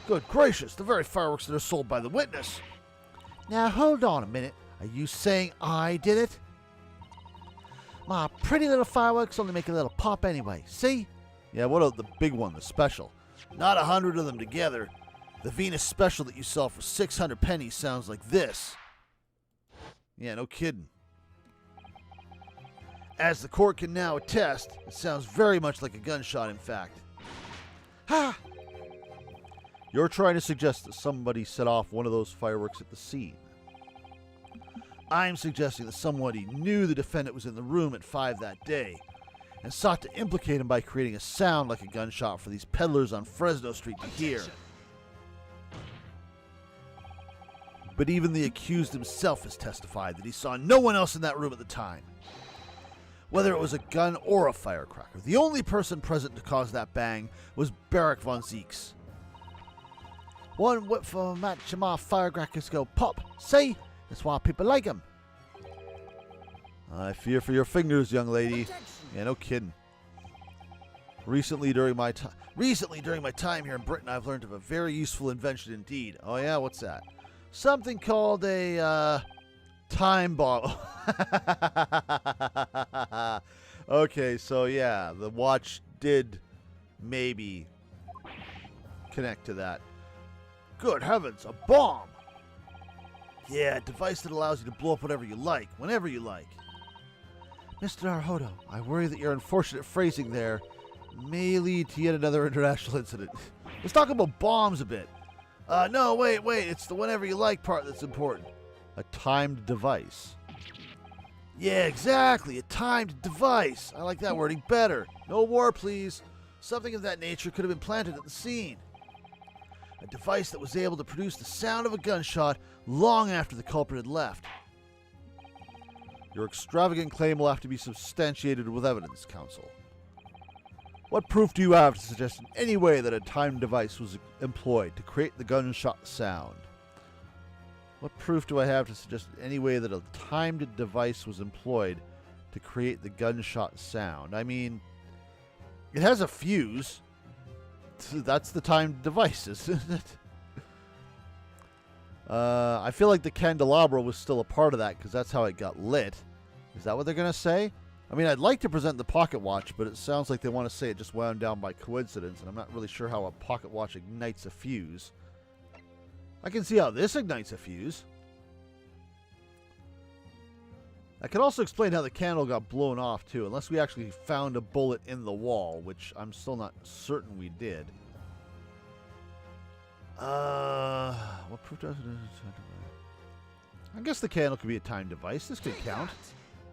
Good gracious, the very fireworks that are sold by the witness. Now hold on a minute. Are you saying I did it? My pretty little fireworks only make a little pop anyway. See? Yeah, what about the big one, the special? Not 100 of them together. The Venus special that you sell for 600 pennies sounds like this. Yeah, no kidding. As the court can now attest, it sounds very much like a gunshot, in fact. Ha! You're trying to suggest that somebody set off one of those fireworks at the scene. I'm suggesting that somebody knew the defendant was in the room at 5 that day and sought to implicate him by creating a sound like a gunshot for these peddlers on Fresno Street to hear. But even the accused himself has testified that he saw no one else in that room at the time. Whether it was a gun or a firecracker, the only person present to cause that bang was Barrack von Zeeks. One whip for a match and my firecrackers go pop. See? That's why people like them. I fear for your fingers, young lady. Yeah, no kidding. Recently, during my time here in Britain, I've learned of a very useful invention indeed. Oh yeah, what's that? Something called a time bomb. Okay, so yeah, the watch did maybe connect to that. Good heavens, a bomb! Yeah, a device that allows you to blow up whatever you like, whenever you like. Mr. Arhodo, I worry that your unfortunate phrasing there may lead to yet another international incident. Let's talk about bombs a bit. No, wait, it's the whenever you like part that's important. A timed device. Yeah, exactly, a timed device. I like that wording better. No war, please. Something of that nature could have been planted at the scene. A device that was able to produce the sound of a gunshot long after the culprit had left. Your extravagant claim will have to be substantiated with evidence, counsel. What proof do you have to suggest in any way that a timed device was employed to create the gunshot sound? What proof do I have to suggest in any way that a timed device was employed to create the gunshot sound? I mean, it has a fuse. That's the timed device, isn't it? I feel like the candelabra was still a part of that because that's how it got lit. Is that what they're going to say? I mean, I'd like to present the pocket watch, but it sounds like they want to say it just wound down by coincidence, and I'm not really sure how a pocket watch ignites a fuse. I can see how this ignites a fuse. I could also explain how the candle got blown off, too, unless we actually found a bullet in the wall, which I'm still not certain we did. What proof does it? I guess the candle could be a timed device. This could count.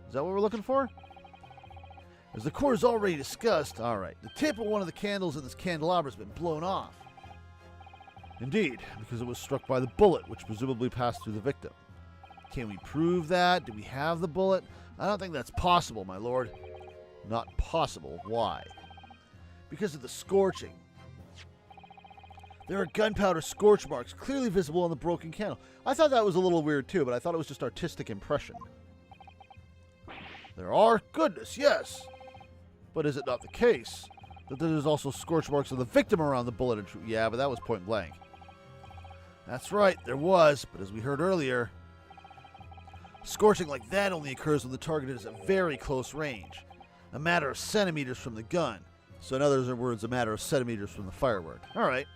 Is that what we're looking for? As the court has already discussed, alright, the tip of one of the candles in this candelabra has been blown off. Indeed, because it was struck by the bullet, which presumably passed through the victim. Can we prove that? Do we have the bullet? I don't think that's possible, my lord. Not possible. Why? Because of the scorching. There are gunpowder scorch marks clearly visible on the broken candle. I thought that was a little weird too, but I thought it was just artistic impression. There are? Goodness, yes. But is it not the case that there's also scorch marks of the victim around the bullet? Yeah, but that was point blank. That's right, there was, but as we heard earlier, scorching like that only occurs when the target is at very close range, a matter of centimeters from the gun. So in other words, a matter of centimeters from the firework. Alright.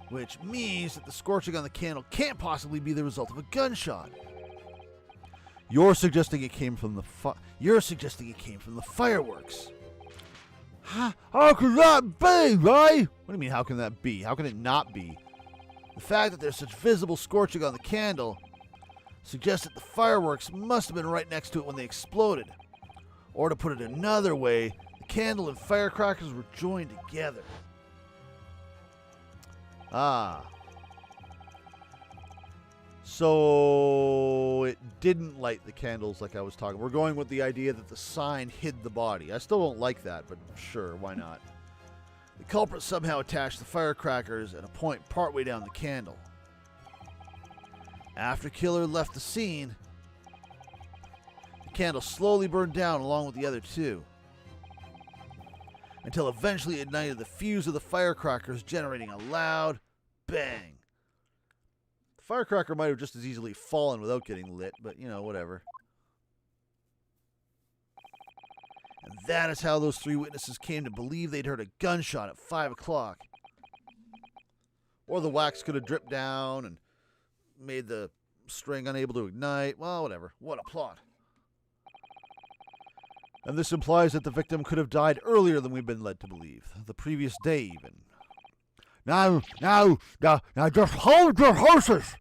Which means that the scorching on the candle can't possibly be the result of a gunshot. You're suggesting it came from the fireworks. How could that be, right? What do you mean, how can that be? How can it not be? The fact that there's such visible scorching on the candle suggests that the fireworks must have been right next to it when they exploded. Or to put it another way, the candle and firecrackers were joined together. So it didn't light the candles like I was talking. We're going with the idea that the sign hid the body. I still don't like that, but sure, why not? The culprit somehow attached the firecrackers at a point partway down the candle. After killer left the scene, the candle slowly burned down along with the other two, until eventually it ignited the fuse of the firecrackers, generating a loud bang. The firecracker might have just as easily fallen without getting lit, but you know, whatever. And that is how those three witnesses came to believe they'd heard a gunshot at 5 o'clock. Or the wax could have dripped down and made the string unable to ignite. Well, whatever. What a plot. And this implies that the victim could have died earlier than we've been led to believe. The previous day, even. Now, just hold your horses!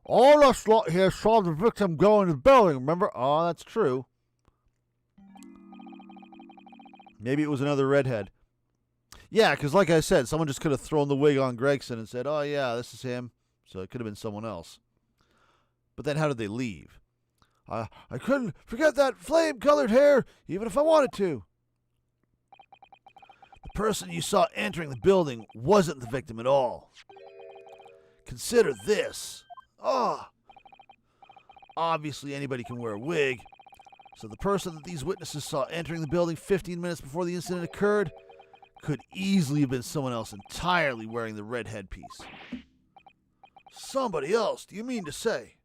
All us lot here saw the victim go in the building, remember? Oh, that's true. Maybe it was another redhead. Yeah, because like I said, someone just could have thrown the wig on Gregson and said, oh yeah, this is him. So it could have been someone else. But then how did they leave? I couldn't forget that flame-colored hair, even if I wanted to. The person you saw entering the building wasn't the victim at all. Consider this. Obviously anybody can wear a wig. So the person that these witnesses saw entering the building 15 minutes before the incident occurred could easily have been someone else entirely wearing the red headpiece. Somebody else, do you mean to say?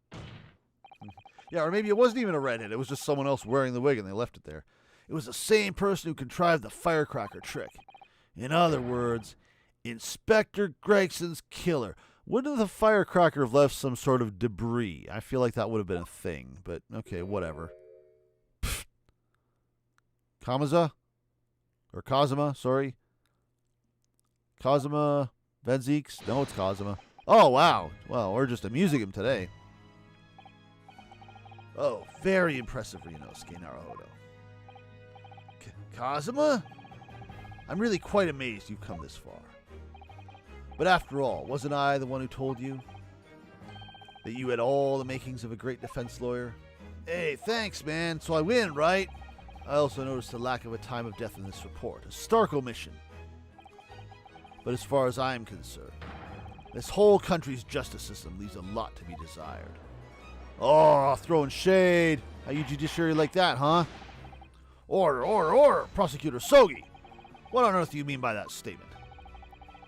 Yeah, or maybe it wasn't even a redhead. It was just someone else wearing the wig and they left it there. It was the same person who contrived the firecracker trick. In other words, Inspector Gregson's killer. Wouldn't the firecracker have left some sort of debris? I feel like that would have been a thing, but okay, whatever. Pfft. Kazuma, sorry. Kazuma Venzeeks? No, it's Kazuma. Oh, wow. Well, we're just amusing him today. Oh, very impressive, Ryunosuke Naruhodo. Kazuma? I'm really quite amazed you've come this far. But after all, wasn't I the one who told you that you had all the makings of a great defense lawyer? Hey, thanks, man. So I win, right? I also noticed the lack of a time of death in this report. A stark omission. But as far as I'm concerned, this whole country's justice system leaves a lot to be desired. Oh, throwing shade. How you judiciary like that, huh? Order, Prosecutor Sogi. What on earth do you mean by that statement?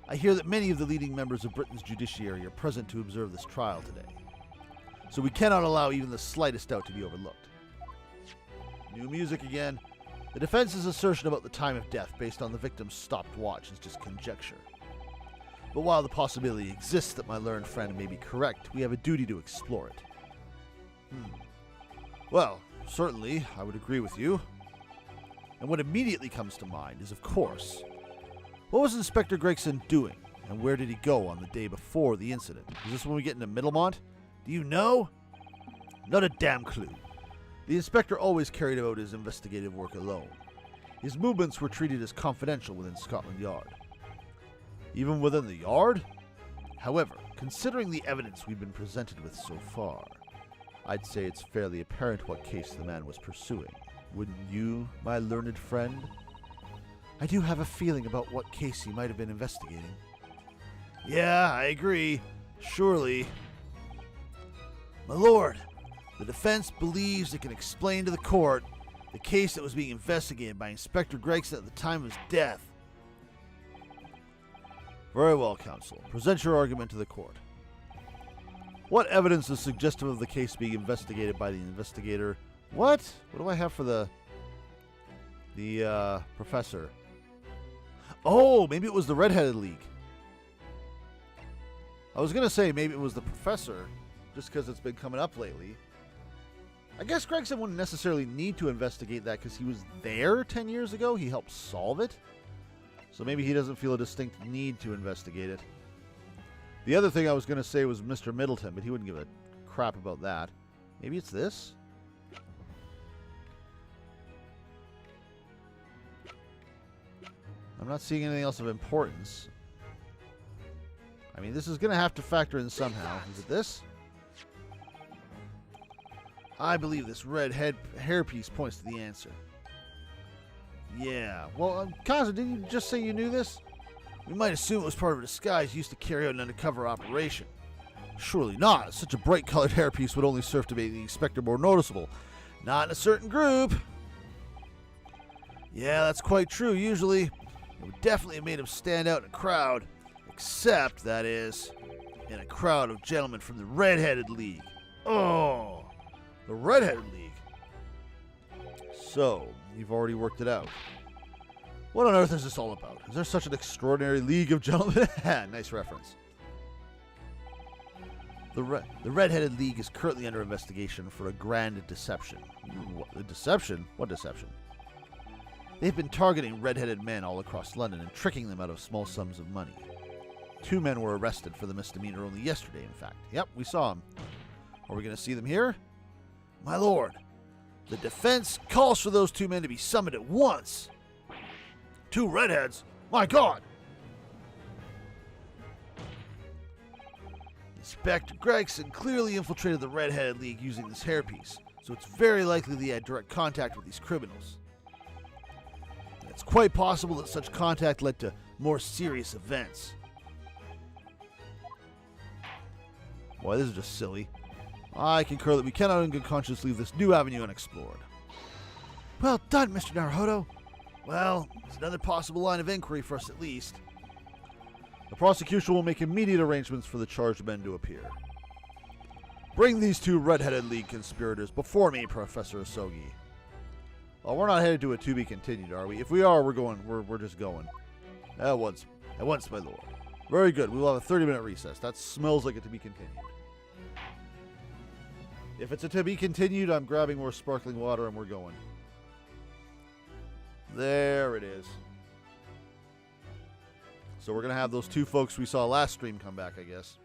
I hear that many of the leading members of Britain's judiciary are present to observe this trial today. So we cannot allow even the slightest doubt to be overlooked. New music again. The defense's assertion about the time of death based on the victim's stopped watch is just conjecture. But while the possibility exists that my learned friend may be correct, we have a duty to explore it. Well, certainly, I would agree with you. And what immediately comes to mind is, of course, what was Inspector Gregson doing, and where did he go on the day before the incident? Is this when we get into Middlemont? Do you know? Not a damn clue. The inspector always carried out his investigative work alone. His movements were treated as confidential within Scotland Yard. Even within the Yard? However, considering the evidence we've been presented with so far, I'd say it's fairly apparent what case the man was pursuing. Wouldn't you, my learned friend? I do have a feeling about what case he might have been investigating. Yeah, I agree. Surely. My lord, the defense believes it can explain to the court the case that was being investigated by Inspector Gregson at the time of his death. Very well, counsel. Present your argument to the court. What evidence is suggestive of the case being investigated by the investigator? What? What do I have for the professor? Oh, maybe it was the Redheaded League. I was going to say maybe it was the professor, just because it's been coming up lately. I guess Gregson wouldn't necessarily need to investigate that because he was there 10 years ago. He helped solve it. So maybe he doesn't feel a distinct need to investigate it. The other thing I was going to say was Mr. Middleton, but he wouldn't give a crap about that. Maybe it's this? I'm not seeing anything else of importance. I mean, this is going to have to factor in somehow. Is it this? I believe this red hairpiece points to the answer. Yeah. Well, Kaza, didn't you just say you knew this? We might assume it was part of a disguise used to carry out an undercover operation. Surely not. Such a bright-colored hairpiece would only serve to make the inspector more noticeable. Not in a certain group. Yeah, that's quite true, usually. It would definitely have made him stand out in a crowd. Except, that is, in a crowd of gentlemen from the Red-Headed League. Oh, the Red-Headed League. So, you've already worked it out. What on earth is this all about? Is there such an extraordinary league of gentlemen? Nice reference. The Red-Headed League is currently under investigation for a grand deception. What, a deception? What deception? They've been targeting red-headed men all across London and tricking them out of small sums of money. 2 men were arrested for the misdemeanor only yesterday, in fact. Yep, we saw them. Are we going to see them here? My lord, the defense calls for those 2 men to be summoned at once. 2 redheads? My God! Inspector Gregson clearly infiltrated the Red-Headed League using this hairpiece, so it's very likely that he had direct contact with these criminals. And it's quite possible that such contact led to more serious events. Boy, this is just silly. I concur that we cannot in good conscience leave this new avenue unexplored. Well done, Mr. Naruhodo. Well, it's another possible line of inquiry for us at least. The prosecution will make immediate arrangements for the charged men to appear. Bring these 2 Red-Headed League conspirators before me, Professor Asogi. Oh, we're not headed to a to be continued, are we? If we are, we're just going. At once, my lord. Very good. We will have a 30-minute recess. That smells like it to be continued. If it's a to be continued, I'm grabbing more sparkling water and we're going. There it is. So we're going to have those 2 folks we saw last stream come back, I guess.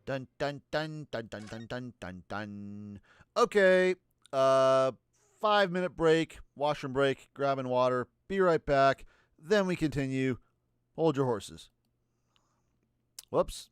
Dun dun dun dun dun dun dun dun dun. Okay. 5-minute break, washroom break, grabbing water. Be right back. Then we continue. Hold your horses. Whoops.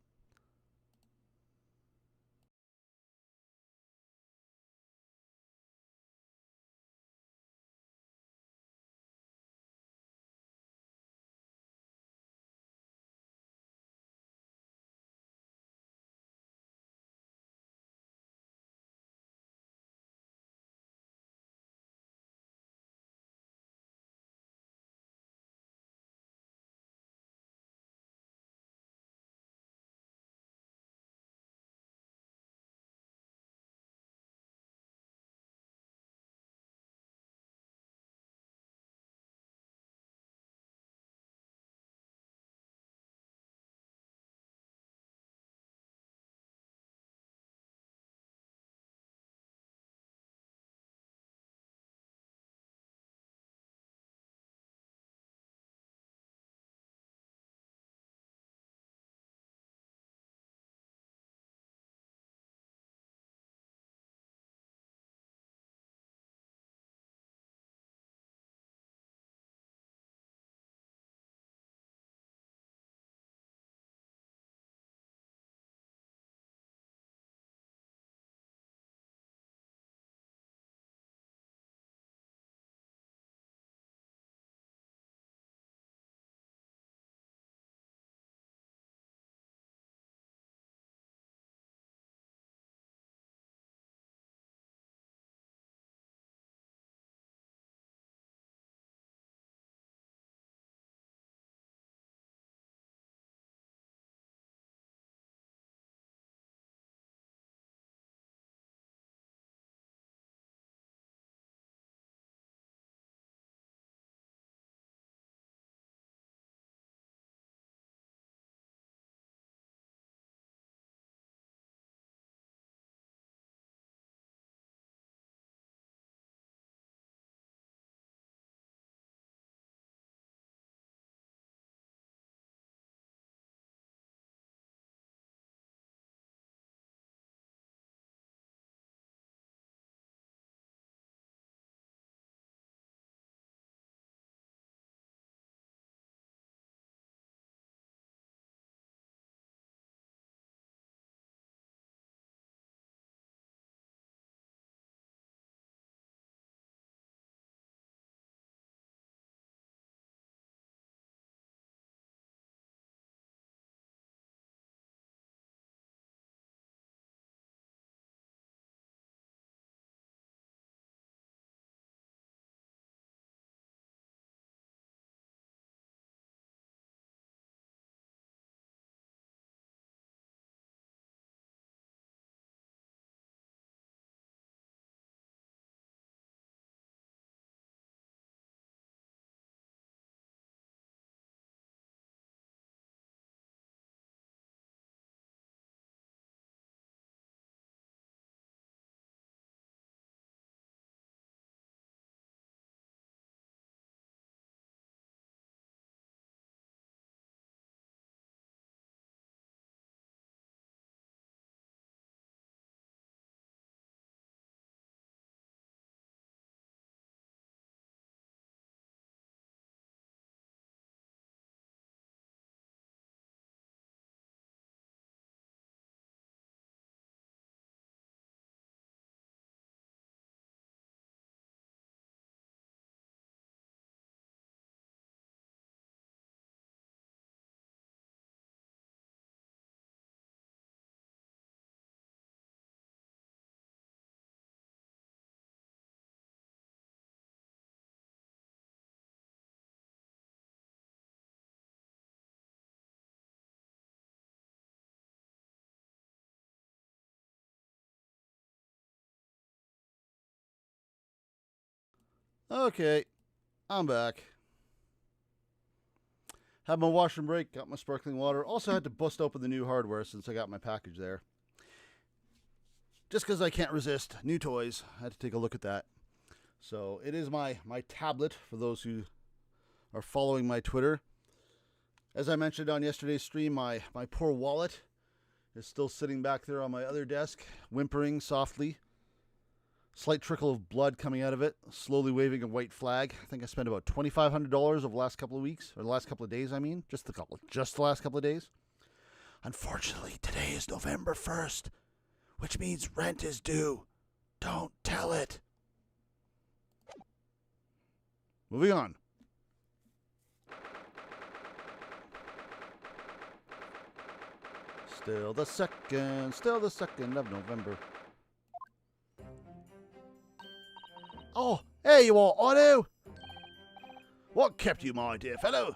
Okay, I'm back. Had my wash and break, got my sparkling water. Also had to bust open the new hardware since I got my package there. Just because I can't resist new toys, I had to take a look at that. So it is my tablet for those who are following my Twitter. As I mentioned on yesterday's stream, my poor wallet is still sitting back there on my other desk, whimpering softly. Slight trickle of blood coming out of it, slowly waving a white flag. I think I spent about $2,500 over the last couple of weeks, or the last couple of days, I mean. Just the last couple of days. Unfortunately, today is November 1st, which means rent is due. Don't tell it. Moving on. Still the 2nd of November. Oh, here you are, Otto. What kept you, my dear fellow?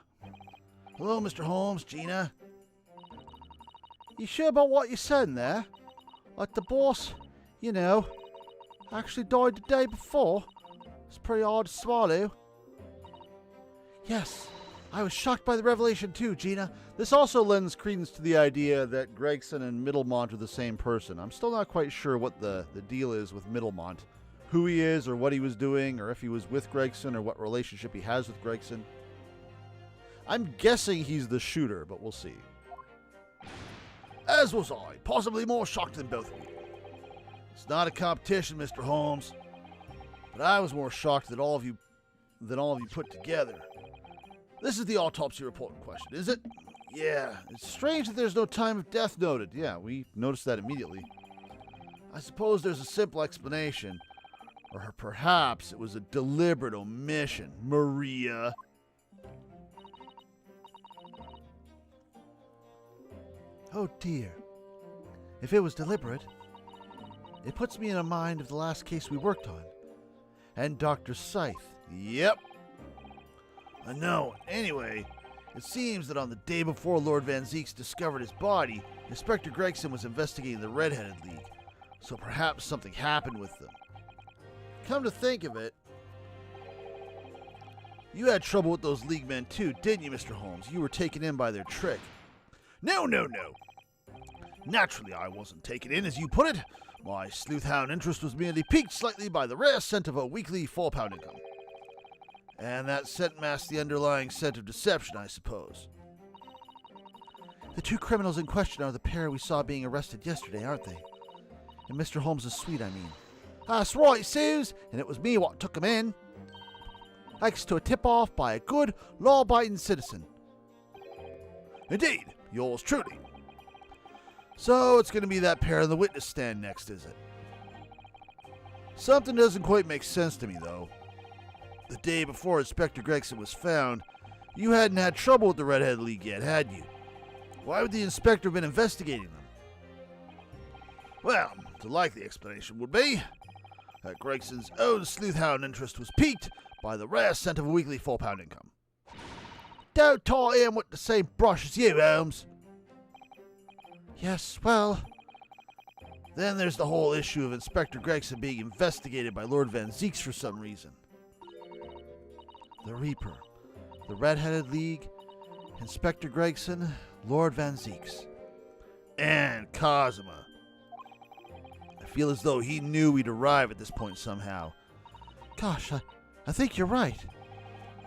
Hello, Mr. Holmes, Gina. You sure about what you're saying there? Like the boss, you know, actually died the day before? It's pretty hard to swallow. Yes, I was shocked by the revelation too, Gina. This also lends credence to the idea that Gregson and Middlemont are the same person. I'm still not quite sure what the deal is with Middlemont. Who he is, or what he was doing, or if he was with Gregson, or what relationship he has with Gregson. I'm guessing he's the shooter, but we'll see. As was I, possibly more shocked than both of you. It's not a competition, Mr. Holmes, but I was more shocked than all of you put together. This is the autopsy report in question, is it? Yeah, it's strange that there's no time of death noted. Yeah, we noticed that immediately. I suppose there's a simple explanation. Or perhaps it was a deliberate omission, Maria. Oh dear. If it was deliberate, it puts me in a mind of the last case we worked on. And Dr. Scythe. Yep. I know. Anyway, it seems that on the day before Lord Van Zeeks discovered his body, Inspector Gregson was investigating the Red-Headed League. So perhaps something happened with them. Come to think of it, you had trouble with those League men too, didn't you, Mr. Holmes? You were taken in by their trick. No. Naturally, I wasn't taken in, as you put it. My sleuth-hound interest was merely piqued slightly by the rare scent of a weekly £4 income. And that scent masked the underlying scent of deception, I suppose. The two criminals in question are the pair we saw being arrested yesterday, aren't they? In Mr. Holmes' suite, I mean. That's right, Suze, and it was me what took him in. Thanks to a tip-off by a good, law-abiding citizen. Indeed, yours truly. So it's going to be that pair on the witness stand next, is it? Something doesn't quite make sense to me, though. The day before Inspector Gregson was found, you hadn't had trouble with the Red-Headed League yet, had you? Why would the inspector have been investigating them? Well, the likely explanation would be that Gregson's own sleuth-hound interest was piqued by the rare scent of a weekly £4 income. Don't tie him with the same brush as you, Holmes. Yes, well, then there's the whole issue of Inspector Gregson being investigated by Lord Van Zeeks for some reason. The Reaper, the Red-Headed League, Inspector Gregson, Lord Van Zeeks, and Cosima. I feel as though he knew we'd arrive at this point somehow. Gosh, I think you're right.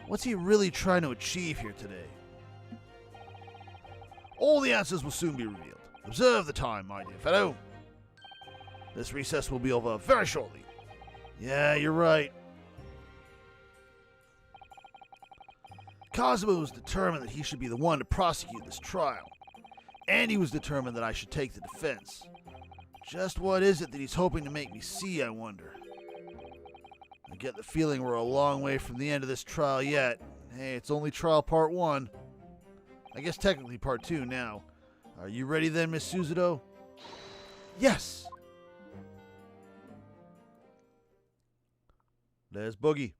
What's he really trying to achieve here today? All the answers will soon be revealed. Observe the time, my dear fellow. This recess will be over very shortly. Yeah, you're right. Cosimo was determined that he should be the one to prosecute this trial. And he was determined that I should take the defense. Just what is it that he's hoping to make me see, I wonder? I get the feeling we're a long way from the end of this trial yet. Hey, it's only trial part 1. I guess technically part 2 now. Are you ready then, Miss Suzuto? Yes! There's Boogie.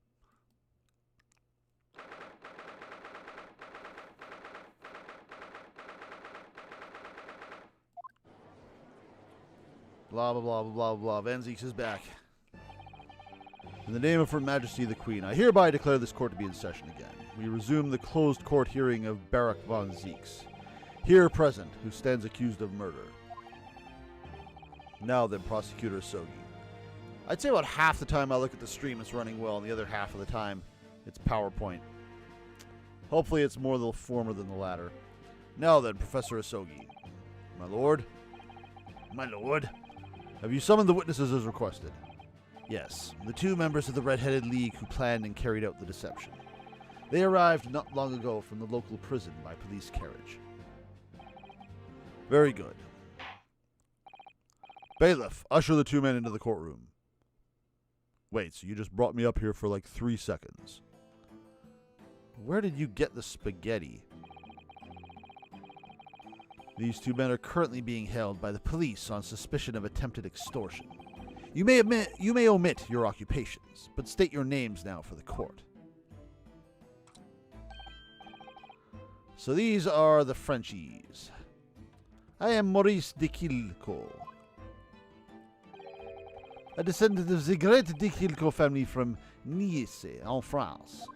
Blah, blah, blah, blah, blah, blah. Van Zeeks is back. In the name of Her Majesty the Queen, I hereby declare this court to be in session again. We resume the closed court hearing of Barak von Zeeks, here present, who stands accused of murder. Now then, Prosecutor Asogi. I'd say about half the time I look at the stream it's running well, and the other half of the time it's PowerPoint. Hopefully it's more the former than the latter. Now then, Professor Asogi. My lord? My lord? Have you summoned the witnesses as requested? Yes, the 2 members of the Red-Headed League who planned and carried out the deception. They arrived not long ago from the local prison by police carriage. Very good. Bailiff, usher the 2 men into the courtroom. Wait, so you just brought me up here for like 3 seconds. Where did you get the spaghetti? These 2 men are currently being held by the police on suspicion of attempted extortion. You may omit your occupations, but state your names now for the court. So these are the Frenchies. I am Maurice de Quilco, a descendant of the great de Quilco family from Nice, in France.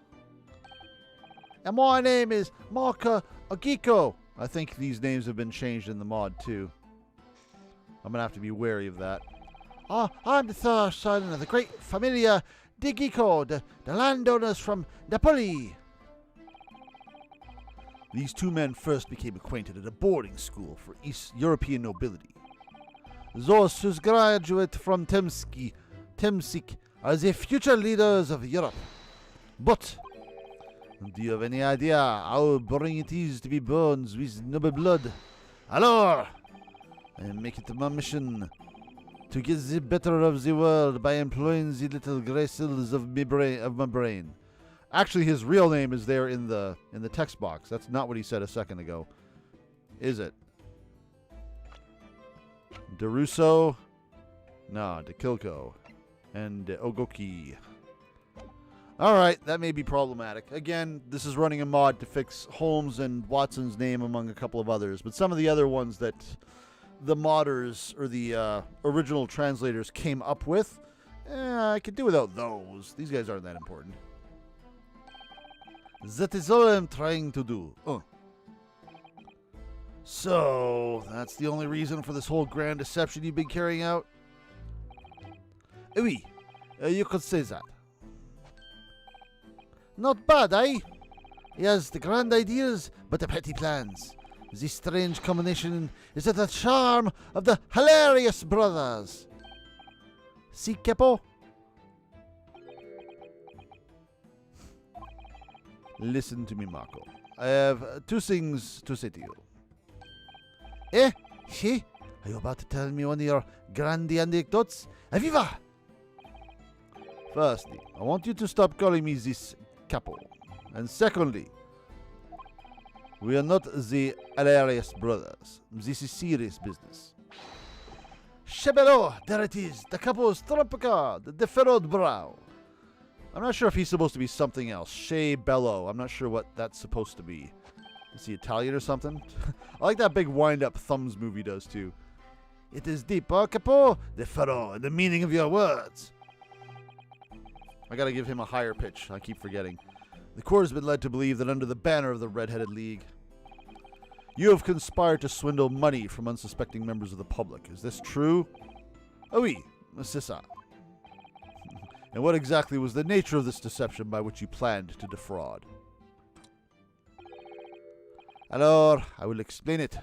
And my name is Marco Agiko. I think these names have been changed in the mod too. I'm going to have to be wary of that. I'm the 3rd son of the great Familia de Gico, the landowners from Napoli. These 2 men first became acquainted at a boarding school for East European nobility. Those who graduate from Temsik are the future leaders of Europe. But do you have any idea how boring it is to be born with noble blood? Alors, I make it my mission to get the better of the world by employing the little grey cells of my brain. Actually, his real name is there in the text box. That's not what he said a second ago. Is it? DeRusso? No, DeKilko. And Ogoki. Alright, that may be problematic. Again, this is running a mod to fix Holmes and Watson's name among a couple of others. But some of the other ones that the modders or the original translators came up with, I could do without those. These guys aren't that important. That is all I'm trying to do. So, that's the only reason for this whole grand deception you've been carrying out? Oui, you could say that. Not bad, eh? Yes, the grand ideas, but the petty plans. This strange combination is at the charm of the hilarious brothers. Si, Capo? Listen to me, Marco. I have 2 things to say to you. Eh? Si? Are you about to tell me one of your grandi anecdotes? Aviva! Firstly, I want you to stop calling me this Capo. And secondly, we are not the hilarious brothers. This is serious business. Chebello, there it is. The Capo's trump card, the furrowed brow. I'm not sure if he's supposed to be something else. Shea Bello. I'm not sure what that's supposed to be. Is he Italian or something? I like that big wind-up thumbs movie does too. It is deep, Capo? The furrow and the meaning of your words. I gotta give him a higher pitch. I keep forgetting. The court has been led to believe that under the banner of the Red-Headed League, you have conspired to swindle money from unsuspecting members of the public. Is this true? Oui, c'est ça. And what exactly was the nature of this deception by which you planned to defraud? Alors, I will explain it.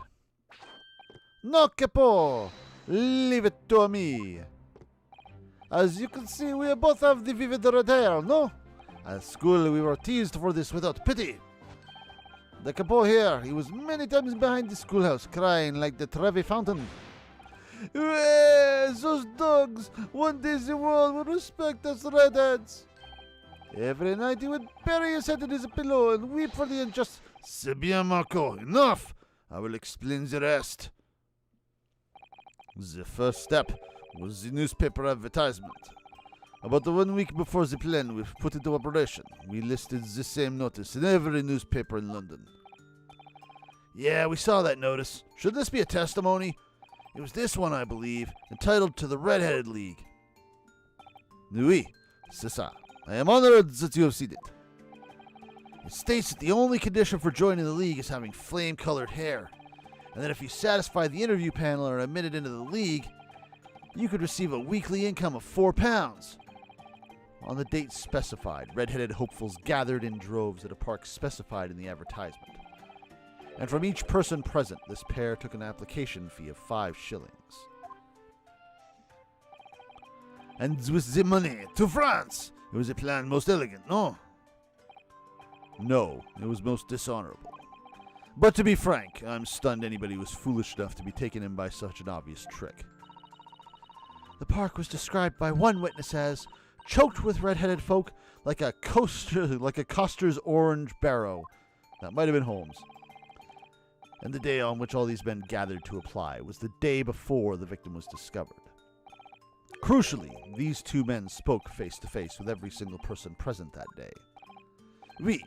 No, Capo! Leave it to me. As you can see, we both have the vivid red hair, no? At school, we were teased for this without pity. The Capo here, he was many times behind the schoolhouse, crying like the Trevi fountain. Those dogs! One day the world will respect us redheads. Every night he would bury his head in his pillow and weep for the unjust. C'est bien, Marco. Enough! I will explain the rest. The first step was the newspaper advertisement. About 1 week before the plan was put into operation, we listed the same notice in every newspaper in London. Yeah, we saw that notice. Should this be a testimony? It was this one, I believe, entitled To the Red-Headed League. Oui, C'est ça. I am honored that you have seen it. It states that the only condition for joining the league is having flame-colored hair, and that if you satisfy the interview panel and are admitted into the league, you could receive a weekly income of £4. On the date specified, red-headed hopefuls gathered in droves at a park specified in the advertisement. And from each person present, this pair took an application fee of 5 shillings. And with the money, to France! It was a plan most elegant, no? No, it was most dishonorable. But to be frank, I'm stunned anybody was foolish enough to be taken in by such an obvious trick. The park was described by one witness as choked with red-headed folk like a coster's orange barrow. That might have been Holmes. And the day on which all these men gathered to apply was the day before the victim was discovered. Crucially, these two men spoke face-to-face with every single person present that day. Oui,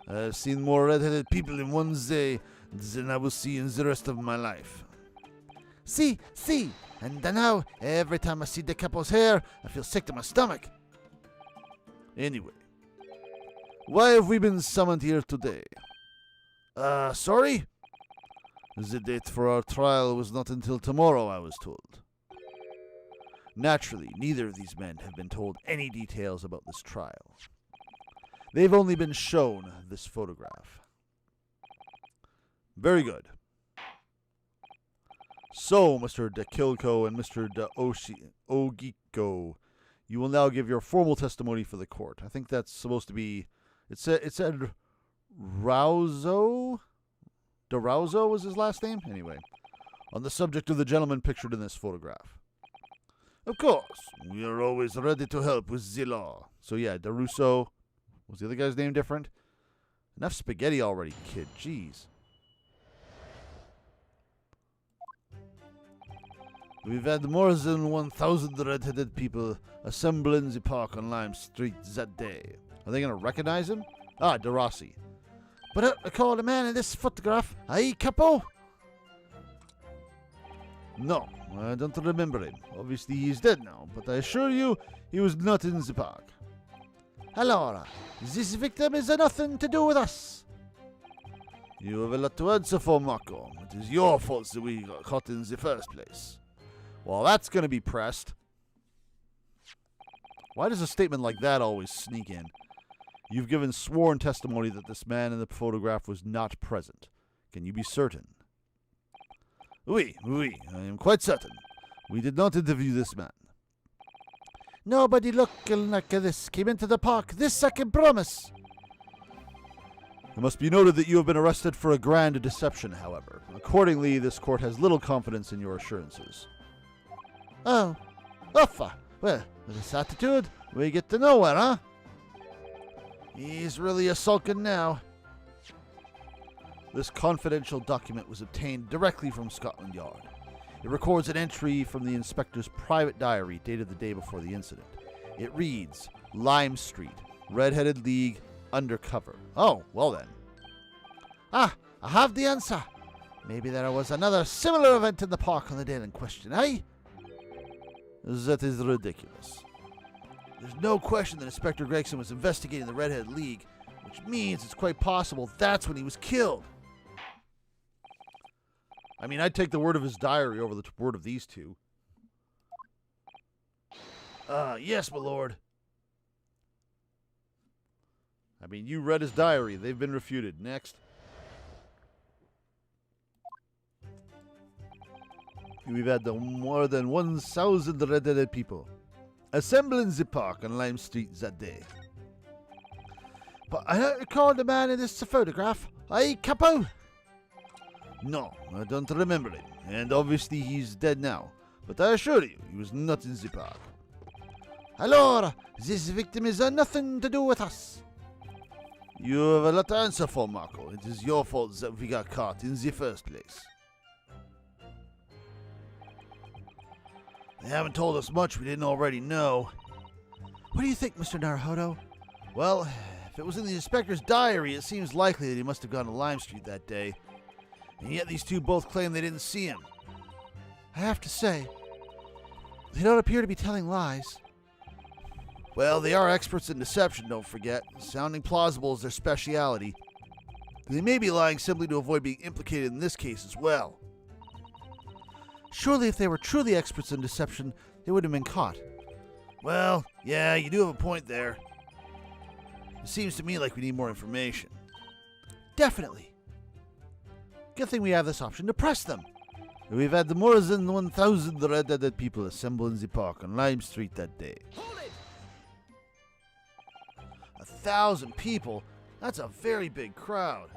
I've seen more red-headed people in one day than I will see in the rest of my life. See, and now, every time I see the couple's hair, I feel sick to my stomach. Anyway, why have we been summoned here today? Sorry? The date for our trial was not until tomorrow, I was told. Naturally, neither of these men have been told any details about this trial. They've only been shown this photograph. Very good. So, Mr. De Kilco and Mr. De Ogiko, you will now give your formal testimony for the court. I think that's supposed to be... It said Rouzo? DeRauzo was his last name? Anyway, on the subject of the gentleman pictured in this photograph. Of course, we are always ready to help with the law. So yeah, DeRusso. Was the other guy's name different? Enough spaghetti already, kid. Jeez. We've had more than 1,000 red-headed people assemble in the park on Lime Street that day. Are they going to recognize him? Ah, DeRossi. But I call the man in this photograph, aye, capo? No, I don't remember him. Obviously he's dead now, but I assure you, he was not in the park. Allora, this victim has nothing to do with us. You have a lot to answer for, Marco. It is your fault that we got caught in the first place. Well, that's going to be pressed. Why does a statement like that always sneak in? You've given sworn testimony that this man in the photograph was not present. Can you be certain? Oui, I am quite certain. We did not interview this man. Nobody looking like this came into the park. This I can promise. It must be noted that you have been arrested for a grand deception, however. Accordingly, this court has little confidence in your assurances. Oh, uffa. Well, with this attitude, we get to nowhere, huh? He's really a sulkin now. This confidential document was obtained directly from Scotland Yard. It records an entry from the inspector's private diary dated the day before the incident. It reads, Lime Street, Red-Headed League, undercover. Oh, well then. Ah, I have the answer. Maybe there was another similar event in the park on the day in question, eh? That is ridiculous. There's no question that Inspector Gregson was investigating the Red-Headed League, which means it's quite possible that's when he was killed. I mean, I'd take the word of his diary over the word of these two. Yes, my lord. I mean, you read his diary. They've been refuted. Next. We've had more than 1,000 red-headed people assemble in the park on Lime Street that day. But I don't recall the man in this photograph. Aye, capo? No, I don't remember him, and obviously he's dead now. But I assure you, he was not in the park. Allora, this victim has nothing to do with us. You have a lot to answer for, Marco. It is your fault that we got caught in the first place. They haven't told us much we didn't already know. What do you think, Mr. Naruhodo? Well, if it was in the inspector's diary, it seems likely that he must have gone to Lime Street that day. And yet these two both claim they didn't see him. I have to say, they don't appear to be telling lies. Well, they are experts in deception, don't forget. Sounding plausible is their speciality. They may be lying simply to avoid being implicated in this case as well. Surely if they were truly experts in deception, they would have been caught. Well, yeah, you do have a point there. It seems to me like we need more information. Definitely. Good thing we have this option to press them. We've had more than 1,000 red-headed people assemble in the park on Lime Street that day. Hold it! 1,000 people? That's a very big crowd.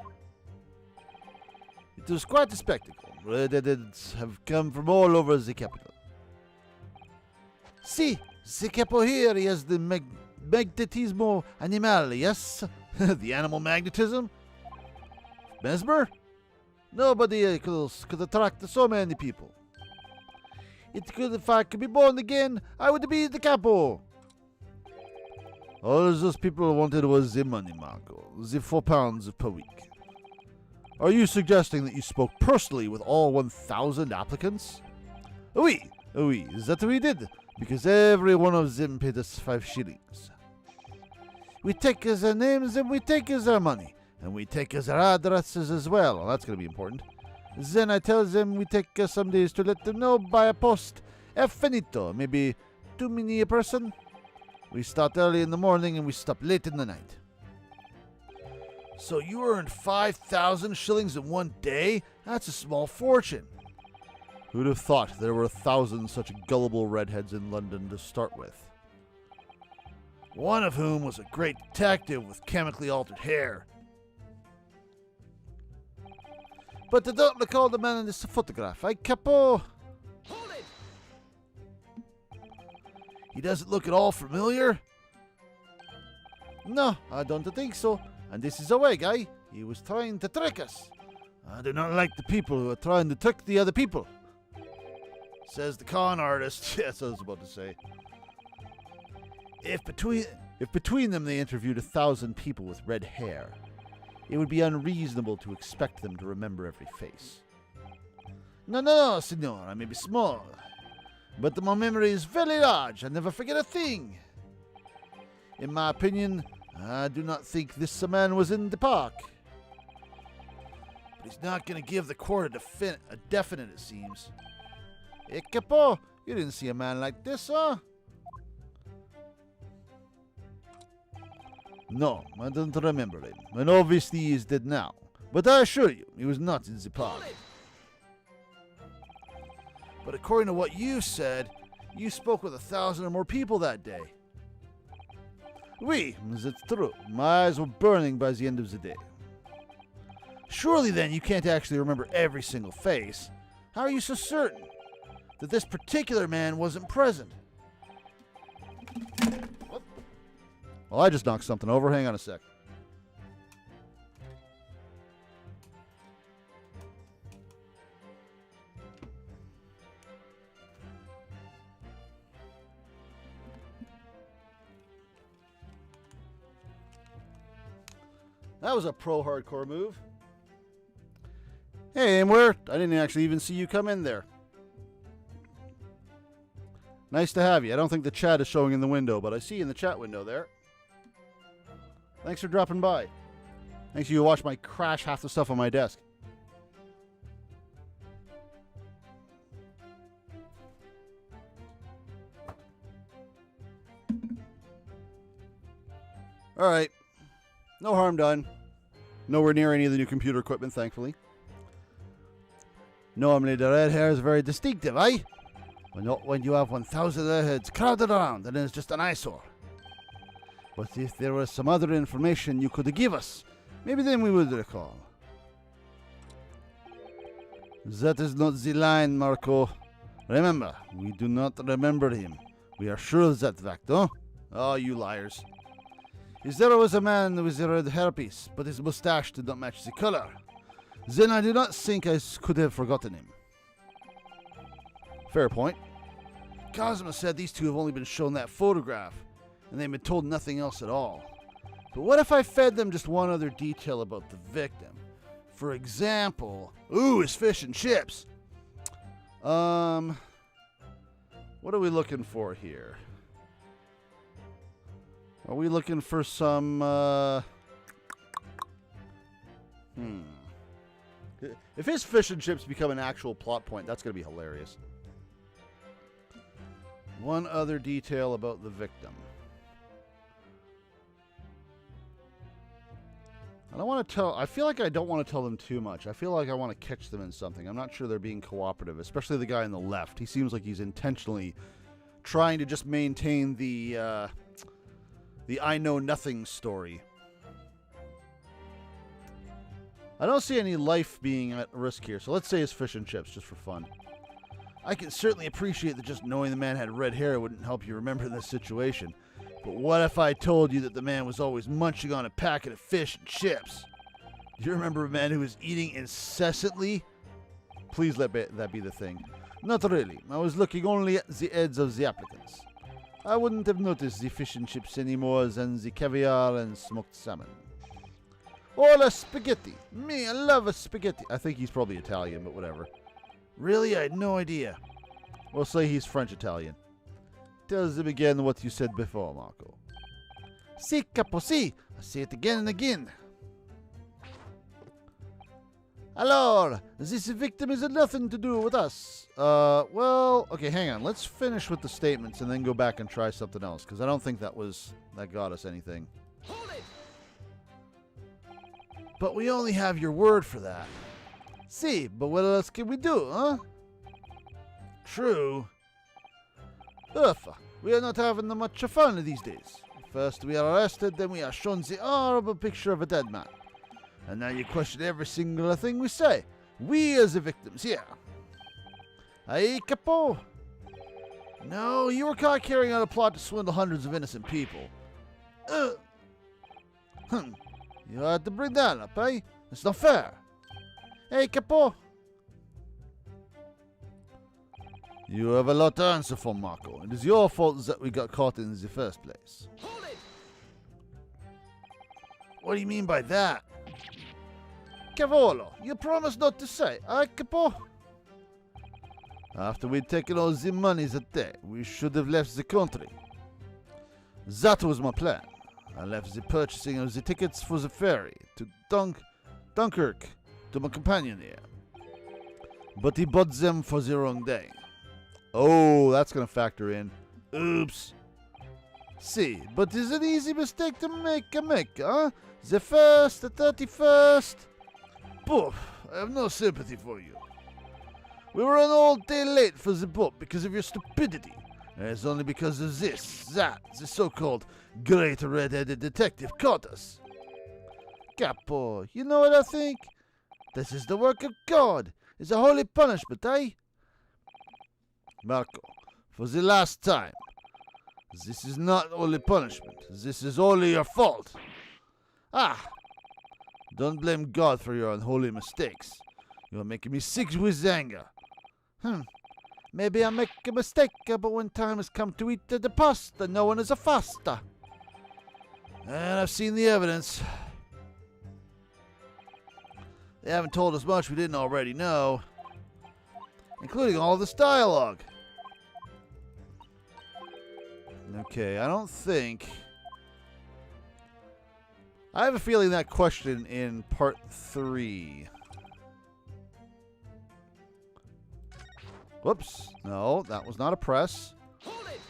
It was quite a spectacle. Red-heads have come from all over the capital. See, the capo here he has the magnetismo animale, yes? The animal magnetism? Mesmer? Nobody else could attract so many people. If I could be born again, I would be the capo. All those people wanted was the money, Marco. The £4 per week. Are you suggesting that you spoke personally with all 1,000 applicants? Oui, that we did, because every one of them paid us 5 shillings. We take their names and we take their money. And we take their addresses as well. Well, that's going to be important. Then I tell them we take some days to let them know by a post. Finito. Maybe 2 mini a person. We start early in the morning and we stop late in the night. So you earned 5,000 shillings in one day? That's a small fortune. Who'd have thought there were 1,000 such gullible redheads in London to start with? One of whom was a great detective with chemically altered hair. But I don't recall the man in this photograph. Capo? Hold it! He doesn't look at all familiar? No, I don't think so. And this is a way, guy. He was trying to trick us. I do not like the people who are trying to trick the other people. Says the con artist. Yes, I was about to say. If between them they interviewed 1,000 people with red hair, it would be unreasonable to expect them to remember every face. No, senor, I may be small, but my memory is very large. I never forget a thing. In my opinion, I do not think this man was in the park. But he's not going to give the court a definite, it seems. Hey, Capo, you didn't see a man like this, huh? No, I don't remember him, and obviously he is dead now. But I assure you, he was not in the park. But according to what you said, you spoke with 1,000 or more people that day. Oui, that's true. My eyes were burning by the end of the day. Surely then you can't actually remember every single face. How are you so certain that this particular man wasn't present? Well, I just knocked something over. Hang on a sec. That was a pro hardcore move. Hey, Amware. I didn't actually even see you come in there. Nice to have you. I don't think the chat is showing in the window, but I see you in the chat window there. Thanks for dropping by. Thanks you watch my crash half the stuff on my desk. Alright. No harm done. Nowhere near any of the new computer equipment, thankfully. Normally the red hair is very distinctive, eh? But not when you have 1,000 redheads crowded around and it's just an eyesore. But if there was some other information you could give us, maybe then we would recall. That is not the line, Marco. Remember, we do not remember him. We are sure of that fact, huh? Oh, you liars. There was a man with a red hairpiece, but his mustache did not match the color. Then I do not think I could have forgotten him. Fair point. Cosmo said these two have only been shown that photograph, and they've been told nothing else at all. But what if I fed them just one other detail about the victim? For example, his fish and chips. What are we looking for here? Are we looking for some, If his fish and chips become an actual plot point, that's going to be hilarious. One other detail about the victim. I feel like I don't want to tell them too much. I feel like I want to catch them in something. I'm not sure they're being cooperative, especially the guy on the left. He seems like he's intentionally trying to just maintain the I know nothing story. I don't see any life being at risk here, so let's say it's fish and chips, just for fun. I can certainly appreciate that just knowing the man had red hair wouldn't help you remember this situation. But what if I told you that the man was always munching on a packet of fish and chips? Do you remember a man who was eating incessantly? Please let that be the thing. Not really. I was looking only at the heads of the applicants. I wouldn't have noticed the fish and chips any more than the caviar and smoked salmon. Or the spaghetti. Me, I love a spaghetti. I think he's probably Italian, but whatever. Really? I had no idea. We'll say he's French-Italian. Tell them again what you said before, Marco. Si, capo, si. I say it again and again. Alors, this victim has nothing to do with us. Well, okay, hang on. Let's finish with the statements and then go back and try something else, because I don't think that got us anything. Hold it! But we only have your word for that. See, but what else can we do, huh? True. Uffa, we are not having much fun these days. First we are arrested, then we are shown the horrible picture of a dead man. And now you question every single thing we say. We as the victims here. Aye, capo? No, you were caught carrying out a plot to swindle hundreds of innocent people. You had to bring that up, eh? It's not fair. Hey, capo? You have a lot to answer for, Marco. It is your fault that we got caught in the first place. Hold it! What do you mean by that? Cavolo, you promised not to say, capo? After we'd taken all the money that day, we should have left the country. That was my plan. I left the purchasing of the tickets for the ferry to Dunkirk to my companion here. But he bought them for the wrong day. Oh, that's going to factor in. Oops. See, but it's an easy mistake to make, huh? The 1st, the 31st. Poof, I have no sympathy for you. We were an all day late for the boat because of your stupidity. And it's only because of the so-called great red-headed detective caught us. Capo, you know what I think? This is the work of God. It's a holy punishment, eh? Marco, for the last time, this is not only punishment. This is only your fault. Don't blame God for your unholy mistakes. You are making me sick with anger. Maybe I make a mistake, but when time has come to eat the pasta, no one is a fasta. And I've seen the evidence. They haven't told us much we didn't already know, including all this dialogue. Okay, I don't think... I have a feeling that question in part 3. Whoops. No, that was not a press. Hold it!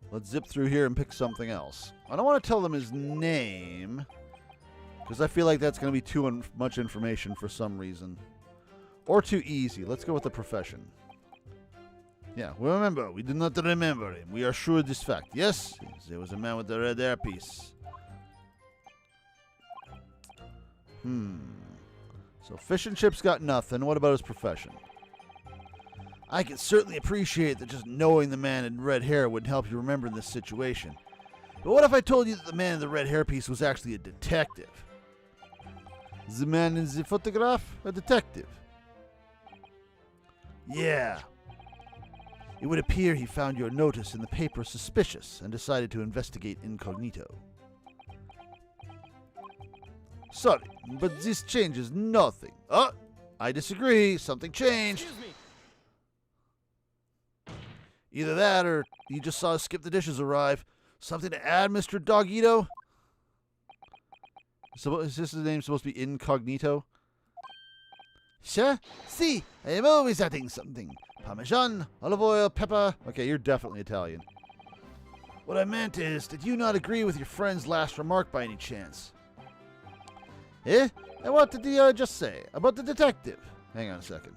Let's zip through here and pick something else. I don't want to tell them his name, because I feel like that's going to be too much information for some reason. Or too easy. Let's go with the profession. Yeah, we remember. We do not remember him. We are sure of this fact. Yes, there was a man with the red hairpiece. So fish and chips got nothing. What about his profession? I can certainly appreciate that just knowing the man in red hair would help you remember this situation. But what if I told you that the man in the red hairpiece was actually a detective? The man in the photograph? A detective. Yeah. It would appear he found your notice in the paper suspicious and decided to investigate incognito. Sorry, but this changes nothing. Oh, I disagree. Something changed. Excuse me. Either that or you just saw Skip the Dishes arrive. Something to add, Mr. Dogito? So, is this his name supposed to be Incognito? Sure. See, I am always adding something. Parmesan, olive oil, pepper. Okay, you're definitely Italian. What I meant is, did you not agree with your friend's last remark by any chance? Eh? And what did he just say? About the detective? Hang on a second.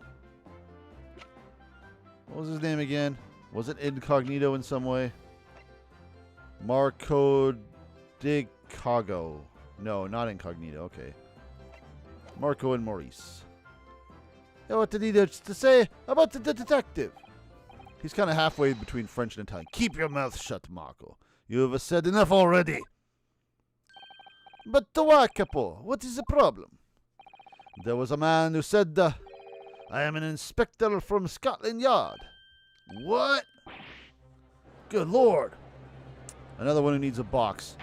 What was his name again? Was it Incognito in some way? Marco Dicago. No, not Incognito. Okay. Marco and Maurice. And what did he just to say about the detective? He's kind of halfway between French and Italian. Keep your mouth shut, Marco. You have said enough already. But why, Capo? What is the problem? There was a man who said, I am an inspector from Scotland Yard. What? Good Lord. Another one who needs a box.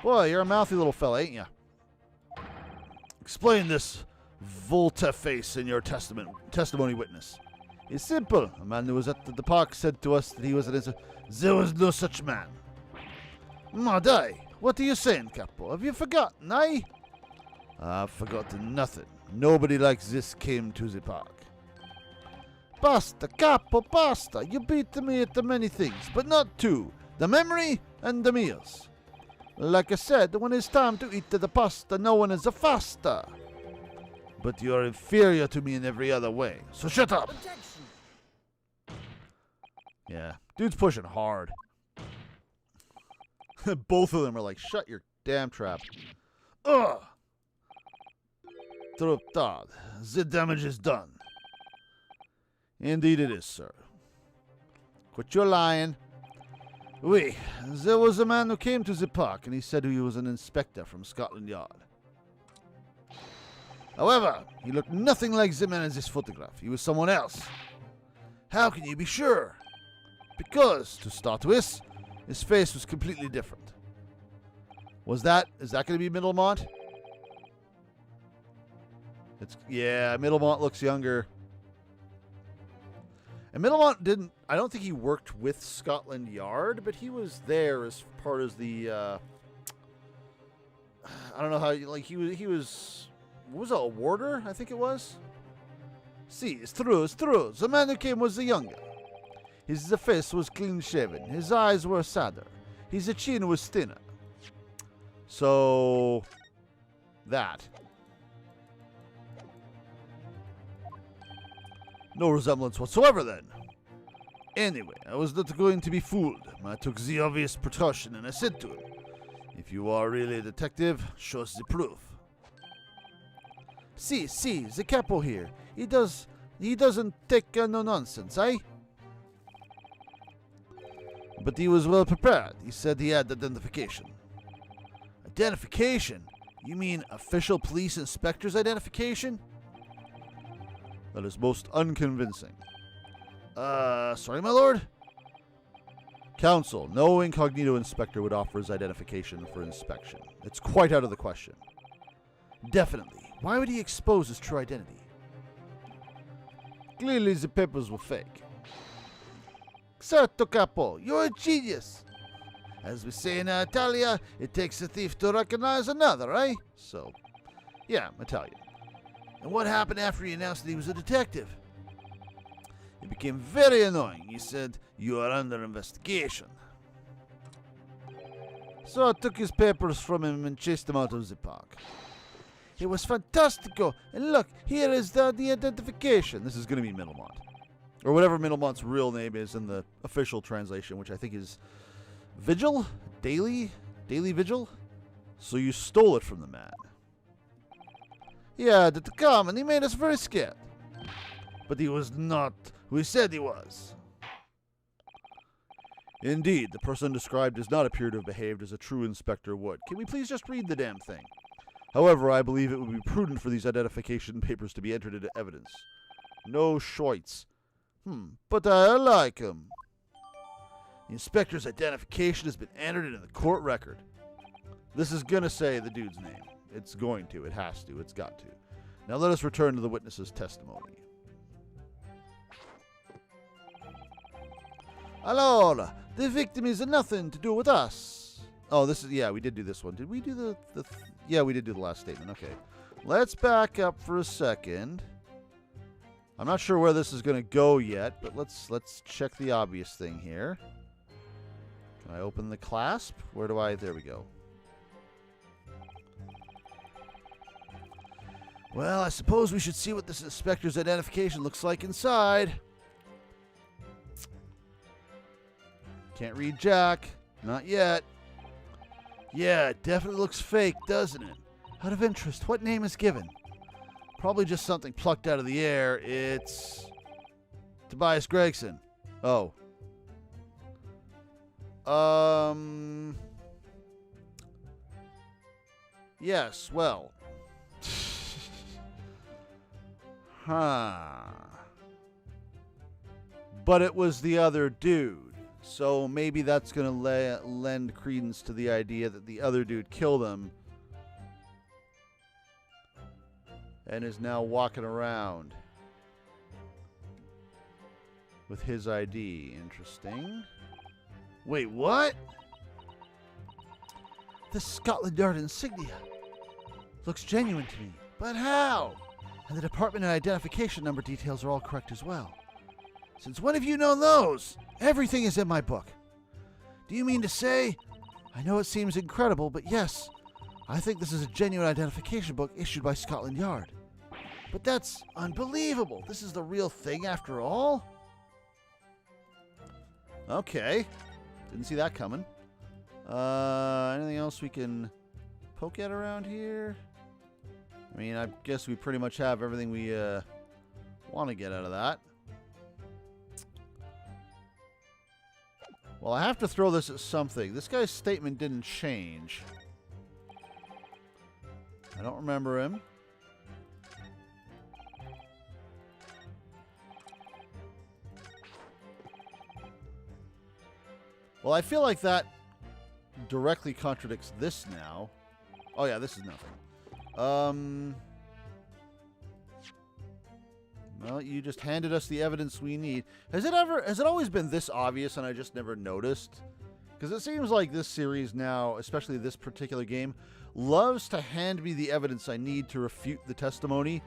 Boy, you're a mouthy little fella, ain't you? Explain this volte-face in your testimony witness. It's simple. A man who was at the park said to us that he was an inspector. There was no such man. Madai, what are you saying, Capo? Have you forgotten, eh? I've forgotten nothing. Nobody like this came to the park. Basta, Capo, basta. You beat me at the many things, but not two. The memory and the meals. Like I said, when it's time to eat the pasta, no one is a faster. But you're inferior to me in every other way, so shut up. Objection. Yeah, dude's pushing hard. Both of them are like, shut your damn trap. Ugh. Dad, the damage is done. Indeed it is, sir. Quit your lying. Oui, there was a man who came to the park and he said he was an inspector from Scotland Yard. However, he looked nothing like the man in this photograph. He was someone else. How can you be sure? Because, to start with, his face was completely different. Is that going to be Middlemont? Yeah, Middlemont looks younger. And Middlemont didn't, I don't think he worked with Scotland Yard, but he was there as part of the, I don't know how, like, he was, what was it, a warder, I think it was? See, it's true. The man who came was the younger. His face was clean-shaven. His eyes were sadder. His chin was thinner. So, that. No resemblance whatsoever, then. Anyway, I was not going to be fooled. I took the obvious precaution, and I said to him, if you are really a detective, show us the proof. See, the capo here. He doesn't take no nonsense, eh? But he was well prepared. He said he had identification. Identification? You mean official police inspector's identification? That is most unconvincing. Sorry, my lord? Counsel, no incognito inspector would offer his identification for inspection. It's quite out of the question. Definitely. Why would he expose his true identity? Clearly the papers were fake. Certo, capo, you're a genius. As we say in Italia, it takes a thief to recognize another, eh? So, yeah, Italian. And what happened after he announced that he was a detective? It became very annoying. He said, you are under investigation. So I took his papers from him and chased him out of the park. It was fantastico. And look, here is the identification. This is going to be Middlemont. Or whatever Middlemont's real name is in the official translation, which I think is Vigil? Daily Vigil? So you stole it from the man. Yeah, to come, and he made us very scared. But he was not who he said he was. Indeed, the person described does not appear to have behaved as a true inspector would. Can we please just read the damn thing? However, I believe it would be prudent for these identification papers to be entered into evidence. No Schweitz. But I like him. The inspector's identification has been entered into the court record. This is going to say the dude's name. It's going to. It has to. It's got to. Now let us return to the witness's testimony. Allora, the victim is nothing to do with us. Oh, this is, yeah, we did do this one. Did we do yeah, we did do the last statement. Okay. Let's back up for a second. I'm not sure where this is going to go yet, but let's check the obvious thing here. Can I open the clasp? Where do I? There we go. Well, I suppose we should see what this inspector's identification looks like inside. Can't read Jack. Not yet. Yeah, it definitely looks fake, doesn't it? Out of interest, what name is given? Probably just something plucked out of the air. It's Tobias Gregson. Oh. Yes, well. Huh. But it was the other dude. So maybe that's going to lend credence to the idea that the other dude killed him and is now walking around with his ID. Interesting. Wait, what? The Scotland Yard insignia looks genuine to me. But how? And the department and identification number details are all correct as well. Since when have you known those? Everything is in my book. Do you mean to say? I know it seems incredible, but yes, I think this is a genuine identification book issued by Scotland Yard. But that's unbelievable. This is the real thing after all? Okay. Didn't see that coming. Anything else we can poke at around here? I mean, I guess we pretty much have everything we want to get out of that. Well, I have to throw this at something. This guy's statement didn't change. I don't remember him. Well, I feel like that directly contradicts this now. Oh, yeah, this is nothing. Well, you just handed us the evidence we need. Has it always been this obvious and I just never noticed? Because it seems like this series now, especially this particular game, loves to hand me the evidence I need to refute the testimony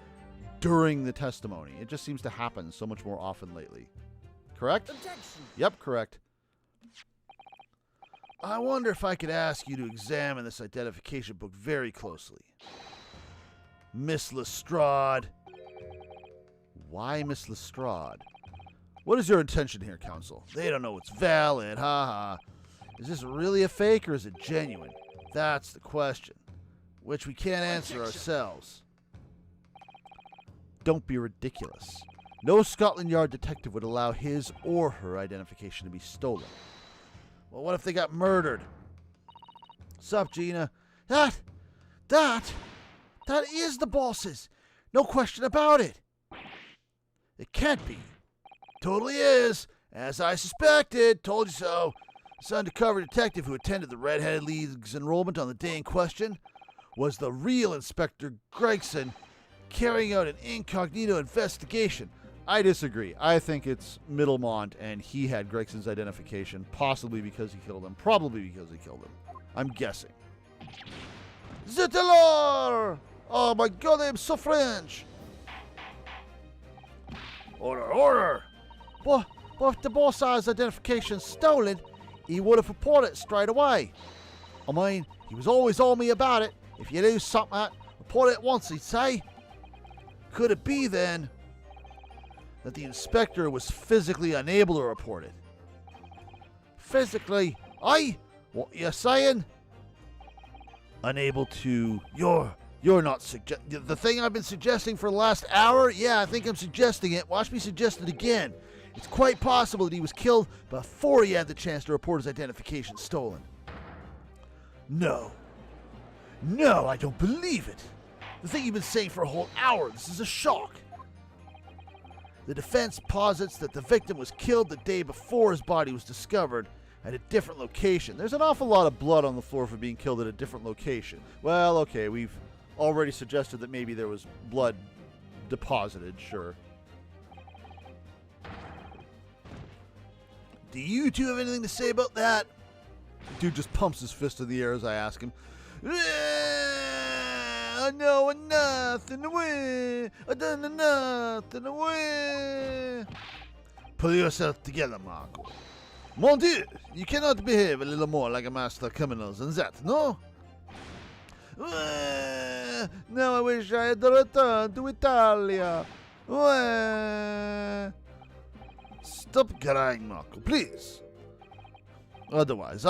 during the testimony. It just seems to happen so much more often lately. Correct? Objection. Yep, correct. I wonder if I could ask you to examine this identification book very closely. Miss Lestrade. Why Miss Lestrade? What is your intention here, counsel? They don't know it's valid, haha. Is this really a fake or is it genuine? That's the question, which we can't answer ourselves. Don't be ridiculous. No Scotland Yard detective would allow his or her identification to be stolen. Well, what if they got murdered? Sup, Gina? That is the boss's. No question about it. It can't be. Totally is. As I suspected. Told you so. This undercover detective who attended the Red-Headed League's enrollment on the day in question was the real Inspector Gregson carrying out an incognito investigation. I disagree. I think it's Middlemont and he had Gregson's identification, possibly because he killed him, probably because he killed him. I'm guessing. Zittelor! Oh my god, I'm so French! Order, order! But if the boss has identification stolen, he would have reported it straight away. I mean, he was always on me about it. If you lose something, report it once, he'd say. Could it be, then, that the inspector was physically unable to report it? Physically? What you saying? Unable to... You're not the thing I've been suggesting for the last hour? Yeah, I think I'm suggesting it. Watch me suggest it again. It's quite possible that he was killed before he had the chance to report his identification stolen. No. No, I don't believe it. The thing you've been saying for a whole hour, this is a shock. The defense posits that the victim was killed the day before his body was discovered at a different location. There's an awful lot of blood on the floor for being killed at a different location. Well, okay, we've already suggested that maybe there was blood deposited, sure. Do you two have anything to say about that? Dude just pumps his fist in the air as I ask him. I know nothing away. I done nothing away. Pull yourself together, Marco. Mon Dieu, you cannot behave a little more like a master criminal than that, no? Now I wish I had returned to Italia. Stop crying, Marco, please. Otherwise,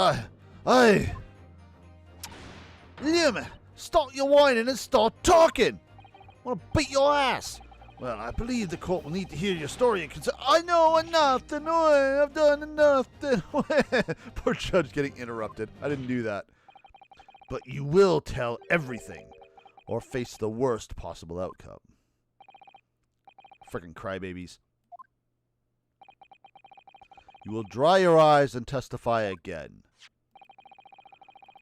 Liam, stop your whining and start talking. I want to beat your ass. Well, I believe the court will need to hear your story and consider. I know nothing. I've done nothing. Poor judge getting interrupted. I didn't do that. But you will tell everything or face the worst possible outcome. Frickin' crybabies. You will dry your eyes and testify again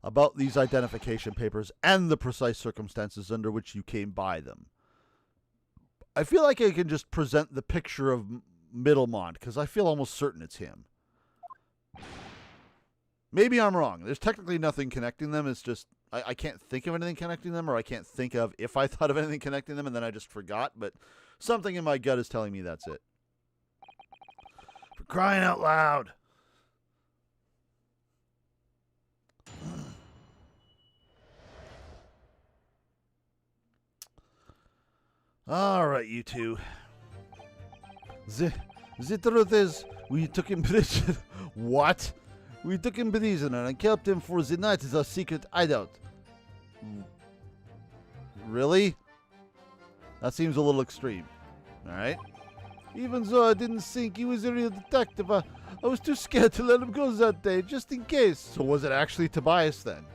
about these identification papers and the precise circumstances under which you came by them. I feel like I can just present the picture of Middlemont because I feel almost certain it's him. Maybe I'm wrong. There's technically nothing connecting them. It's just I can't think of anything connecting them, or I can't think of if I thought of anything connecting them and then I just forgot. But something in my gut is telling me that's it. For crying out loud. All right, you two. The truth is, we took him prisoner. What? We took him prisoner and kept him for the night as our secret hideout. Really? That seems a little extreme. All right. Even though I didn't think he was a real detective, I was too scared to let him go that day, just in case. So was it actually Tobias then?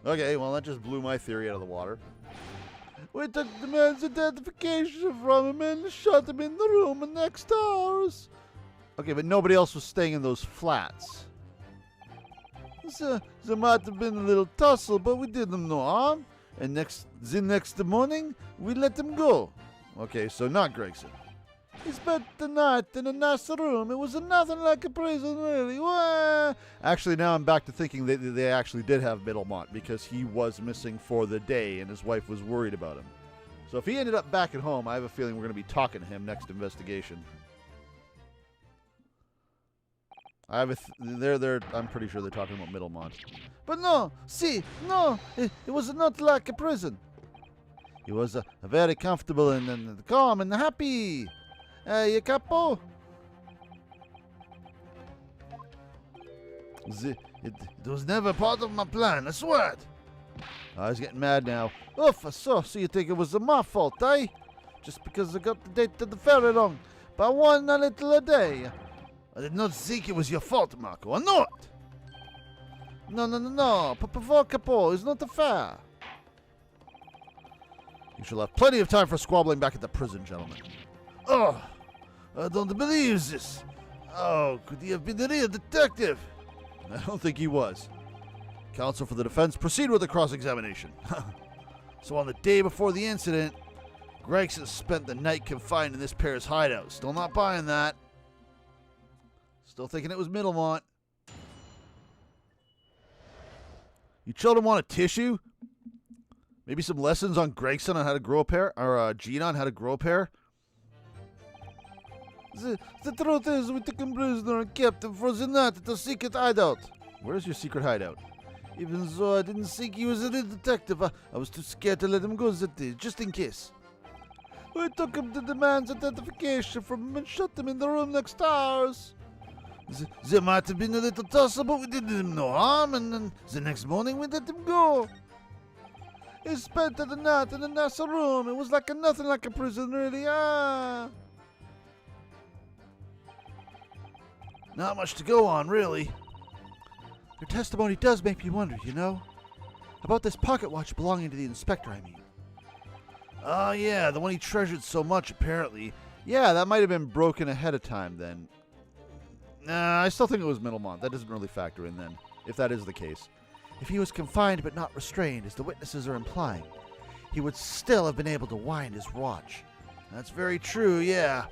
Okay, well, that just blew my theory out of the water. We took the man's identification from him and shut him in the room next to ours. Okay, but nobody else was staying in those flats. So, there might have been a little tussle, but we did him no harm. And the next morning, we let him go. Okay, so not Gregson. He spent the night in a nice room. It was nothing like a prison, really. Well, actually, now I'm back to thinking they actually did have Middlemont because he was missing for the day and his wife was worried about him. So if he ended up back at home, I have a feeling we're going to be talking to him next investigation. I have I'm pretty sure they're talking about Middlemont. But no, it was not like a prison. He was very comfortable and calm and happy. You capo? It was never part of my plan, I swear it. I was getting mad now. Oof, so you think it was my fault, eh? Just because I got the date to the ferry wrong by one little a day. I did not think it was your fault, Marco. I know it. No. Por capo, it's not fair. You shall have plenty of time for squabbling back at the prison, gentlemen. Oh, I don't believe this. Oh, could he have been a real detective? I don't think he was. Counsel for the defense, proceed with the cross-examination. So on the day before the incident, Gregson spent the night confined in this pair's hideout. Still not buying that. Still thinking it was Middlemont. You children want a tissue? Maybe some lessons on Gregson on how to grow a pair? Or Gina on how to grow a pair? The truth is, we took him prisoner and kept him for the night at the secret hideout. Where's your secret hideout? Even though I didn't think he was a real detective, I was too scared to let him go that day, just in case. We took him to the man's identification from him and shut him in the room next to ours. There might have been a little tussle, but we did him no harm, and then the next morning we let him go. He spent the night in a nice room. It was like nothing like a prison, really. Not much to go on, really. Your testimony does make me wonder, you know? About this pocket watch belonging to the inspector, I mean. Oh, yeah, the one he treasured so much, apparently. Yeah, that might have been broken ahead of time, then. Nah, I still think it was Middlemont. That doesn't really factor in, then, if that is the case. If he was confined but not restrained, as the witnesses are implying, he would still have been able to wind his watch. That's very true, yeah.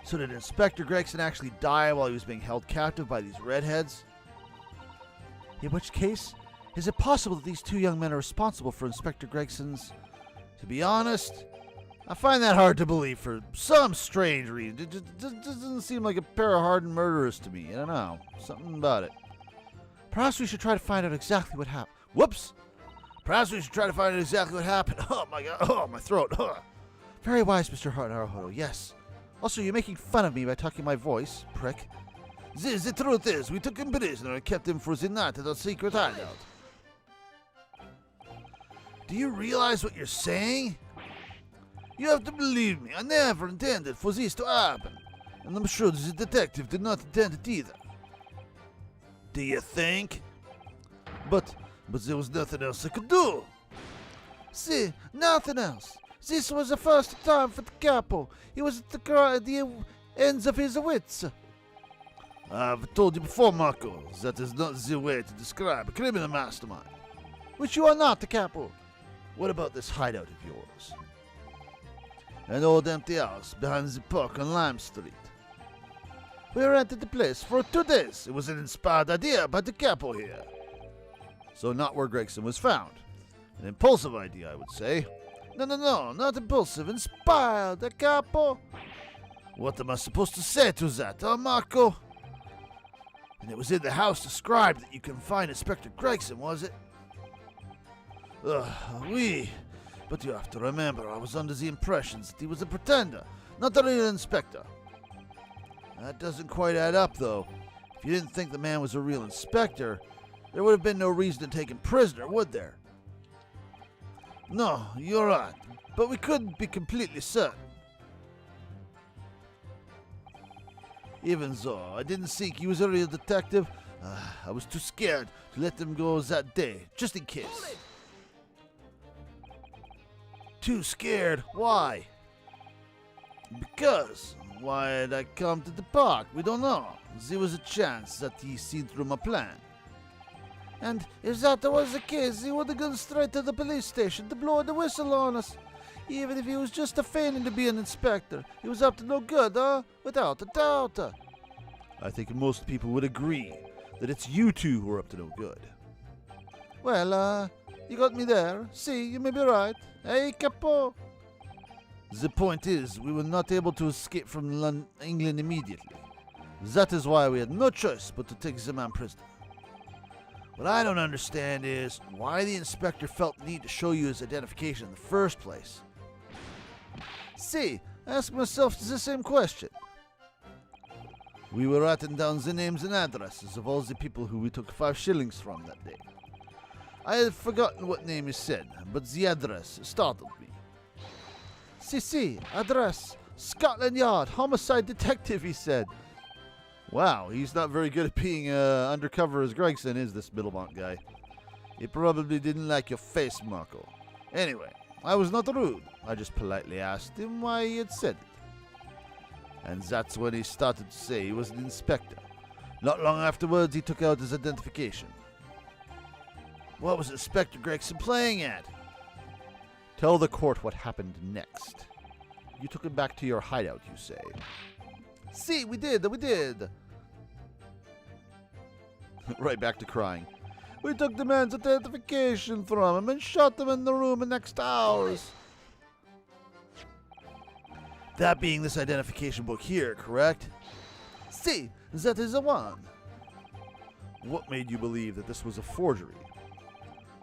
So did Inspector Gregson actually die while he was being held captive by these redheads? In which case, is it possible that these two young men are responsible for Inspector Gregson's... To be honest, I find that hard to believe for some strange reason. It just doesn't seem like a pair of hardened murderers to me. I don't know. Something about it. Perhaps we should try to find out exactly what happened. Whoops! Perhaps we should try to find out exactly what happened. Oh my god. Oh, my throat. Very wise, Mr. Naruhodo. Yes. Also, you're making fun of me by talking my voice, prick. The truth is, we took him prisoner and kept him for the night at our secret hideout. Do you realize what you're saying? You have to believe me. I never intended for this to happen. And I'm sure the detective did not intend it either. Do you think? But there was nothing else I could do. See, nothing else. This was the first time for the capo. He was at the ends of his wits. I've told you before, Marco, that is not the way to describe a criminal mastermind. Which you are not, the capo. What about this hideout of yours? An old empty house behind the park on Lime Street. We rented the place for 2 days. It was an inspired idea by the capo here. So not where Gregson was found. An impulsive idea, I would say. No, not impulsive. Inspired, the capo. What am I supposed to say to that, huh, Marco? And it was in the house described that you can find Inspector Gregson, was it? Oui. But you have to remember, I was under the impression that he was a pretender, not a real inspector. That doesn't quite add up, though. If you didn't think the man was a real inspector, there would have been no reason to take him prisoner, would there? No, you're right. But we couldn't be completely certain. Even though I didn't think he was a real detective, I was too scared to let him go that day, just in case. Too scared? Why? Because why had I come to the park? We don't know. There was a chance that he seen through my plan. And if that was the case, he would have gone straight to the police station to blow the whistle on us. Even if he was just a feigning to be an inspector, he was up to no good, huh? Without a doubt. I think most people would agree that it's you two who are up to no good. Well, you got me there. See, you may be right. Hey, capo. The point is, we were not able to escape from England immediately. That is why we had no choice but to take the man prisoner. What I don't understand is why the inspector felt the need to show you his identification in the first place. See, I ask myself the same question. We were writing down the names and addresses of all the people who we took 5 shillings from that day. I had forgotten what name he said, but the address startled me. Si, address, Scotland Yard, homicide detective, he said. Wow, he's not very good at being undercover as Gregson is, this Middlemont guy. He probably didn't like your face, Marco. Anyway, I was not rude. I just politely asked him why he had said it. And that's when he started to say he was an inspector. Not long afterwards, he took out his identification. What was Inspector Gregson playing at? Tell the court what happened next. You took him back to your hideout, you say. See, we did. Right back to crying. We took the man's identification from him and shot him in the room in next hours. That being this identification book here, correct? See, that is the one. What made you believe that this was a forgery?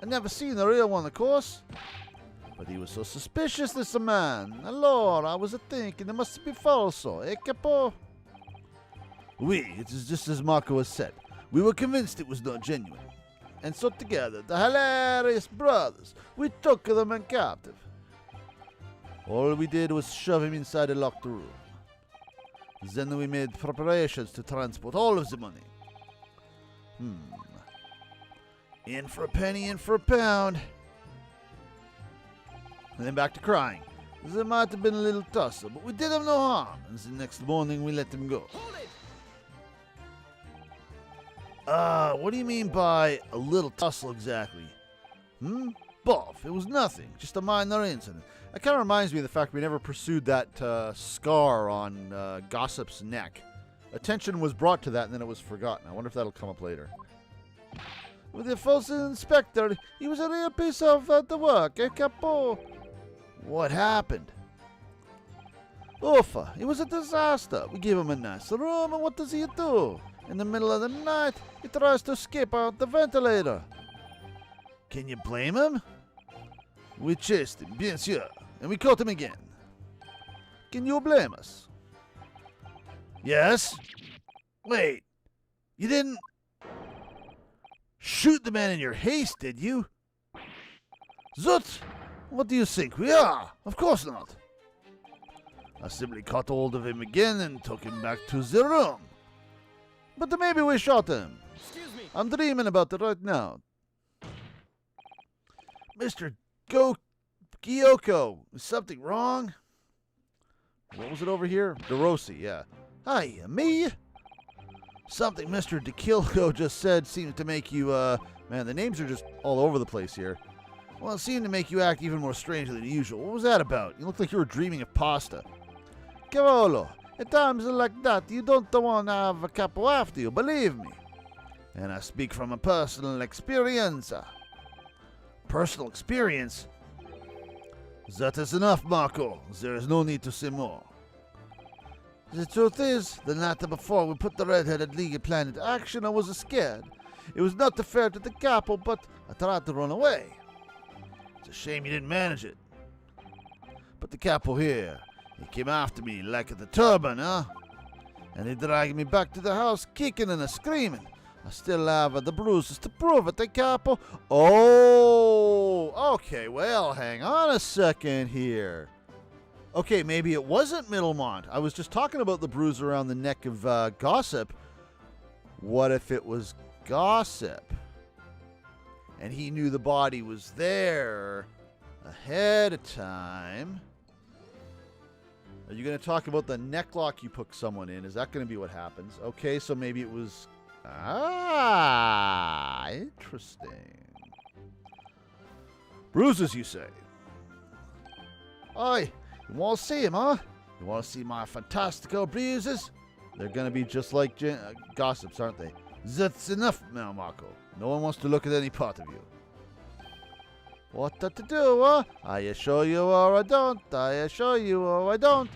I never seen the real one, of course. But he was so suspicious, this man. Lord, I was a-thinking it must be falso, eh, capo? Oui, it is just as Marco has said. We were convinced it was not genuine. And so together, the hilarious brothers, we took the man captive. All we did was shove him inside a locked room. Then we made preparations to transport all of the money. In for a penny, in for a pound. And then back to crying. There might have been a little tussle, but we did him no harm. And the next morning we let him go. What do you mean by a little tussle exactly? above. It was nothing, just a minor incident. That kind of reminds me of the fact we never pursued that scar on Gossip's neck. Attention was brought to that, and then it was forgotten. I wonder if that'll come up later. With the false inspector, he was a real piece of the work, eh, Capo? What happened? Uffa, it was a disaster. We gave him a nice room, and what does he do? In the middle of the night, he tries to escape out the ventilator. Can you blame him? We chased him, bien sûr, and we caught him again. Can you blame us? Yes. Wait, you didn't shoot the man in your haste, did you? Zut! What do you think we are? Of course not. I simply caught hold of him again and took him back to the room. But maybe we shot him. Excuse me. I'm dreaming about it right now. Mr. Gyoko, is something wrong? What was it over here? DeRossi, yeah. Hi, me? Something Mr. DeKilko just said seemed to make you, man, the names are just all over the place here. Well, it seemed to make you act even more strangely than usual. What was that about? You looked like you were dreaming of pasta. Cavolo, at times like that, you don't want to have a capo after you, believe me. And I speak from a personal experience. Personal experience? That is enough, Marco. There is no need to say more. The truth is, the night before we put the red-headed league plan into action, I was scared. It was not fair to the capo, but I tried to run away. It's a shame you didn't manage it. But the capo here, he came after me like the turban, huh? And he dragged me back to the house, kicking and screaming. I still have the bruises to prove it, the capo. Oh, okay, well, hang on a second here. Okay, maybe it wasn't Middlemont. I was just talking about the bruise around the neck of Gossip. What if it was Gossip? And he knew the body was there ahead of time. Are you going to talk about the neck lock you put someone in? Is that going to be what happens? Okay, so maybe it was... Ah, interesting. Bruises, you say? Oi, you want to see him, huh? You want to see my fantastical bruises? They're going to be just like Gossips, aren't they? That's enough now, Marco. No one wants to look at any part of you. What to do, huh? I assure you or I don't. I assure you or I don't.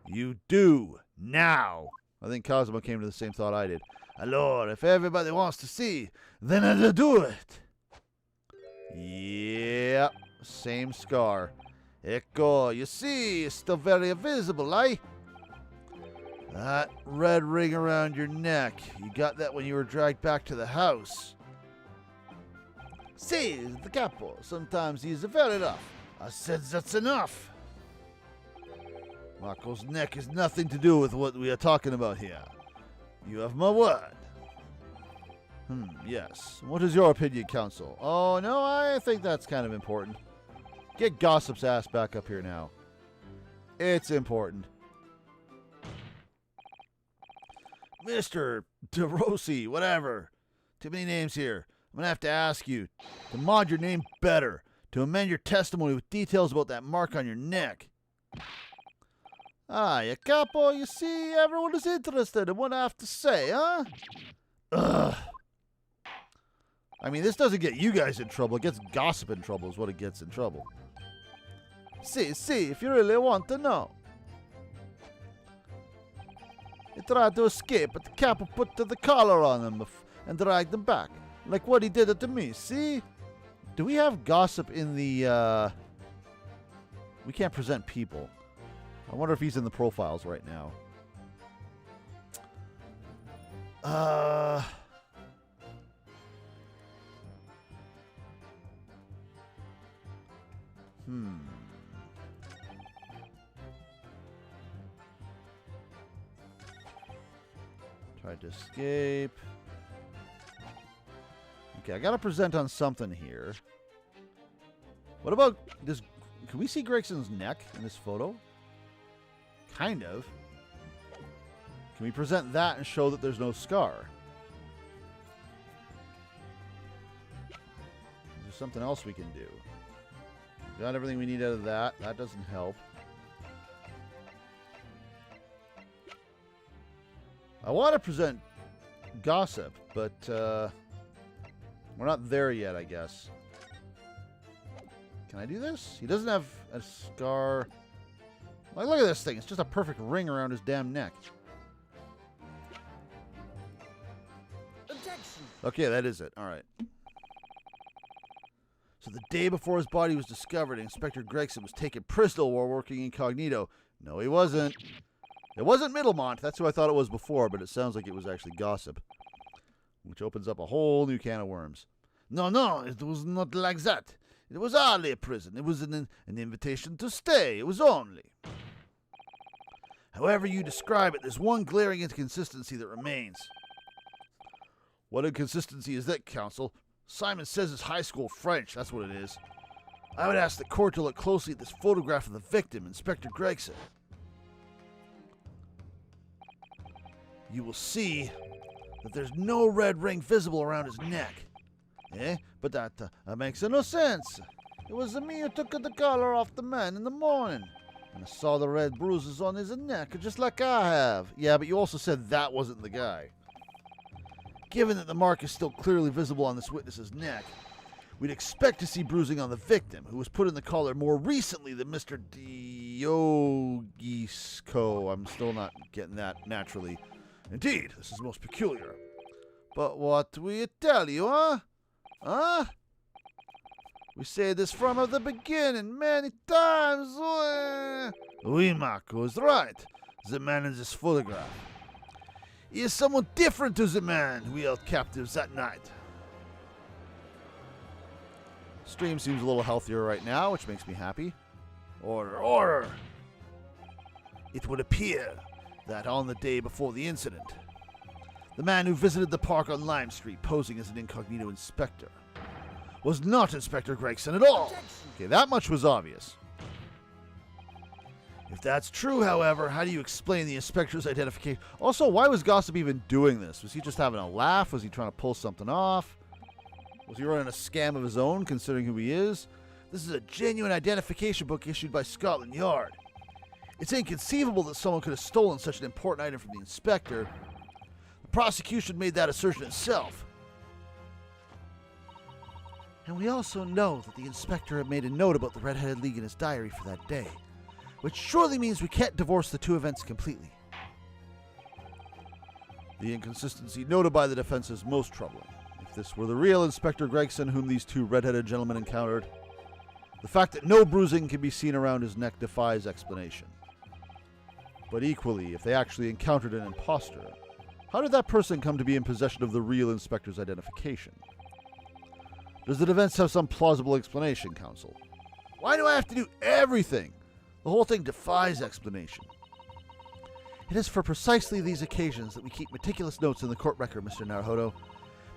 You do, now. I think Cosmo came to the same thought I did. Allora, if everybody wants to see, then I'll do it. Yep, same scar. Ecco, you see, it's still very visible, eh? That red ring around your neck. You got that when you were dragged back to the house. See, the capo. Sometimes he's very rough. I said that's enough. Marco's neck has nothing to do with what we are talking about here. You have my word. Yes. What is your opinion, counsel? Oh, no, I think that's kind of important. Get Gossip's ass back up here now. It's important. Mr. DeRossi, whatever. Too many names here. I'm going to have to ask you to mod your name better, to amend your testimony with details about that mark on your neck. Ah, you capo, you see, everyone is interested in what I have to say, huh? Ugh. I mean, this doesn't get you guys in trouble. It gets Gossip in trouble is what it gets in trouble. See, if you really want to know. He tried to escape, but the capo put the collar on him and dragged him back. Like what he did to me, see? Do we have Gossip in the, We can't present people. I wonder if he's in the profiles right now. Tried to escape. Okay, I gotta present on something here. What about this? Can we see Gregson's neck in this photo? Kind of. Can we present that and show that there's no scar? there something else we can do? Got everything we need out of that. That doesn't help. I want to present gossip, but we're not there yet, I guess. Can I do this? He doesn't have a scar. Like, look at this thing. It's just a perfect ring around his damn neck. Objection. Okay, that is it. All right. So the day before his body was discovered, Inspector Gregson was taken prisoner while working incognito. No, he wasn't. It wasn't Middlemont. That's who I thought it was before, but it sounds like it was actually gossip. Which opens up a whole new can of worms. No, it was not like that. It was hardly a prison. It was an invitation to stay. It was only. However you describe it, there's one glaring inconsistency that remains. What inconsistency is that, Counsel? Psy'Min says it's high school French. That's what it is. I would ask the court to look closely at this photograph of the victim, Inspector Gregson. You will see that there's no red ring visible around his neck. Eh? But that makes no sense. It was me who took the collar off the man in the morning. And I saw the red bruises on his neck, just like I have. Yeah, but you also said that wasn't the guy. Given that the mark is still clearly visible on this witness's neck, we'd expect to see bruising on the victim, who was put in the collar more recently than Mr. Diogisco. I'm still not getting that naturally. Indeed, this is most peculiar. But what we tell you, huh? Huh? We say this from the beginning many times. Oui, Marco is right. The man in this photograph. He is someone different to the man we held captives that night. Stream seems a little healthier right now, which makes me happy. Order, order! It would appear that on the day before the incident, the man who visited the park on Lime Street posing as an incognito inspector was not Inspector Gregson at all. Okay, that much was obvious. If that's true, however, how do you explain the inspector's identification? Also, why was Gossip even doing this? Was he just having a laugh? Was he trying to pull something off? Was he running a scam of his own, considering who he is? This is a genuine identification book issued by Scotland Yard. It's inconceivable that someone could have stolen such an important item from the inspector. The prosecution made that assertion itself. And we also know that the inspector had made a note about the Red-Headed League in his diary for that day, which surely means we can't divorce the two events completely. The inconsistency noted by the defense is most troubling. If this were the real Inspector Gregson whom these two red-headed gentlemen encountered, the fact that no bruising can be seen around his neck defies explanation. But equally, if they actually encountered an imposter, how did that person come to be in possession of the real inspector's identification? Does the defense have some plausible explanation, counsel? Why do I have to do everything? The whole thing defies explanation. It is for precisely these occasions that we keep meticulous notes in the court record, Mr. Naruhodo,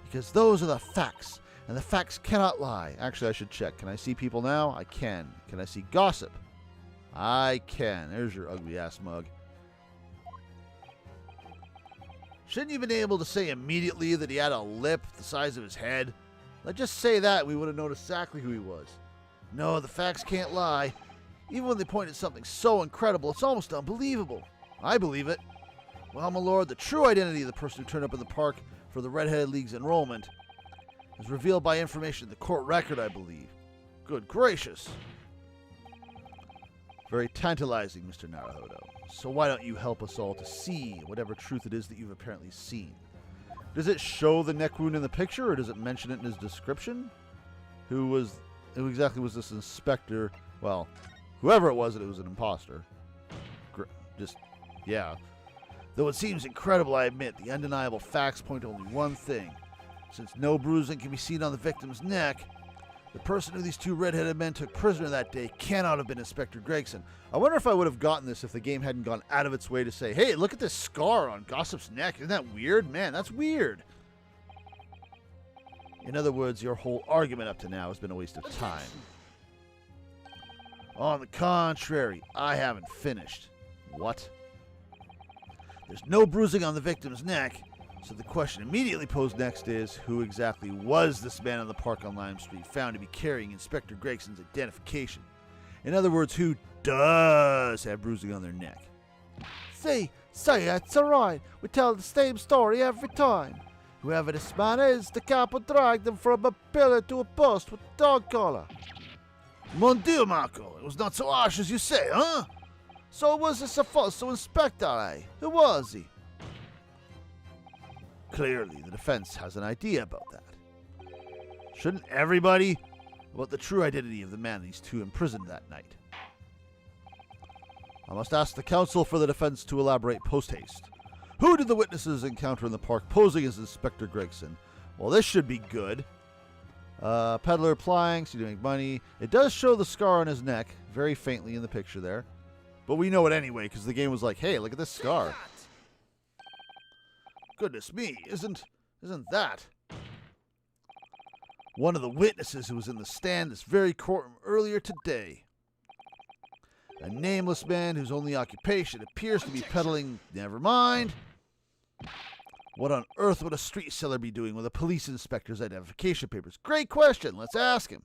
because those are the facts, and the facts cannot lie. Actually, I should check. Can I see people now? I can. Can I see gossip? I can. There's your ugly-ass mug. Shouldn't you have been able to say immediately that he had a lip the size of his head? Let's just say that. We would have known exactly who he was. No, the facts can't lie. Even when they point at something so incredible, it's almost unbelievable. I believe it. Well, my lord, the true identity of the person who turned up in the park for the Red-Headed League's enrollment is revealed by information in the court record, I believe. Good gracious. Very tantalizing, Mr. Naruhodo. So why don't you help us all to see whatever truth it is that you've apparently seen? Does it show the neck wound in the picture, or does it mention it in his description? Who exactly was this inspector? Well, whoever it was an imposter. Yeah. Though it seems incredible, I admit, the undeniable facts point to only one thing. Since no bruising can be seen on the victim's neck, the person who these two red-headed men took prisoner that day cannot have been Inspector Gregson. I wonder if I would have gotten this if the game hadn't gone out of its way to say, hey, look at this scar on Gossip's neck. Isn't that weird? Man, that's weird. In other words, your whole argument up to now has been a waste of time. On the contrary, I haven't finished. What? There's no bruising on the victim's neck, So the question immediately posed next is, who exactly was this man in the park on Lime Street found to be carrying Inspector Gregson's identification? In other words, who does have bruising on their neck? See, it's alright. We tell the same story every time. Whoever this man is, the cop would drag them from a pillar to a post with a dog collar. Mon Dieu, Marco, it was not so harsh as you say, huh? So was this a false inspector, eh? Who was he? Clearly, the defense has an idea about that. Shouldn't everybody? About the true identity of the man these two imprisoned that night. I must ask the counsel for the defense to elaborate post-haste. Who did the witnesses encounter in the park posing as Inspector Gregson? Well, this should be good. Peddler applying, so you make money. It does show the scar on his neck, very faintly in the picture there. But we know it anyway, because the game was like, hey, look at this scar. Goodness me, isn't that one of the witnesses who was in the stand this very courtroom earlier today? A nameless man whose only occupation appears to be peddling. Never mind. What on earth would a street seller be doing with a police inspector's identification papers? Great question. Let's ask him.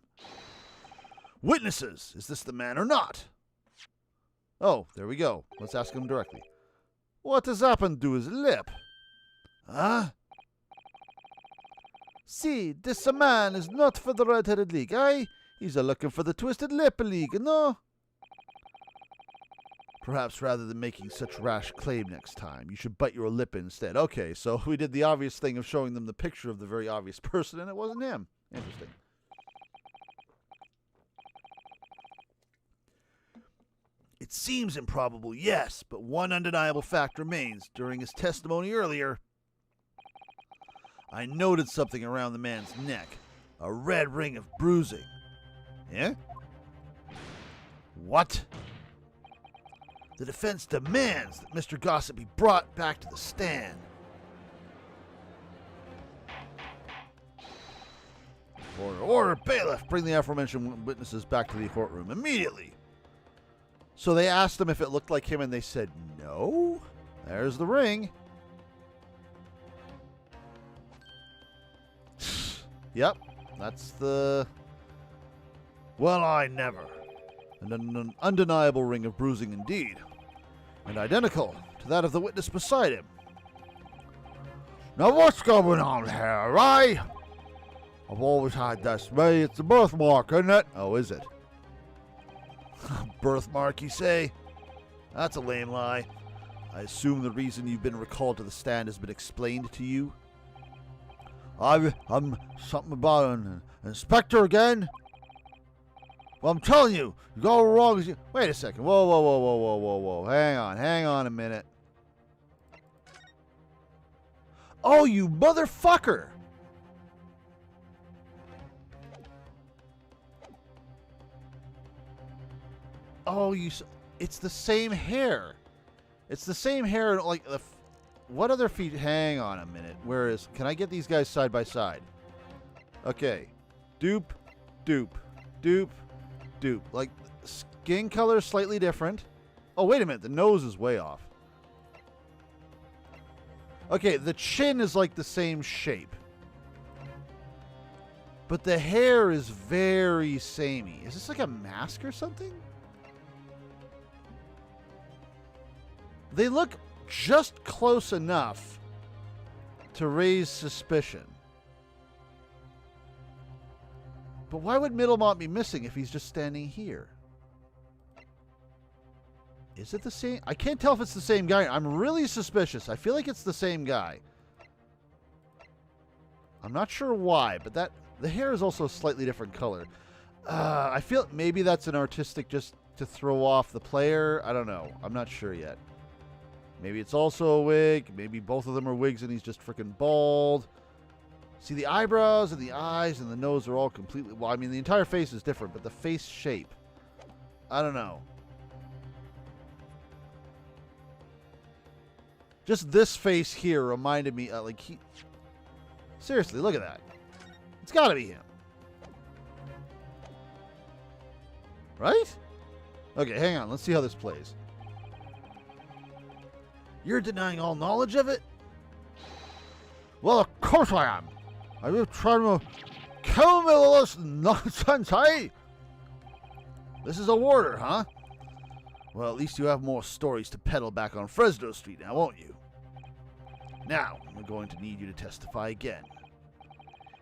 Witnesses, is this the man or not? Oh, there we go. Let's ask him directly. What has happened to his lip? Huh? See, this man is not for the Red-Headed League, eh? He's looking for the Twisted Lip League, no? Perhaps rather than making such rash claim next time, you should bite your lip instead. Okay, so we did the obvious thing of showing them the picture of the very obvious person, and it wasn't him. Interesting. It seems improbable, yes, but one undeniable fact remains. During his testimony earlier, I noted something around the man's neck. A red ring of bruising. Yeah? What? The defense demands that Mr. Gossett be brought back to the stand. Order, order, bailiff, bring the aforementioned witnesses back to the courtroom immediately. So they asked him if it looked like him, and they said no. There's the ring. Yep, that's the... Well, I never. An undeniable ring of bruising indeed. And identical to that of the witness beside him. Now what's going on here, right? I've always had this, me. It's a birthmark, isn't it? Oh, is it? Birthmark, you say? That's a lame lie. I assume the reason you've been recalled to the stand has been explained to you? I'm something about an inspector again? Well, I'm telling you, you go wrong as you... Wait a second. Whoa, whoa, whoa, whoa, whoa, whoa, whoa. Hang on a minute. Oh, you motherfucker! Oh, it's the same hair. It's the same hair, like, what other feet? Hang on a minute. Can I get these guys side by side? Okay. Dupe, dupe, dupe, dupe. Like, skin color slightly different. Oh, wait a minute. The nose is way off. Okay, the chin is like the same shape. But the hair is very samey. Is this like a mask or something? They look just close enough to raise suspicion. But why would Middlemont be missing if he's just standing here? Is it the same? I can't tell if it's the same guy. I'm really suspicious. I feel like it's the same guy. I'm not sure why, but the hair is also a slightly different color. I feel maybe that's an artistic just to throw off the player. I don't know. I'm not sure yet. Maybe it's also a wig. Maybe both of them are wigs and he's just freaking bald. See, the eyebrows and the eyes and the nose are all completely... Well, I mean, the entire face is different, but the face shape... I don't know. Just this face here reminded me... Seriously, look at that. It's got to be him. Right? Okay, hang on. Let's see how this plays. You're denying all knowledge of it? Well, of course I am. Are you trying to kill me with all this nonsense, eh? This is a warder, huh? Well, at least you have more stories to peddle back on Fresno Street now, won't you? Now, we're going to need you to testify again.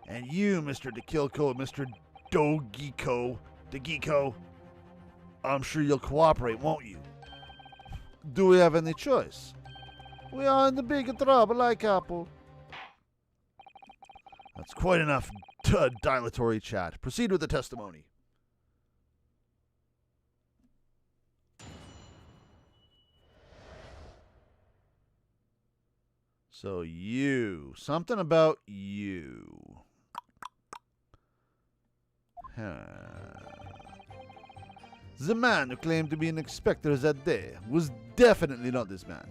And you, Mr. DeKilko, Mr. DeGeeko, I'm sure you'll cooperate, won't you? Do we have any choice? We are in the big trouble, like Apple. That's quite enough dilatory chat. Proceed with the testimony. So something about you. The man who claimed to be an inspector that day was definitely not this man.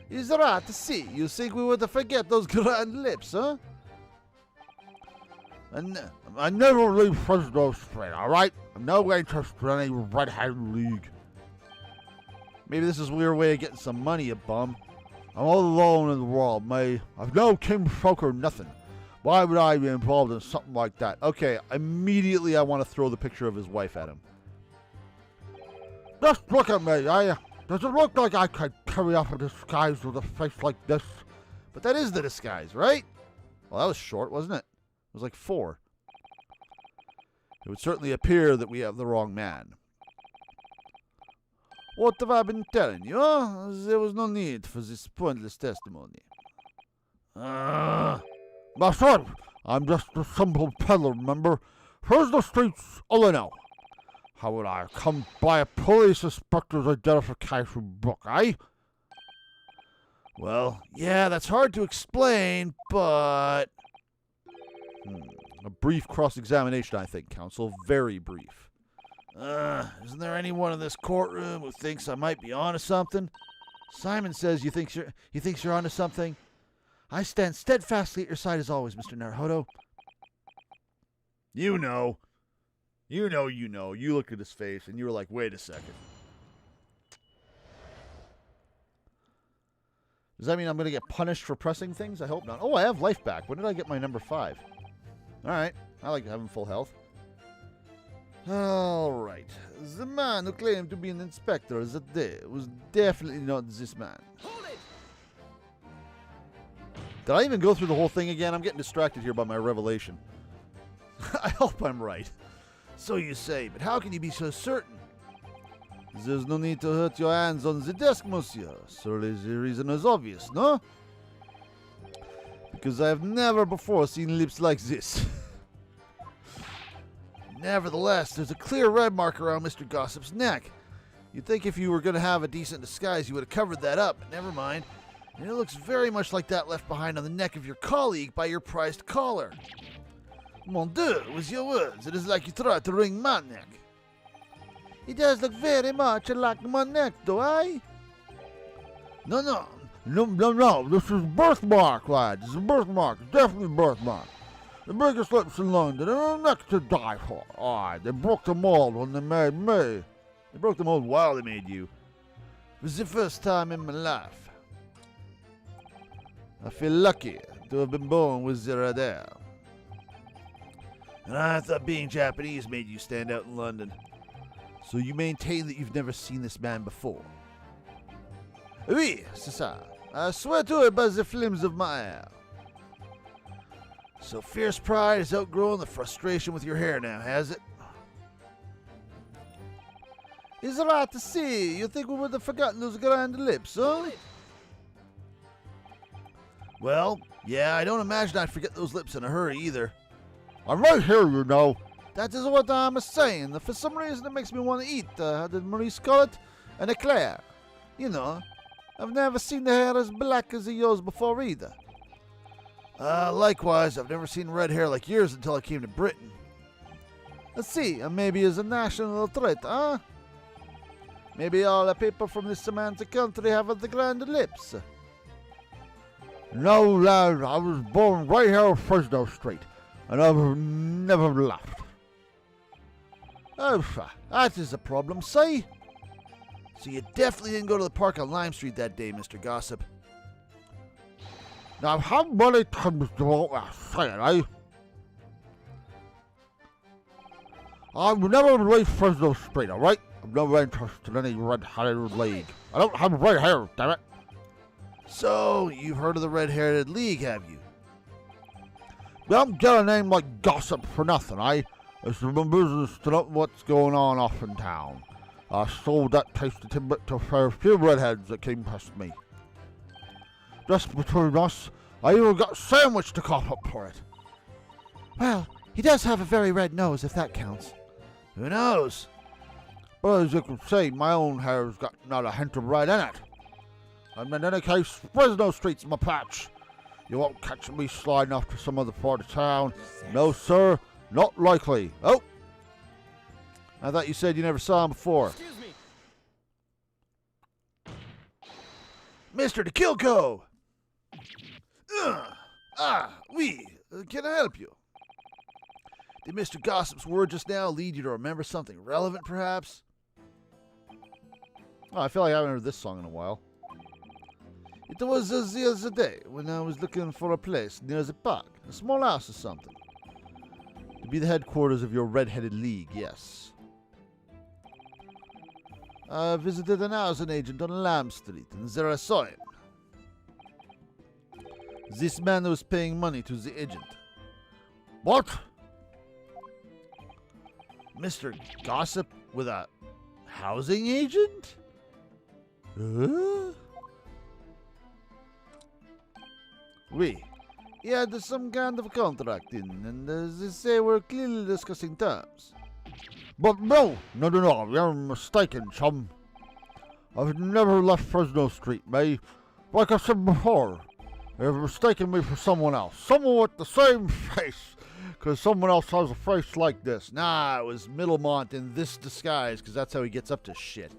Is right to see. You think we would forget those grand lips, huh? And I never leave Fresno Street, all right? I'm no interest in any red-headed league. Maybe this is a weird way of getting some money, you bum. I'm all alone in the world, mate. I've no kinfolk or nothing. Why would I be involved in something like that? Okay, immediately I want to throw the picture of his wife at him. Just look at me, eh? Does it look like I could carry off a disguise with a face like this? But that is the disguise, right? Well, that was short, wasn't it? It was like 4. It would certainly appear that we have the wrong man. What have I been telling you? Huh? There was no need for this pointless testimony. My son, I'm just a simple peddler, remember? Here's the streets, all I know. How would I come by a police inspector's identification book, eh? Well, yeah, that's hard to explain, but... A brief cross-examination, I think, counsel. Very brief. Isn't there anyone in this courtroom who thinks I might be onto something? Psy'Min says he thinks you're onto something. I stand steadfastly at your side as always, Mr. Naruhodo. You know. You looked at his face and you were like, wait a second. Does that mean I'm going to get punished for pressing things? I hope not. Oh, I have life back. When did I get my number 5? Alright. I like having full health. Alright. The man who claimed to be an inspector that day was definitely not this man. Hold it! Did I even go through the whole thing again? I'm getting distracted here by my revelation. I hope I'm right. So you say, but how can you be so certain? There's no need to hurt your hands on the desk, monsieur. Surely the reason is obvious, no? Because I have never before seen lips like this. Nevertheless, there's a clear red mark around Mr. Gossip's neck. You'd think if you were going to have a decent disguise, you would have covered that up, but never mind. And it looks very much like that left behind on the neck of your colleague by your prized collar. Mon Dieu, with your words, it is like you tried to wring my neck. It does look very much like my neck, though, eh? No, this is birthmark, lads. It's a birthmark, definitely birthmark. The biggest lips in London, and the next to die for. Aye, they broke the mold when they made me. They broke the mold while they made you. It was the first time in my life. I feel lucky to have been born with the red hair. And I thought being Japanese made you stand out in London. So you maintain that you've never seen this man before? Oui, c'est ça. I swear to it by the flames of my hair. So fierce pride has outgrown the frustration with your hair now, has it? Is it right to see? You think we would have forgotten those grand lips, huh? Well, yeah, I don't imagine I'd forget those lips in a hurry either. I'm right here, you know. That is what I'm saying. For some reason, it makes me want to eat, how did Maurice call it? An eclair. You know, I've never seen the hair as black as yours before either. Likewise, I've never seen red hair like yours until I came to Britain. Let's see, maybe it's a national trait, huh? Maybe all the people from this semantic country have the grand lips. No, lad, I was born right here on Fresno Street, and I've never left. Oh, that is a problem, see? So you definitely didn't go to the park on Lime Street that day, Mr. Gossip. Now, how many times do you want to say it, eh? I've never leave Fresno Street, alright? I'm never interested in any red-headed league. I don't have red hair, damn it. So, you've heard of the Red-Headed League, have you? Don't get a name like Gossip for nothing, eh? It's my business to know what's going on off in town. I sold that tasty tidbit to a fair few redheads that came past me. Just between us, I even got sandwich to cough up for it. Well, he does have a very red nose, if that counts. Who knows? But as you can see, my own hair's got not a hint of red in it. And in any case, Fresno Street's my patch. You won't catch me sliding off to some other part of town. No, sir, not likely. Oh! I thought you said you never saw him before. Excuse me. Mr. DeKilko! Oui. Can I help you? Did Mr. Gossip's word just now lead you to remember something relevant, perhaps? Oh, I feel like I haven't heard this song in a while. It was the other day when I was looking for a place near the park, a small house or something. To be the headquarters of your red-headed league, yes. I visited an housing agent on Lamb Street, and there I saw him. This man was paying money to the agent. What? Mr. Gossip with a housing agent? Oui. He had some kind of contract in, and they say we're clearly discussing terms. But no, you're mistaken, chum. I've never left Fresno Street, May. Like I said before, you've mistaken me for someone else. Someone with the same face, because someone else has a face like this. Nah, it was Middlemont in this disguise, because that's how he gets up to shit.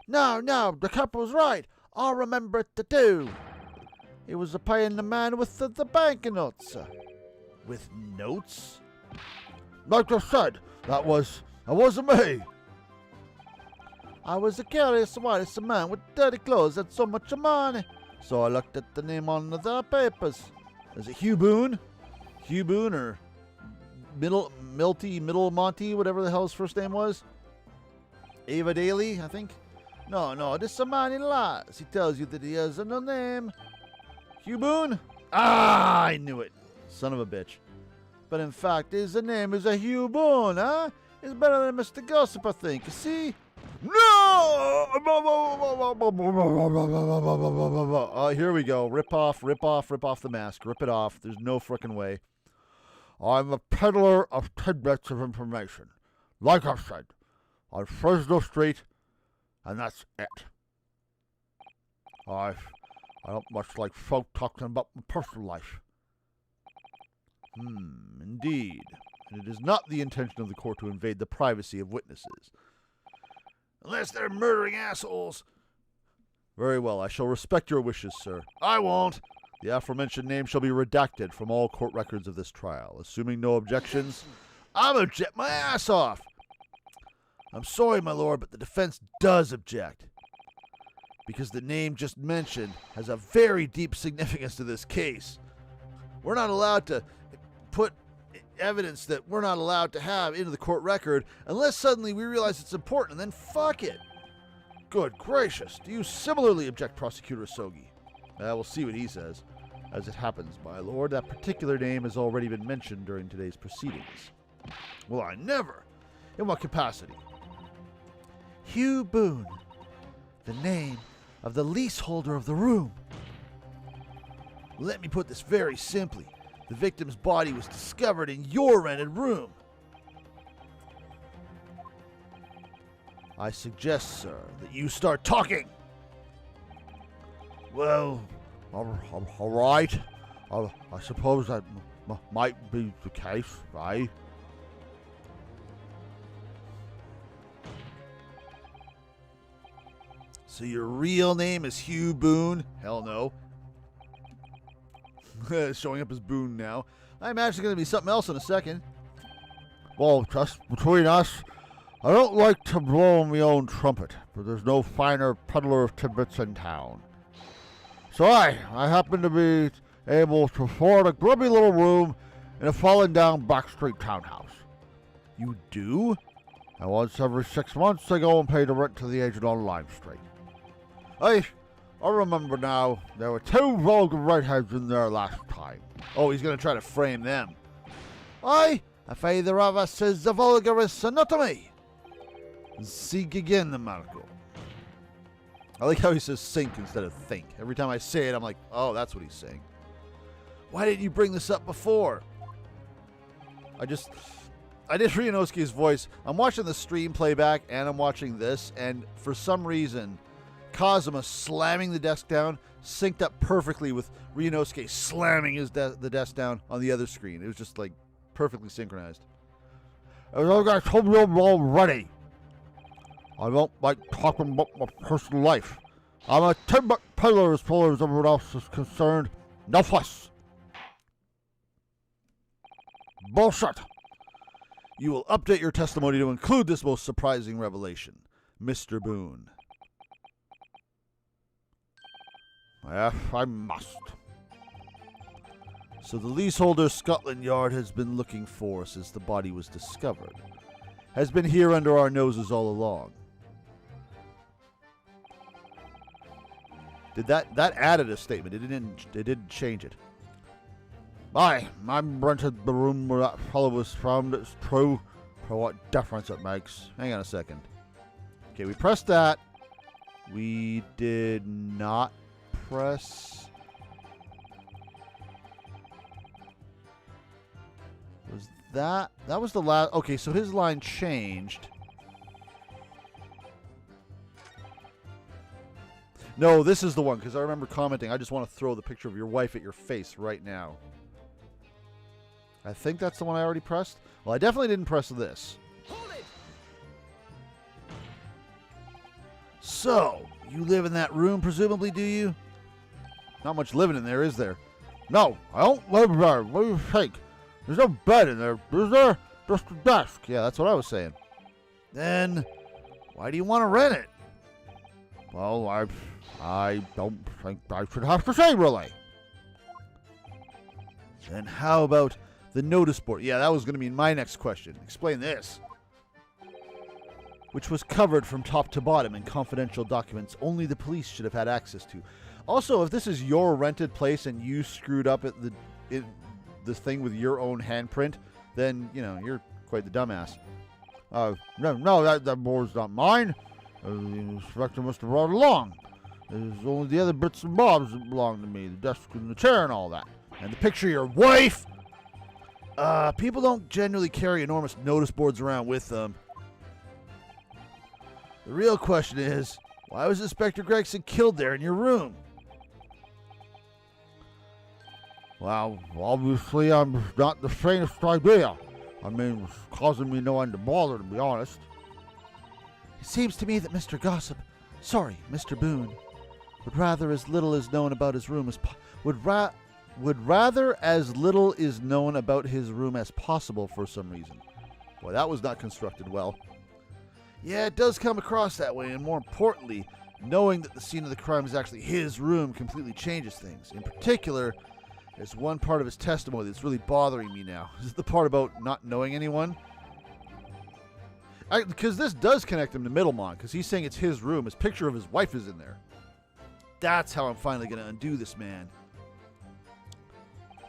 No, the cop was right. I remember it too. He was paying the man with the banknotes. With notes? Like I said, that wasn't me. I was curious why this man with dirty clothes had so much money. So I looked at the name on the papers. Is it Hugh Boone? Hugh Boone or Middle Monty, whatever the hell his first name was? Ava Daly, I think? No, this man he lies. He tells you that he has no name. Hugh Boone? Ah, I knew it. Son of a bitch. But in fact, his name is a Hugh Boone, huh? He's better than Mr. Gossip, I think. You see? No! Here we go. Rip off the mask. Rip it off. There's no frickin' way. I'm a peddler of tidbits of information. Like I said, on Fresno Street, and that's it. I don't much like folk talking about my personal life. Indeed. And it is not the intention of the court to invade the privacy of witnesses. Unless they're murdering assholes. Very well, I shall respect your wishes, sir. I won't. The aforementioned name shall be redacted from all court records of this trial. Assuming no objections, I'll object my ass off. I'm sorry, my lord, but the defense does object. Because the name just mentioned has a very deep significance to this case. We're not allowed to put evidence that we're not allowed to have into the court record unless suddenly we realize it's important, and then fuck it. Good gracious. Do you similarly object, Prosecutor Sogi? We'll see what he says. As it happens, my lord, that particular name has already been mentioned during today's proceedings. Well, I never. In what capacity? Hugh Boone, the name of the leaseholder of the room. Let me put this very simply. The victim's body was discovered in your rented room. I suggest, sir, that you start talking. Well, all right. I suppose that might be the case, right? So your real name is Hugh Boone? Hell no. Showing up as Boone now. I imagine it's going to be something else in a second. Well, just between us, I don't like to blow my own trumpet, but there's no finer peddler of tidbits in town. So I happen to be able to afford a grubby little room in a fallen down backstreet townhouse. You do? And once every 6 months I go and pay the rent to the agent on Lime Street. I remember now, there were 2 vulgar redheads in there last time. Oh, he's going to try to frame them. Aye, if either of us is the vulgarist anatomy. Seek again, the Marco. I like how he says sink instead of think. Every time I say it, I'm like, oh, that's what he's saying. Why didn't you bring this up before? I did Ryunosuke's voice. I'm watching the stream playback and I'm watching this, and for some reason, Kazuma slamming the desk down synced up perfectly with Ryunosuke slamming the desk down on the other screen. It was just like perfectly synchronized. As I told you already, I don't like talking about my personal life. I'm a timber pillar as far as everyone else is concerned. No fuss. Bullshit. You will update your testimony to include this most surprising revelation, Mr. Boone. Yes, I must. So the leaseholder Scotland Yard has been looking for since the body was discovered. Has been here under our noses all along. Did that added a statement? It didn't change it. Aye, I rented the room where that fellow was found. It's true. For what difference it makes. Hang on a second. Okay, we pressed that. We did not press. Was that was the last? Okay, so his line changed. No, this is the one, because I remember commenting, I just want to throw the picture of your wife at your face right now. I think that's the one I already pressed. Well, I definitely didn't press this. Hold it! So, you live in that room, presumably, do you? Not much living in there, is there? No, I don't live there. What do you think? There's no bed in there, is there? Just a desk. Yeah, that's what I was saying. Then, why do you want to rent it? Well, I don't think I should have to say, really. Then how about the notice board? Yeah, that was going to be my next question. Explain this. Which was covered from top to bottom in confidential documents only the police should have had access to. Also, if this is your rented place and you screwed up at the thing with your own handprint, then, you know, you're quite the dumbass. No, that board's not mine. The inspector must have brought it along. There's only the other bits and bobs that belong to me, the desk and the chair and all that. And the picture of your wife? People don't generally carry enormous notice boards around with them. The real question is, why was Inspector Gregson killed there in your room? Well, obviously I'm not the faintest idea. I mean, it's causing me no end of bother, to be honest. It seems to me that Mr. Mr. Boone, would rather as little is known about his room as would rather as little is known about his room as possible for some reason. Boy, that was not constructed well. Yeah, it does come across that way, and more importantly, knowing that the scene of the crime is actually his room completely changes things. In particular, there's one part of his testimony that's really bothering me now. Is it the part about not knowing anyone? Because this does connect him to Middlemont, because he's saying it's his room. His picture of his wife is in there. That's how I'm finally going to undo this man.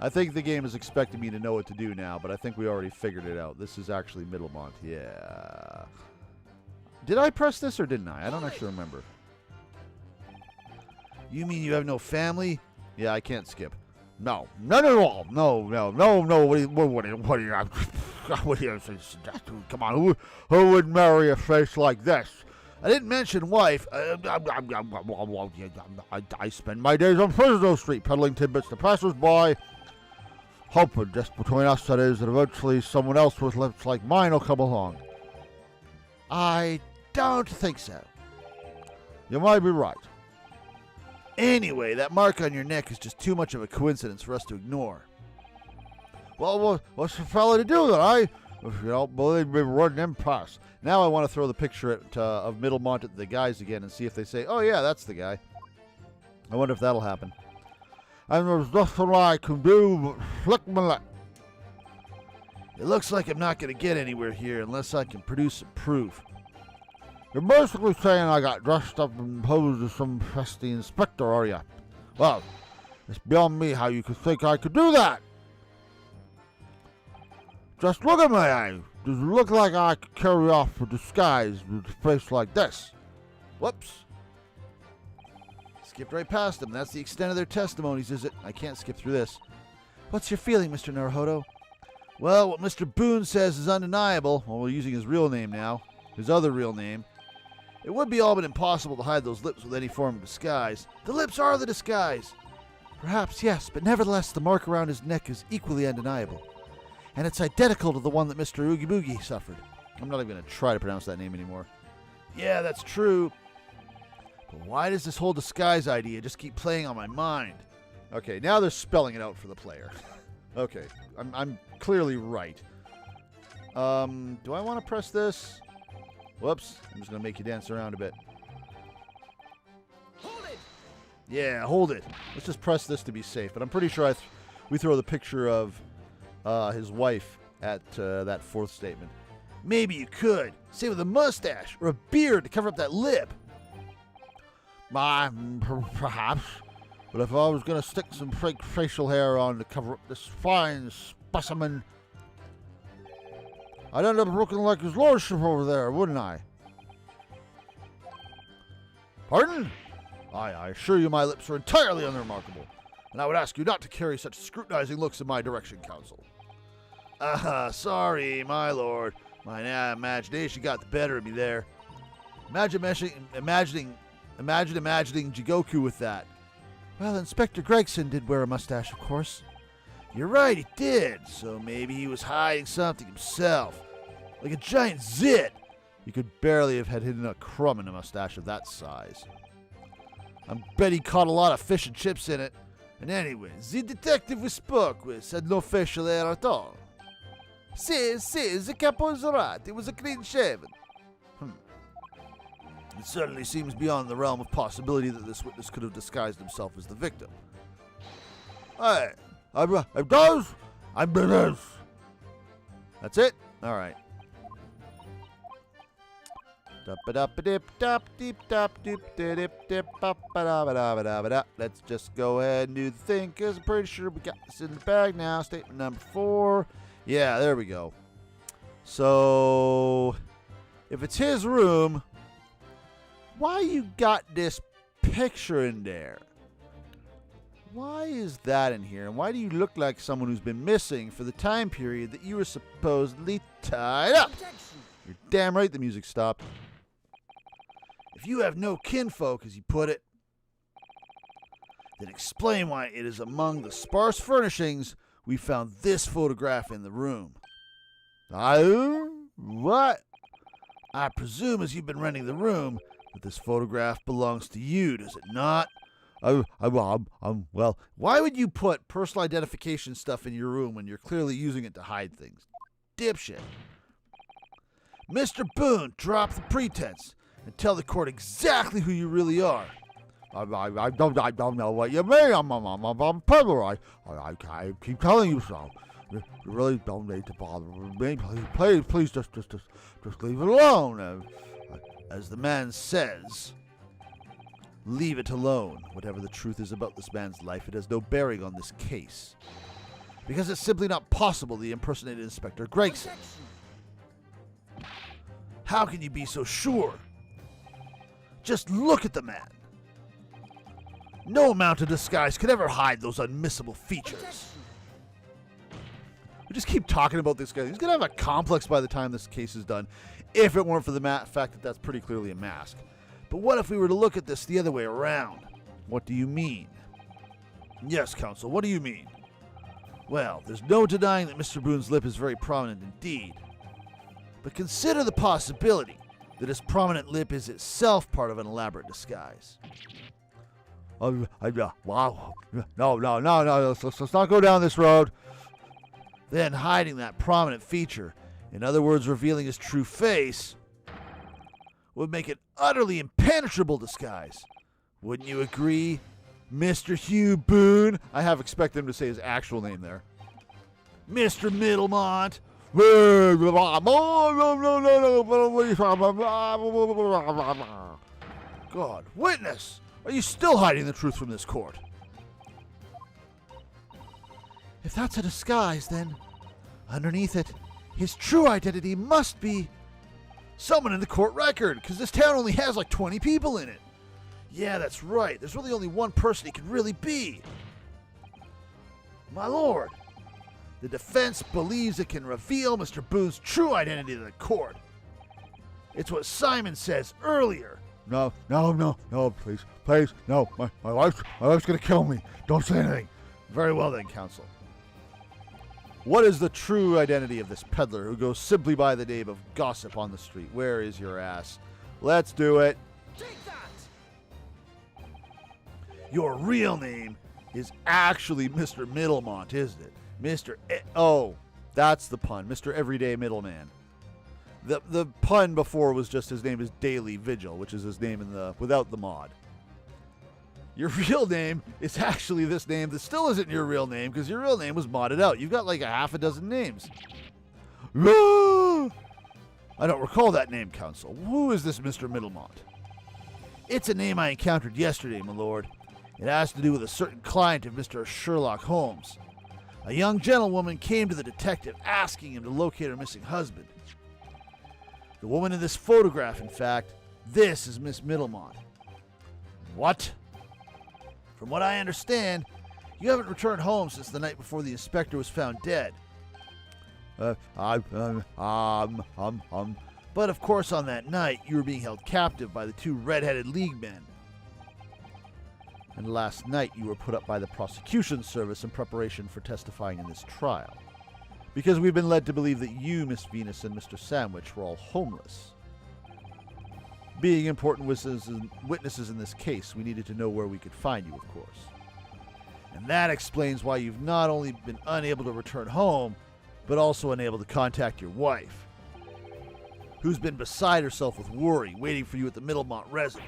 I think the game is expecting me to know what to do now, but I think we already figured it out. This is actually Middlemont. Yeah. Did I press this or didn't I? I don't actually remember. You mean you have no family? Yeah, I can't skip. No, none at all. No. What do you suggest? Come on, who would marry a face like this? I didn't mention wife. I spend my days on Fresno Street peddling tidbits to passers-by, hoping, just between us that is, that eventually someone else with lips like mine will come along. I don't think so. You might be right. Anyway, that mark on your neck is just too much of a coincidence for us to ignore. Well, what's the fella to do then? If you don't believe me, run them past. Now I want to throw the picture of Middlemont at the guys again and see if they say, oh yeah, that's the guy. I wonder if that'll happen. and there's nothing I can do but flick my lip. It looks like I'm not going to get anywhere here unless I can produce some proof. You're basically saying I got dressed up and posed as some trusty inspector, are you? Well, it's beyond me how you could think I could do that. Just look at my eye. Does it look like I could carry off a disguise with a face like this? Whoops. Skipped right past them. That's the extent of their testimonies, is it? I can't skip through this. What's your feeling, Mr. Naruhodo? Well, what Mr. Boone says is undeniable. Well, we're using his real name now. His other real name. It would be all but impossible to hide those lips with any form of disguise. The lips are the disguise. Perhaps, yes, but nevertheless the mark around his neck is equally undeniable. And it's identical to the one that Mr. Oogie Boogie suffered. I'm not even going to try to pronounce that name anymore. Yeah, that's true. But why does this whole disguise idea just keep playing on my mind? Okay, now they're spelling it out for the player. Okay, I'm clearly right. Do I want to press this? Whoops, I'm just going to make you dance around a bit. Hold it! Yeah, hold it. Let's just press this to be safe. But I'm pretty sure we throw the picture of his wife at that fourth statement. Maybe you could. Say with a mustache or a beard to cover up that lip. Perhaps. But if I was going to stick some fake facial hair on to cover up this fine specimen, I'd end up looking like his lordship over there, wouldn't I? Pardon? I assure you my lips are entirely unremarkable, and I would ask you not to carry such scrutinizing looks in my direction, counsel. Sorry, my lord. My imagination got the better of me there. Imagine imagining Jigoku with that. Well, Inspector Gregson did wear a mustache, of course. You're right, he did. So maybe he was hiding something himself. Like a giant zit. You could barely have had hidden a crumb in a mustache of that size. I bet he caught a lot of fish and chips in it. And anyway, the detective we spoke with said no facial hair at all. Says the capo is right. It was a clean shaven. It certainly seems beyond the realm of possibility that this witness could have disguised himself as the victim. Hey, It does. I believe. that's it? All right. Let's just go ahead and do the thing, because I'm pretty sure we got this in the bag now. Statement number 4. Yeah, there we go. So, if it's his room, why you got this picture in there? Why is that in here? And why do you look like someone who's been missing for the time period that you were supposedly tied up? You're damn right the music stopped. If you have no kinfolk, as you put it, then explain why it is among the sparse furnishings we found this photograph in the room. What? I presume as you've been renting the room that this photograph belongs to you, does it not? Well, why would you put personal identification stuff in your room when you're clearly using it to hide things? Dipshit. Mr. Boone, drop the pretense and tell the court exactly who you really are. I don't know what you mean. I'm a peddler. I keep telling you so. You really don't need to bother with me. Please just leave it alone. As the man says, leave it alone. Whatever the truth is about this man's life, it has no bearing on this case. Because it's simply not possible the impersonated Inspector Gregson. How can you be so sure? Just look at the man. No amount of disguise could ever hide those unmissable features. We just keep talking about this guy. He's going to have a complex by the time this case is done, if it weren't for the fact that that's pretty clearly a mask. But what if we were to look at this the other way around? What do you mean? Yes, counsel, what do you mean? Well, there's no denying that Mr. Boone's lip is very prominent indeed. But consider the possibility that his prominent lip is itself part of an elaborate disguise. Wow. No. Let's not go down this road. Then hiding that prominent feature, in other words, revealing his true face, would make it utterly impenetrable disguise. Wouldn't you agree? Mr. Hugh Boone. I have expected him to say his actual name there. Mr. Middlemont. God, witness! Are you still hiding the truth from this court? If that's a disguise, then underneath it, his true identity must be someone in the court record, because this town only has like 20 people in it. Yeah, that's right. There's really only one person he could really be. My lord, the defense believes it can reveal Mr. Boone's true identity to the court. It's what Psy'Min says earlier. No, please, no. My wife's gonna kill me. Don't say anything. Very well then, counsel. What is the true identity of this peddler who goes simply by the name of Gossip on the street? Where is your ass? Let's do it. Take that! Your real name is actually Mr. Middlemont, isn't it? Oh, that's the pun. Mr. Everyday Middleman. The pun before was just his name is Daily Vigil, which is his name in the without the mod. Your real name is actually this name that still isn't your real name because your real name was modded out. You've got like a half a dozen names. I don't recall that name, counsel. Who is this Mr. Middlemont? It's a name I encountered yesterday, my lord. It has to do with a certain client of Mr. Sherlock Holmes. A young gentlewoman came to the detective asking him to locate her missing husband. The woman in this photograph, in fact, this is Miss Middlemont. What? From what I understand, you haven't returned home since the night before the inspector was found dead. But of course on that night, you were being held captive by the two red-headed league men. And last night, you were put up by the prosecution service in preparation for testifying in this trial. Because we've been led to believe that you, Miss Venus, and Mr. Sandwich were all homeless. Being important witnesses in this case, we needed to know where we could find you, of course. And that explains why you've not only been unable to return home, but also unable to contact your wife, who's been beside herself with worry, waiting for you at the Middlemont residence.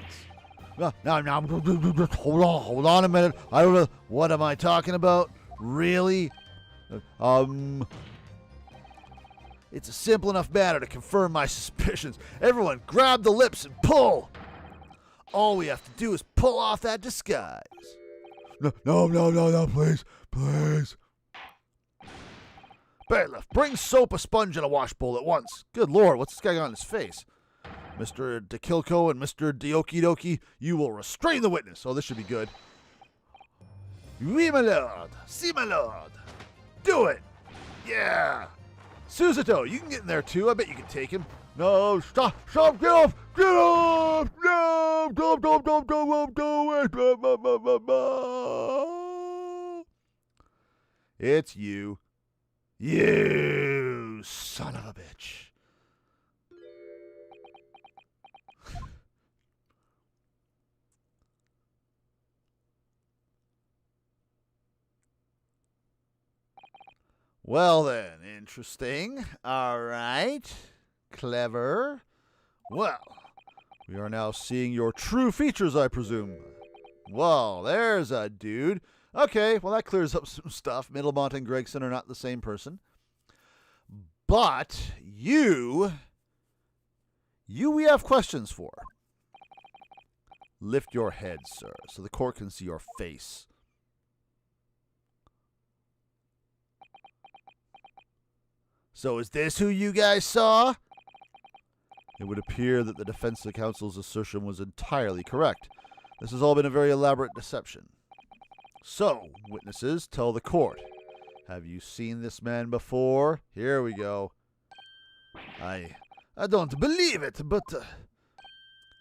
Now, hold on a minute. I don't know. What am I talking about? Really? It's a simple enough matter to confirm my suspicions. Everyone, grab the lips and pull. All we have to do is pull off that disguise. No, please. Bailiff, bring soap, a sponge, and a wash bowl at once. Good lord, what's this guy got on his face? Mr. DeKilko and Mr. Deokidoki, you will restrain the witness. Oh, this should be good. Oui, my lord. Si, my lord. Do it. Yeah. Susato, you can get in there too. I bet you can take him. No, stop, get off! No, don't do it! It's you. You son of a bitch. Well then, interesting. All right. Clever. Well, we are now seeing your true features, I presume. Well, there's a dude. Okay, well that clears up some stuff. Middlemont and Gregson are not the same person. But you we have questions for. Lift your head, sir, so the court can see your face. So is this who you guys saw? It would appear that the defense counsel's assertion was entirely correct. This has all been a very elaborate deception. So, witnesses, tell the court. Have you seen this man before? Here we go. I don't believe it, but...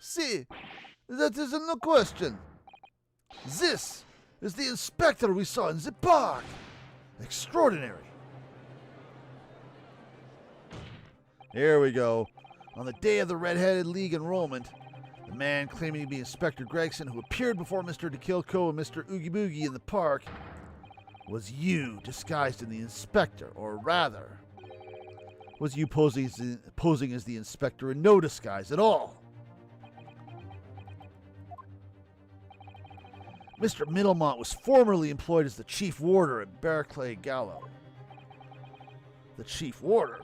see, that is no question. This is the inspector we saw in the park. Extraordinary. Here we go. On the day of the Red-Headed League enrollment, the man claiming to be Inspector Gregson, who appeared before Mr. DeKilko and Mr. Oogie Boogie in the park, was you disguised in the inspector, or rather, was you posing as the inspector in no disguise at all. Mr. Middlemont was formerly employed as the chief warder at Barclay Gallow. The chief warder?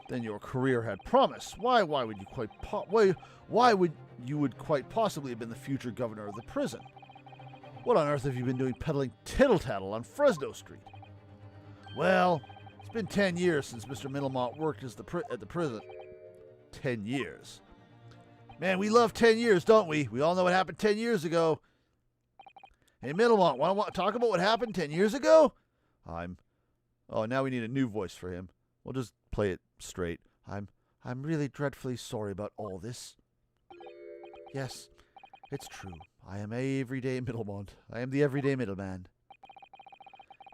Then your career had promise. Why would you quite possibly have been the future governor of the prison? What on earth have you been doing peddling tittle-tattle on Fresno Street? Well, it's been 10 years since Mr. Middlemont worked as at the prison. 10 years. Man, we love 10 years, don't we? We all know what happened 10 years ago. Hey, Middlemont, want to talk about what happened 10 years ago? Oh, now we need a new voice for him. We'll just play it straight. I'm really dreadfully sorry about all this. Yes, it's true. I am everyday Middlemont. I am the everyday middleman.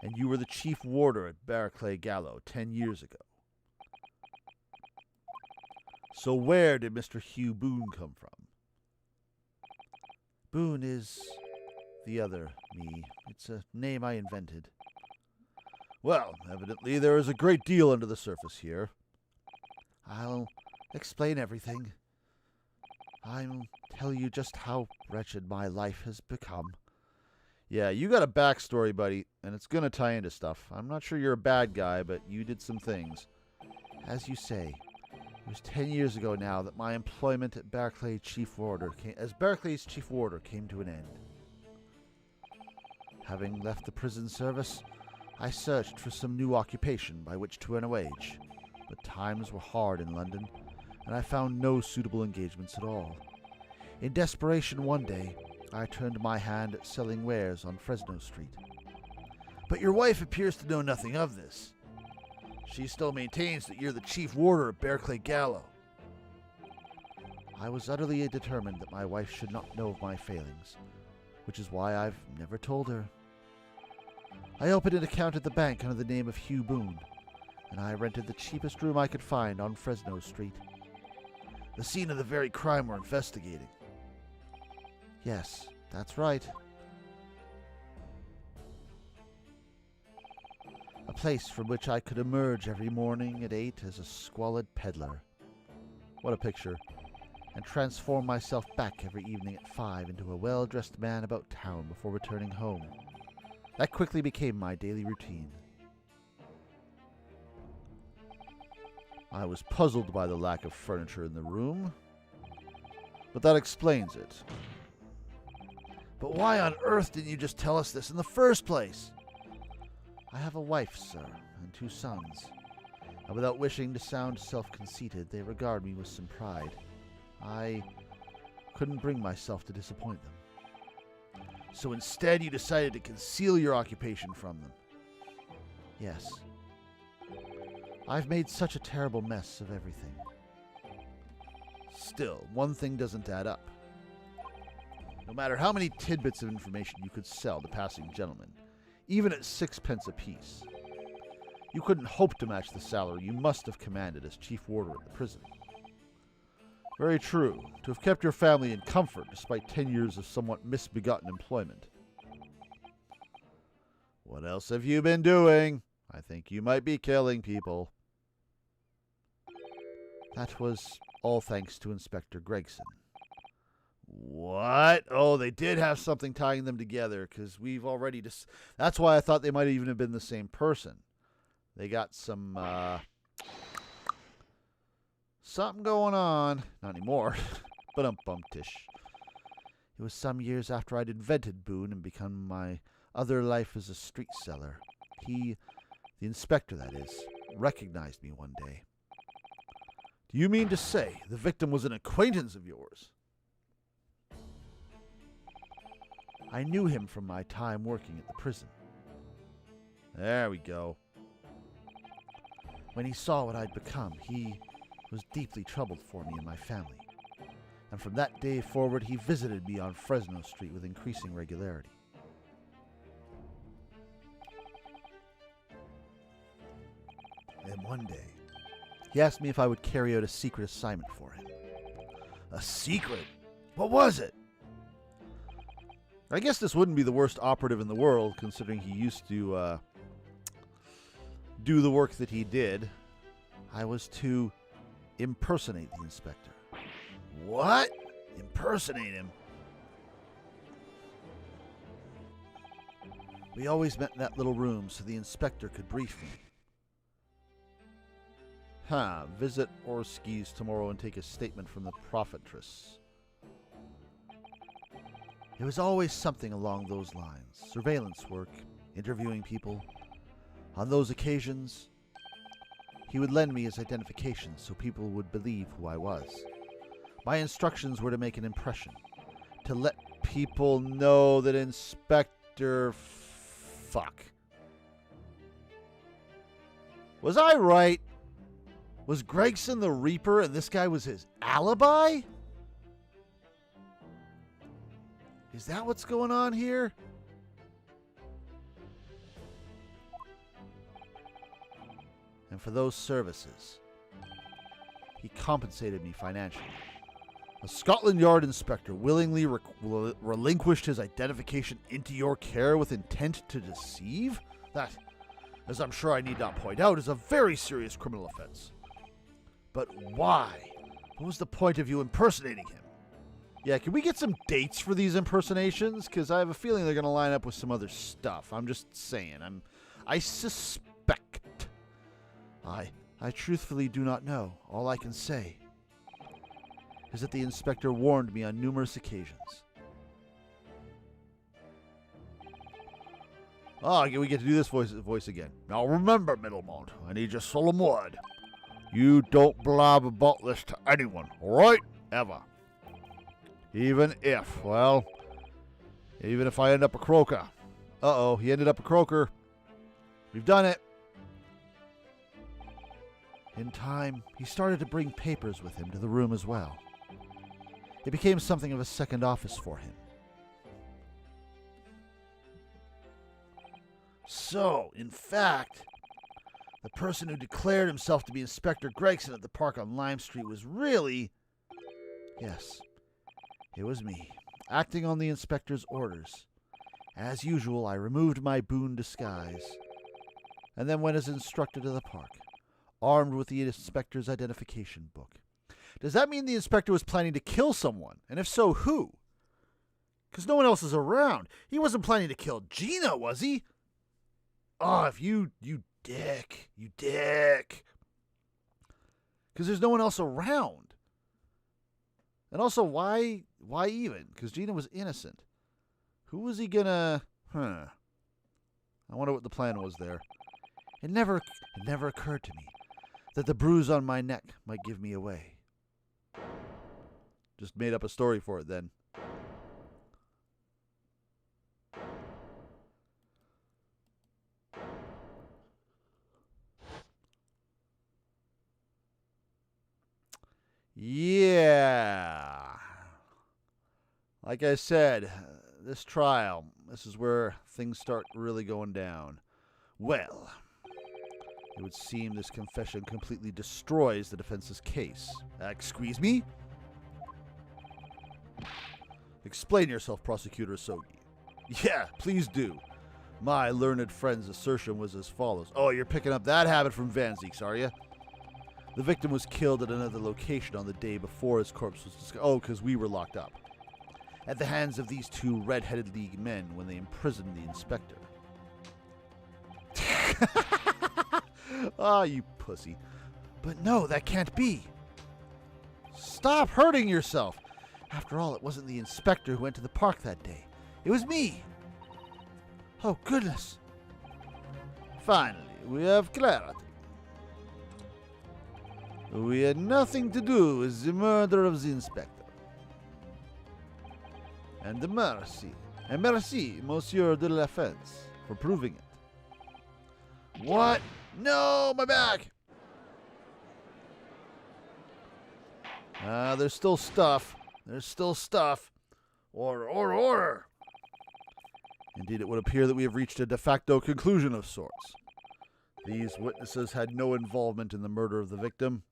And you were the chief warder at Barclay Gallow 10 years ago. So where did Mr. Hugh Boone come from? Boone is the other me. It's a name I invented. Well, evidently there is a great deal under the surface here. I'll explain everything. I'll tell you just how wretched my life has become. Yeah, you got a backstory, buddy, and it's going to tie into stuff. I'm not sure you're a bad guy, but you did some things. As you say, it was 10 years ago now that my employment at Barclay's chief warder came to an end. Having left the prison service, I searched for some new occupation by which to earn a wage, but times were hard in London, and I found no suitable engagements at all. In desperation one day, I turned my hand at selling wares on Fresno Street. But your wife appears to know nothing of this. She still maintains that you're the chief warder at Barclay Gallow. I was utterly determined that my wife should not know of my failings, which is why I've never told her. I opened an account at the bank under the name of Hugh Boone, and I rented the cheapest room I could find on Fresno Street. The scene of the very crime we're investigating. Yes, that's right. A place from which I could emerge every morning at 8 as a squalid peddler. What a picture. And transform myself back every evening at 5 into a well-dressed man about town before returning home. That quickly became my daily routine. I was puzzled by the lack of furniture in the room, but that explains it. But why on earth didn't you just tell us this in the first place? I have a wife, sir, and 2 sons, and without wishing to sound self-conceited, they regard me with some pride. I couldn't bring myself to disappoint them. So instead you decided to conceal your occupation from them. Yes. I've made such a terrible mess of everything. Still, one thing doesn't add up. No matter how many tidbits of information you could sell to passing gentlemen, even at 6 pence apiece, you couldn't hope to match the salary you must have commanded as chief warder at the prison. Very true, to have kept your family in comfort despite 10 years of somewhat misbegotten employment. What else have you been doing? I think you might be killing people. That was all thanks to Inspector Gregson. What? Oh, they did have something tying them together, because we've already that's why I thought they might even have been the same person. They got some, something going on. Not anymore, but bumptish. It was some years after I'd invented Boone and become my other life as a street seller. He, the inspector that is, recognized me one day. Do you mean to say the victim was an acquaintance of yours? I knew him from my time working at the prison. There we go. When he saw what I'd become, he was deeply troubled for me and my family. And from that day forward, he visited me on Fresno Street with increasing regularity. Then one day, he asked me if I would carry out a secret assignment for him. A secret? What was it? I guess this wouldn't be the worst operative in the world, considering he used to do the work that he did. I was to impersonate the inspector. What? Impersonate him? We always met in that little room so the inspector could brief me. Visit Orski's tomorrow and take a statement from the prophetess. It was always something along those lines. Surveillance work, interviewing people. On those occasions, he would lend me his identification so people would believe who I was. My instructions were to make an impression, to let people know that Inspector... Fuck. Was I right? Was Gregson the Reaper and this guy was his alibi? Is that what's going on here? And for those services, he compensated me financially. A Scotland Yard inspector willingly relinquished his identification into your care with intent to deceive? That, as I'm sure I need not point out, is a very serious criminal offense. But why? What was the point of you impersonating him? Yeah, can we get some dates for these impersonations? Because I have a feeling they're going to line up with some other stuff. I'm just saying. I suspect. I truthfully do not know. All I can say is that the inspector warned me on numerous occasions. We get to do this voice again. Now remember, Middlemont, I need your solemn word. You don't blab about this to anyone, all right? Ever. Even if I end up a croaker. Uh-oh, he ended up a croaker. We've done it. In time, he started to bring papers with him to the room as well. It became something of a second office for him. So, in fact, the person who declared himself to be Inspector Gregson at the park on Lime Street was really... Yes, it was me, acting on the inspector's orders. As usual, I removed my Boone disguise, and then went as instructed to the park, armed with the inspector's identification book. Does that mean the inspector was planning to kill someone? And if so, who? Because no one else is around. He wasn't planning to kill Gina, was he? Oh, if you dick. You dick. Because there's no one else around. And also, why even? Because Gina was innocent. Who was he gonna... I wonder what the plan was there. It never occurred to me that the bruise on my neck might give me away. Just made up a story for it then. Yeah. Like I said, this trial, this is where things start really going down. Well, it would seem this confession completely destroys the defense's case. Excuse me? Explain yourself, Prosecutor Sogi. Yeah, please do. My learned friend's assertion was as follows. Oh, you're picking up that habit from Van Zeeks, are you? The victim was killed at another location on the day before his corpse was discovered. Oh, because we were locked up. At the hands of these two red-headed league men when they imprisoned the inspector. Ah, you pussy. But no, that can't be. Stop hurting yourself. After all, it wasn't the inspector who went to the park that day. It was me. Oh, goodness. Finally, we have clarity. We had nothing to do with the murder of the inspector. And merci, Monsieur de la Fence, for proving it. What? No, my back! There's still stuff. There's still stuff. Order. Indeed, it would appear that we have reached a de facto conclusion of sorts. These witnesses had no involvement in the murder of the victim,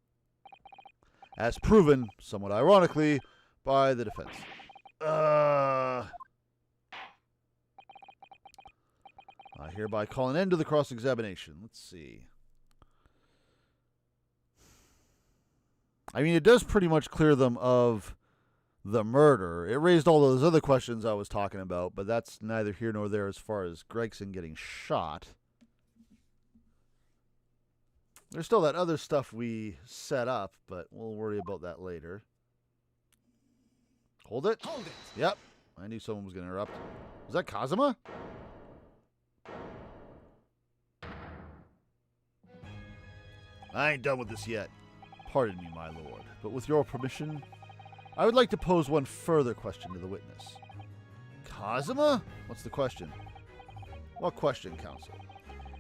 as proven, somewhat ironically, by the defense. I hereby call an end to the cross-examination. Let's see. I mean, it does pretty much clear them of the murder. It raised all those other questions I was talking about, but that's neither here nor there as far as Gregson getting shot. There's still that other stuff we set up, but we'll worry about that later. Hold it. Hold it. Yep. I knew someone was going to interrupt. Was that Kazuma? I ain't done with this yet. Pardon me, my lord, but with your permission, I would like to pose one further question to the witness. Kazuma? What's the question? What question, counsel?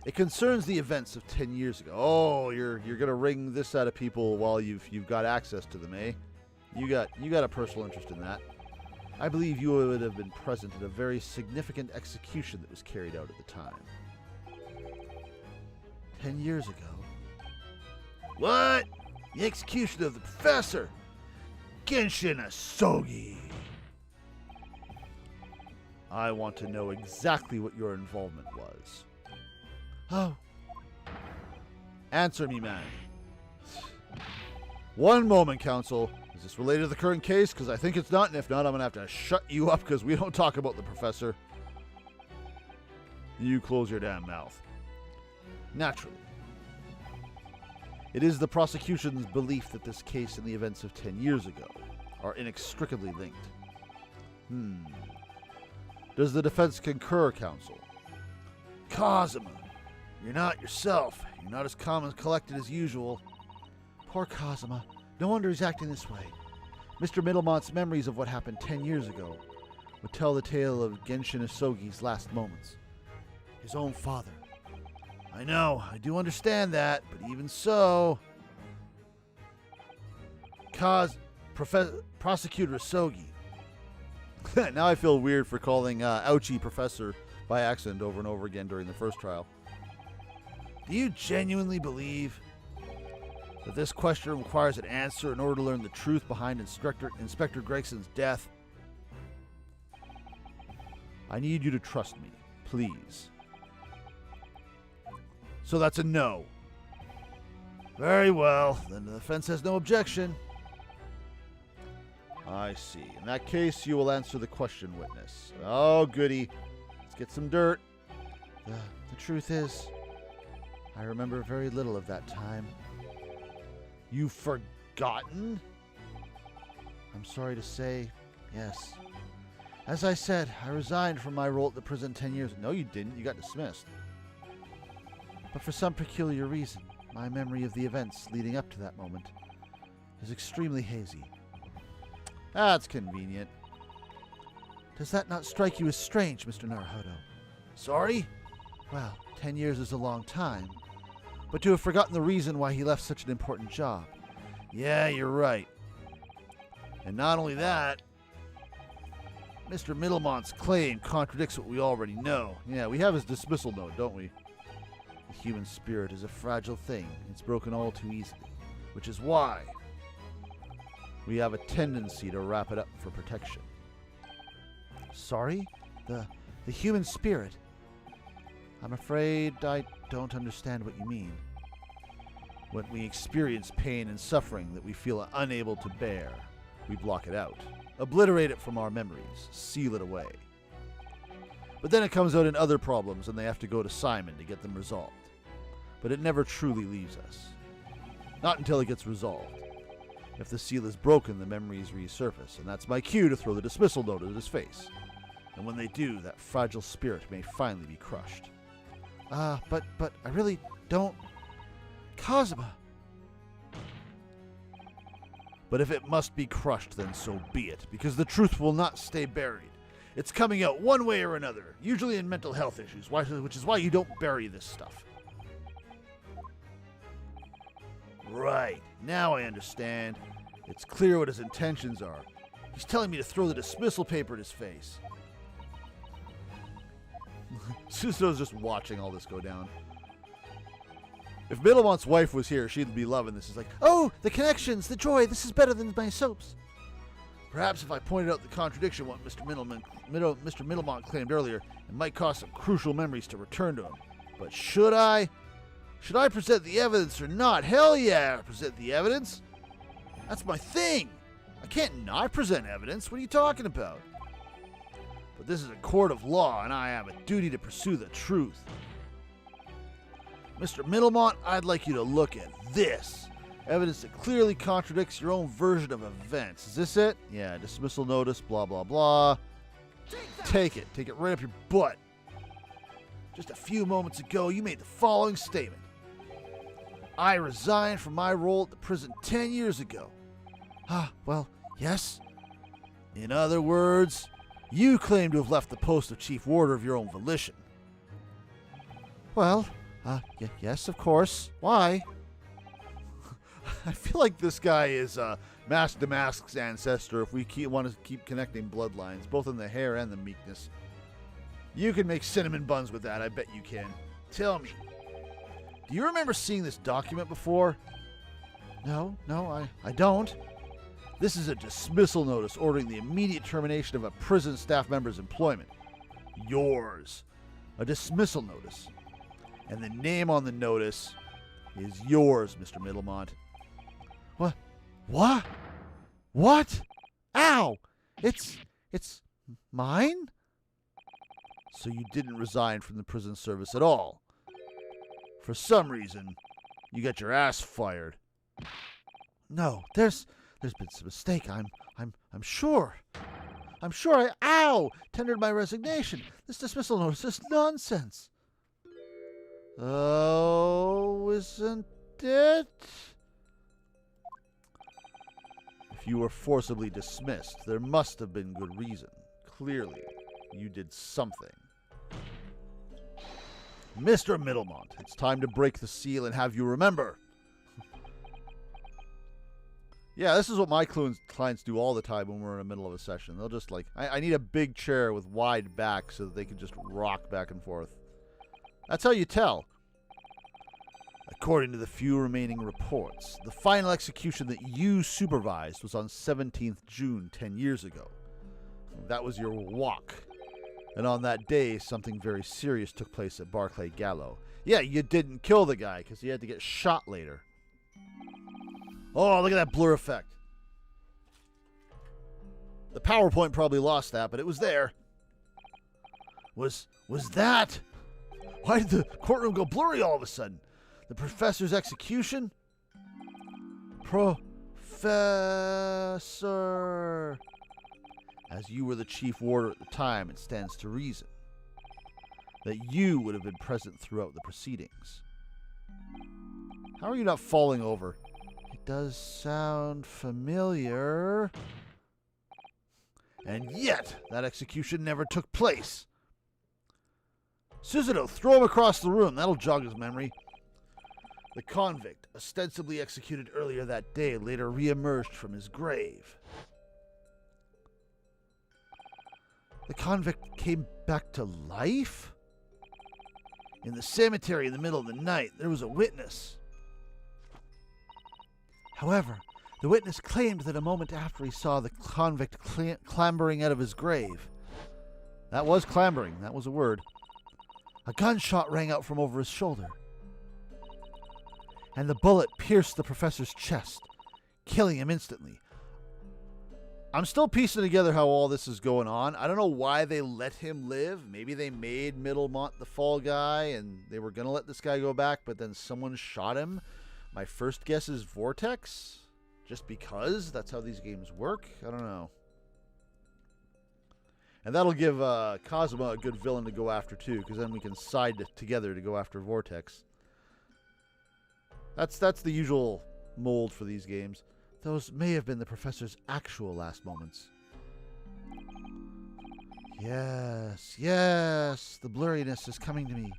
It concerns the events of 10 years ago. Oh, you're gonna wring this out of people while you've got access to them, eh? You got a personal interest in that. I believe you would have been present at a very significant execution that was carried out at the time. 10 years ago. What? The execution of the professor! Genshin Asogi! I want to know exactly what your involvement was. Oh. Answer me, man. One moment, counsel. Is this related to the current case? Because I think it's not, and if not, I'm going to have to shut you up because we don't talk about the professor. You close your damn mouth. Naturally. It is the prosecution's belief that this case and the events of 10 years ago are inextricably linked. Does the defense concur, counsel? Kazuma, you're not yourself. You're not as calm and collected as usual. Poor Kazuma. No wonder he's acting this way. Mr. Middlemont's memories of what happened 10 years ago would tell the tale of Genshin Asogi's last moments. His own father. I know, I do understand that, but even so... Prosecutor Asogi. Now I feel weird for calling Ouchie Professor by accident over and over again during the first trial. Do you genuinely believe that this question requires an answer in order to learn the truth behind Inspector Gregson's death? I need you to trust me, please. So that's a no. Very well, then the defense has no objection. I see. In that case, you will answer the question, witness. Oh, goody. Let's get some dirt. The truth is, I remember very little of that time. You've forgotten? I'm sorry to say, yes. As I said, I resigned from my role at the prison 10 years ago. No, you didn't. You got dismissed. But for some peculiar reason, my memory of the events leading up to that moment is extremely hazy. That's convenient. Does that not strike you as strange, Mr. Naruhodo? Sorry? Well, 10 years is a long time. But to have forgotten the reason why he left such an important job. Yeah, you're right. And not only that, Mr. Middlemont's claim contradicts what we already know. Yeah, we have his dismissal note, don't we? The human spirit is a fragile thing. It's broken all too easily. Which is why we have a tendency to wrap it up for protection. Sorry? The human spirit? I'm afraid I don't understand what you mean. When we experience pain and suffering that we feel unable to bear, we block it out, obliterate it from our memories, seal it away. But then it comes out in other problems and they have to go to Psy'Min to get them resolved. But it never truly leaves us. Not until it gets resolved. If the seal is broken, the memories resurface, and that's my cue to throw the dismissal note at his face. And when they do, that fragile spirit may finally be crushed. But I really don't... Kazuma! But if it must be crushed, then so be it, because the truth will not stay buried. It's coming out one way or another, usually in mental health issues, which is why you don't bury this stuff. Right, now I understand. It's clear what his intentions are. He's telling me to throw the dismissal paper at his face. Susuno's just watching all this go down. If Middlemont's wife was here, she'd be loving this. It's like, oh, the connections, the joy, this is better than my soaps. Perhaps if I pointed out the contradiction what Mr. Middlemont claimed earlier, it might cause some crucial memories to return to him. But should I? Should I present the evidence or not? Hell yeah, I present the evidence. That's my thing. I can't not present evidence. What are you talking about? But this is a court of law, and I have a duty to pursue the truth. Mr. Middlemont, I'd like you to look at this. Evidence that clearly contradicts your own version of events. Is this it? Yeah, dismissal notice, blah, blah, blah. Take it. Take it right up your butt. Just a few moments ago, you made the following statement. I resigned from my role at the prison 10 years ago. Well, yes. In other words, you claim to have left the post of chief warder of your own volition. Well, yes, of course. Why? I feel like this guy is Mask to Mask's ancestor if we want to keep connecting bloodlines, both in the hair and the meekness. You can make cinnamon buns with that, I bet you can. Tell me, do you remember seeing this document before? No, I don't. This is a dismissal notice ordering the immediate termination of a prison staff member's employment. Yours. A dismissal notice. And the name on the notice is yours, Mr. Middlemont. What? What? Ow! It's mine? So you didn't resign from the prison service at all. For some reason, you got your ass fired. No, there's been some mistake. I'm sure. I'm sure I tendered my resignation. This dismissal notice is nonsense. Oh, isn't it? If you were forcibly dismissed, there must have been good reason. Clearly, you did something. Mr. Middlemont, it's time to break the seal and have you remember. Yeah, this is what my clients do all the time when we're in the middle of a session. They'll just I need a big chair with wide back so that they can just rock back and forth. That's how you tell. According to the few remaining reports, the final execution that you supervised was on 17th June 10 years ago. That was your walk. And on that day, something very serious took place at Barclay Gallo. Yeah, you didn't kill the guy because he had to get shot later. Oh, look at that blur effect. The PowerPoint probably lost that, but it was there. Was that? Why did the courtroom go blurry all of a sudden? The professor's execution? Professor. As you were the chief warder at the time, it stands to reason that you would have been present throughout the proceedings. How are you not falling over? It does sound familiar. And yet, that execution never took place. Susanoo, throw him across the room. That'll jog his memory. The convict, ostensibly executed earlier that day, later re-emerged from his grave. The convict came back to life? In the cemetery in the middle of the night, there was a witness. However, the witness claimed that a moment after he saw the convict clambering out of his grave. That was clambering. That was a word. A gunshot rang out from over his shoulder. And the bullet pierced the professor's chest, killing him instantly. I'm still piecing together how all this is going on. I don't know why they let him live. Maybe they made Middlemont the fall guy and they were going to let this guy go back, but then someone shot him. My first guess is Vortex. Just because that's how these games work. I don't know. And that'll give Kazuma a good villain to go after too, because then we can side together to go after Vortex. That's the usual mold for these games. Those may have been the professor's actual last moments. Yes, the blurriness is coming to me.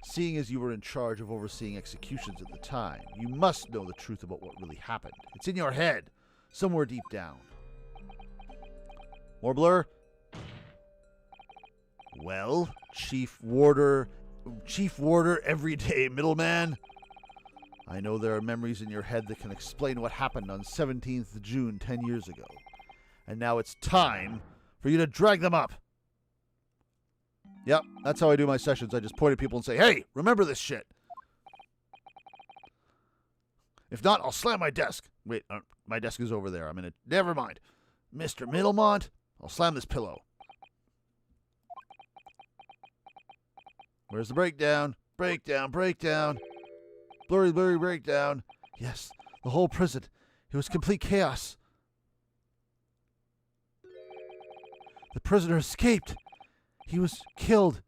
Seeing as you were in charge of overseeing executions at the time, you must know the truth about what really happened. It's in your head, somewhere deep down. More blur? Well, Chief Warder, everyday middleman. I know there are memories in your head that can explain what happened on 17th June 10 years ago. And now it's time for you to drag them up. Yep, that's how I do my sessions. I just point at people and say, hey, remember this shit. If not, I'll slam my desk. Wait, my desk is over there. Never mind. Mr. Middlemont, I'll slam this pillow. Where's the breakdown? Breakdown. Blurry breakdown. Yes, the whole prison. It was complete chaos. The prisoner escaped. He was killed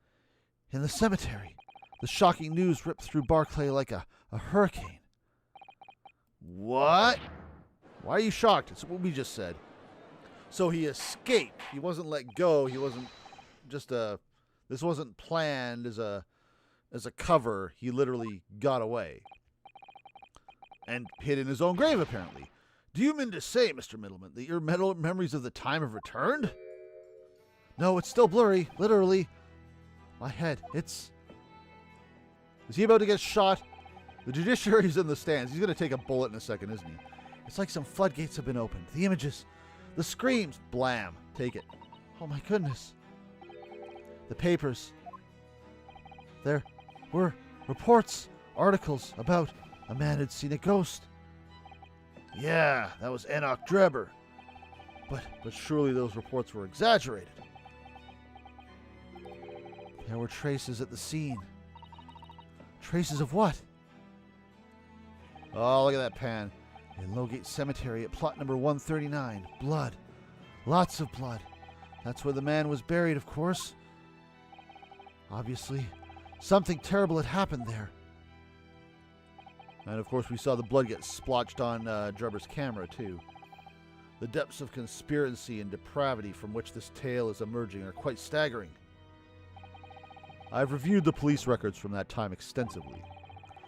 in the cemetery. The shocking news ripped through Barclay like a hurricane. What? Why are you shocked? It's what we just said. So he escaped. He wasn't let go. He wasn't just this wasn't planned as a cover. He literally got away. And hid in his own grave, apparently. Do you mean to say, Mr. Middleman, that your memories of the time have returned? No, it's still blurry. Literally. My head. Is he about to get shot? The judiciary's in the stands. He's going to take a bullet in a second, isn't he? It's like some floodgates have been opened. The images. The screams. Blam. Take it. Oh my goodness. The papers. There were reports, articles about a man had seen a ghost. Yeah, that was Enoch Drebber. But surely those reports were exaggerated. There were traces at the scene. Traces of what? Oh, look at that pan. In Lowgate Cemetery at plot number 139. Blood. Lots of blood. That's where the man was buried, of course. Obviously, something terrible had happened there. And of course, we saw the blood get splotched on Drebber's camera, too. The depths of conspiracy and depravity from which this tale is emerging are quite staggering. I've reviewed the police records from that time extensively.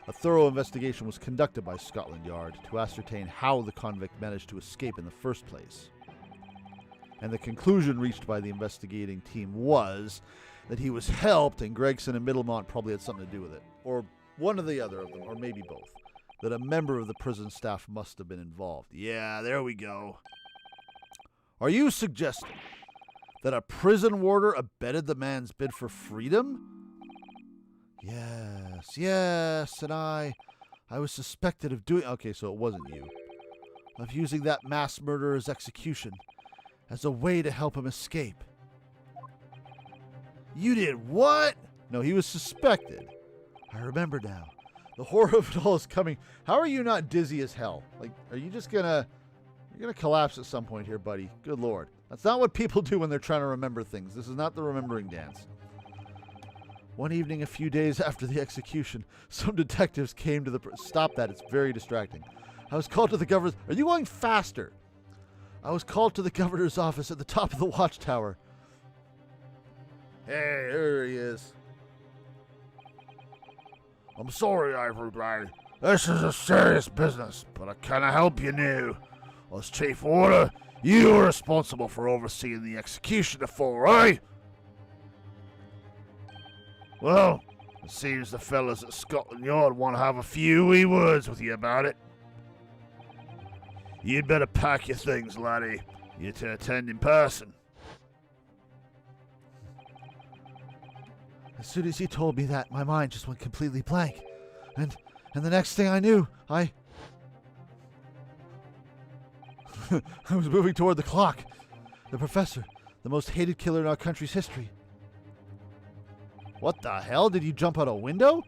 A thorough investigation was conducted by Scotland Yard to ascertain how the convict managed to escape in the first place. And the conclusion reached by the investigating team was that he was helped, and Gregson and Middlemont probably had something to do with it. Or one or the other of them, or maybe both. That a member of the prison staff must have been involved. Yeah, there we go. Are you suggesting that a prison warder abetted the man's bid for freedom? Yes, and I was suspected of doing... Okay, so it wasn't you. Of using that mass murderer's execution as a way to help him escape. You did what? No, he was suspected. I remember now. The horror of it all is coming. How are you not dizzy as hell? Like, are you just gonna... You're gonna collapse at some point here, buddy. Good Lord. That's not what people do when they're trying to remember things. This is not the remembering dance. One evening, a few days after the execution, some detectives came to the... Stop that. It's very distracting. I was called to the governor's... Are you going faster? I was called to the governor's office at the top of the watchtower. Hey, there he is. I'm sorry, everybody. This is a serious business, but I can't help you now. As chief warder, you are responsible for overseeing the execution of full, right? Well, it seems the fellas at Scotland Yard want to have a few wee words with you about it. You'd better pack your things, laddie. You're to attend in person. As soon as he told me that, my mind just went completely blank. And the next thing I knew, I was moving toward the clock. The professor, the most hated killer in our country's history. What the hell? Did you jump out a window?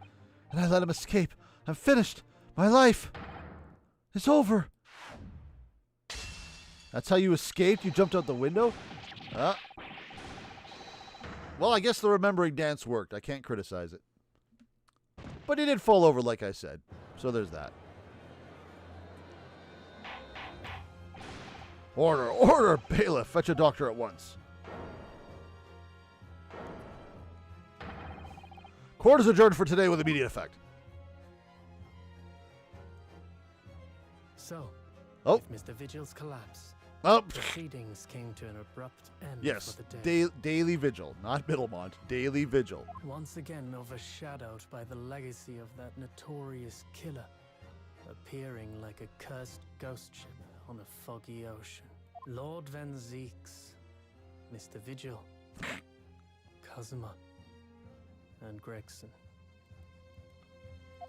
And I let him escape. I'm finished. My life is over. That's how you escaped? You jumped out the window? Well, I guess the remembering dance worked. I can't criticize it. But he did fall over, like I said. So there's that. Order, order, bailiff. Fetch a doctor at once. Court is adjourned for today with immediate effect. So, Oh. with Mr. Vigil's collapse, Oh, proceedings came to an abrupt end yes. for the day. Daily Vigil, not Middlemont. Daily Vigil. Once again overshadowed by the legacy of that notorious killer, appearing like a cursed ghost ship on a foggy ocean. Lord Van Zeeks, Mr. Vigil, Cosima, and Gregson.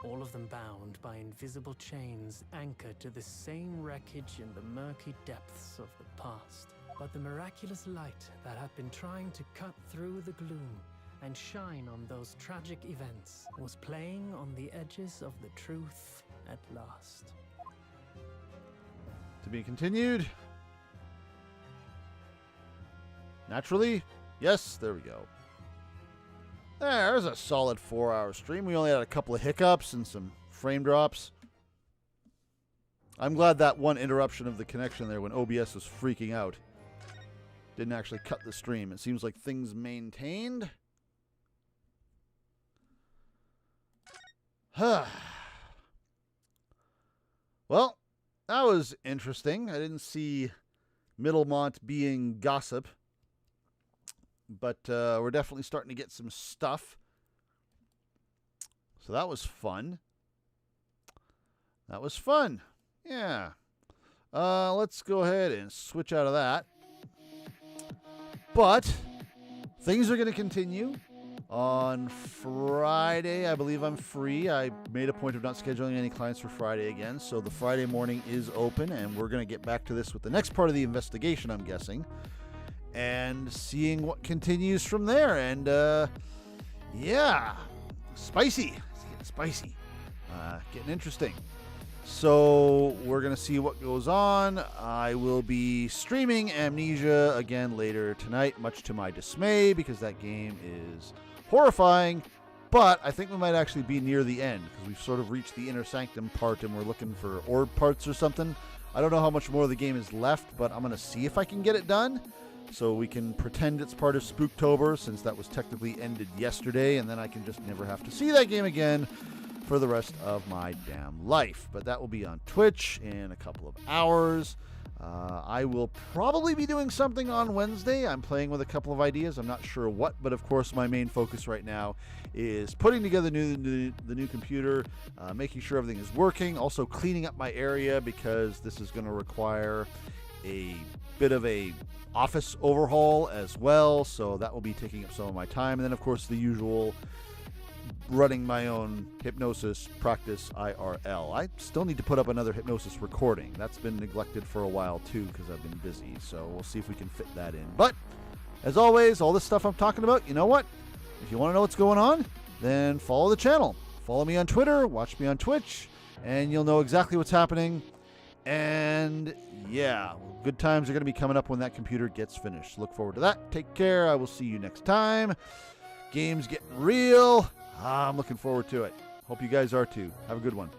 all of them bound by invisible chains anchored to the same wreckage in the murky depths of the past. But the miraculous light that had been trying to cut through the gloom and shine on those tragic events was playing on the edges of the truth at last. To be continued. Naturally. Yes, there we go. There's a solid 4-hour stream. We only had a couple of hiccups and some frame drops. I'm glad that one interruption of the connection there when OBS was freaking out didn't actually cut the stream. It seems like things maintained. Well, that was interesting. I didn't see Middlemont being gossip. But we're definitely starting to get some stuff. So that was fun. That was fun. Yeah. Let's go ahead and switch out of that. But things are going to continue. On Friday, I believe I'm free. I made a point of not scheduling any clients for Friday again. So the Friday morning is open. And we're going to get back to this with the next part of the investigation, I'm guessing. And seeing what continues from there. And, yeah. Spicy. It's getting spicy. Getting interesting. So, we're going to see what goes on. I will be streaming Amnesia again later tonight, much to my dismay, because that game is horrifying. But I think we might actually be near the end, because we've sort of reached the Inner Sanctum part, and we're looking for orb parts or something. I don't know how much more of the game is left, but I'm going to see if I can get it done. So we can pretend it's part of Spooktober, since that was technically ended yesterday, and then I can just never have to see that game again for the rest of my damn life. But that will be on Twitch in a couple of hours. I will probably be doing something on Wednesday. I'm playing with a couple of ideas. I'm not sure what, but of course my main focus right now is putting together the new computer, making sure everything is working, also cleaning up my area, because this is going to require a bit of a office overhaul as well, so that will be taking up some of my time. And then of course the usual running my own hypnosis practice IRL. I still need to put up another hypnosis recording. That's been neglected for a while too, because I've been busy, so we'll see if we can fit that in. But as always, all this stuff I'm talking about, you know what, if you want to know what's going on, then follow the channel. Follow me on Twitter, watch me on Twitch, and you'll know exactly what's happening. And yeah, good times are going to be coming up when that computer gets finished. Look forward to that. Take care. I will see you next time. Game's getting real. I'm looking forward to it. Hope you guys are too. Have a good one.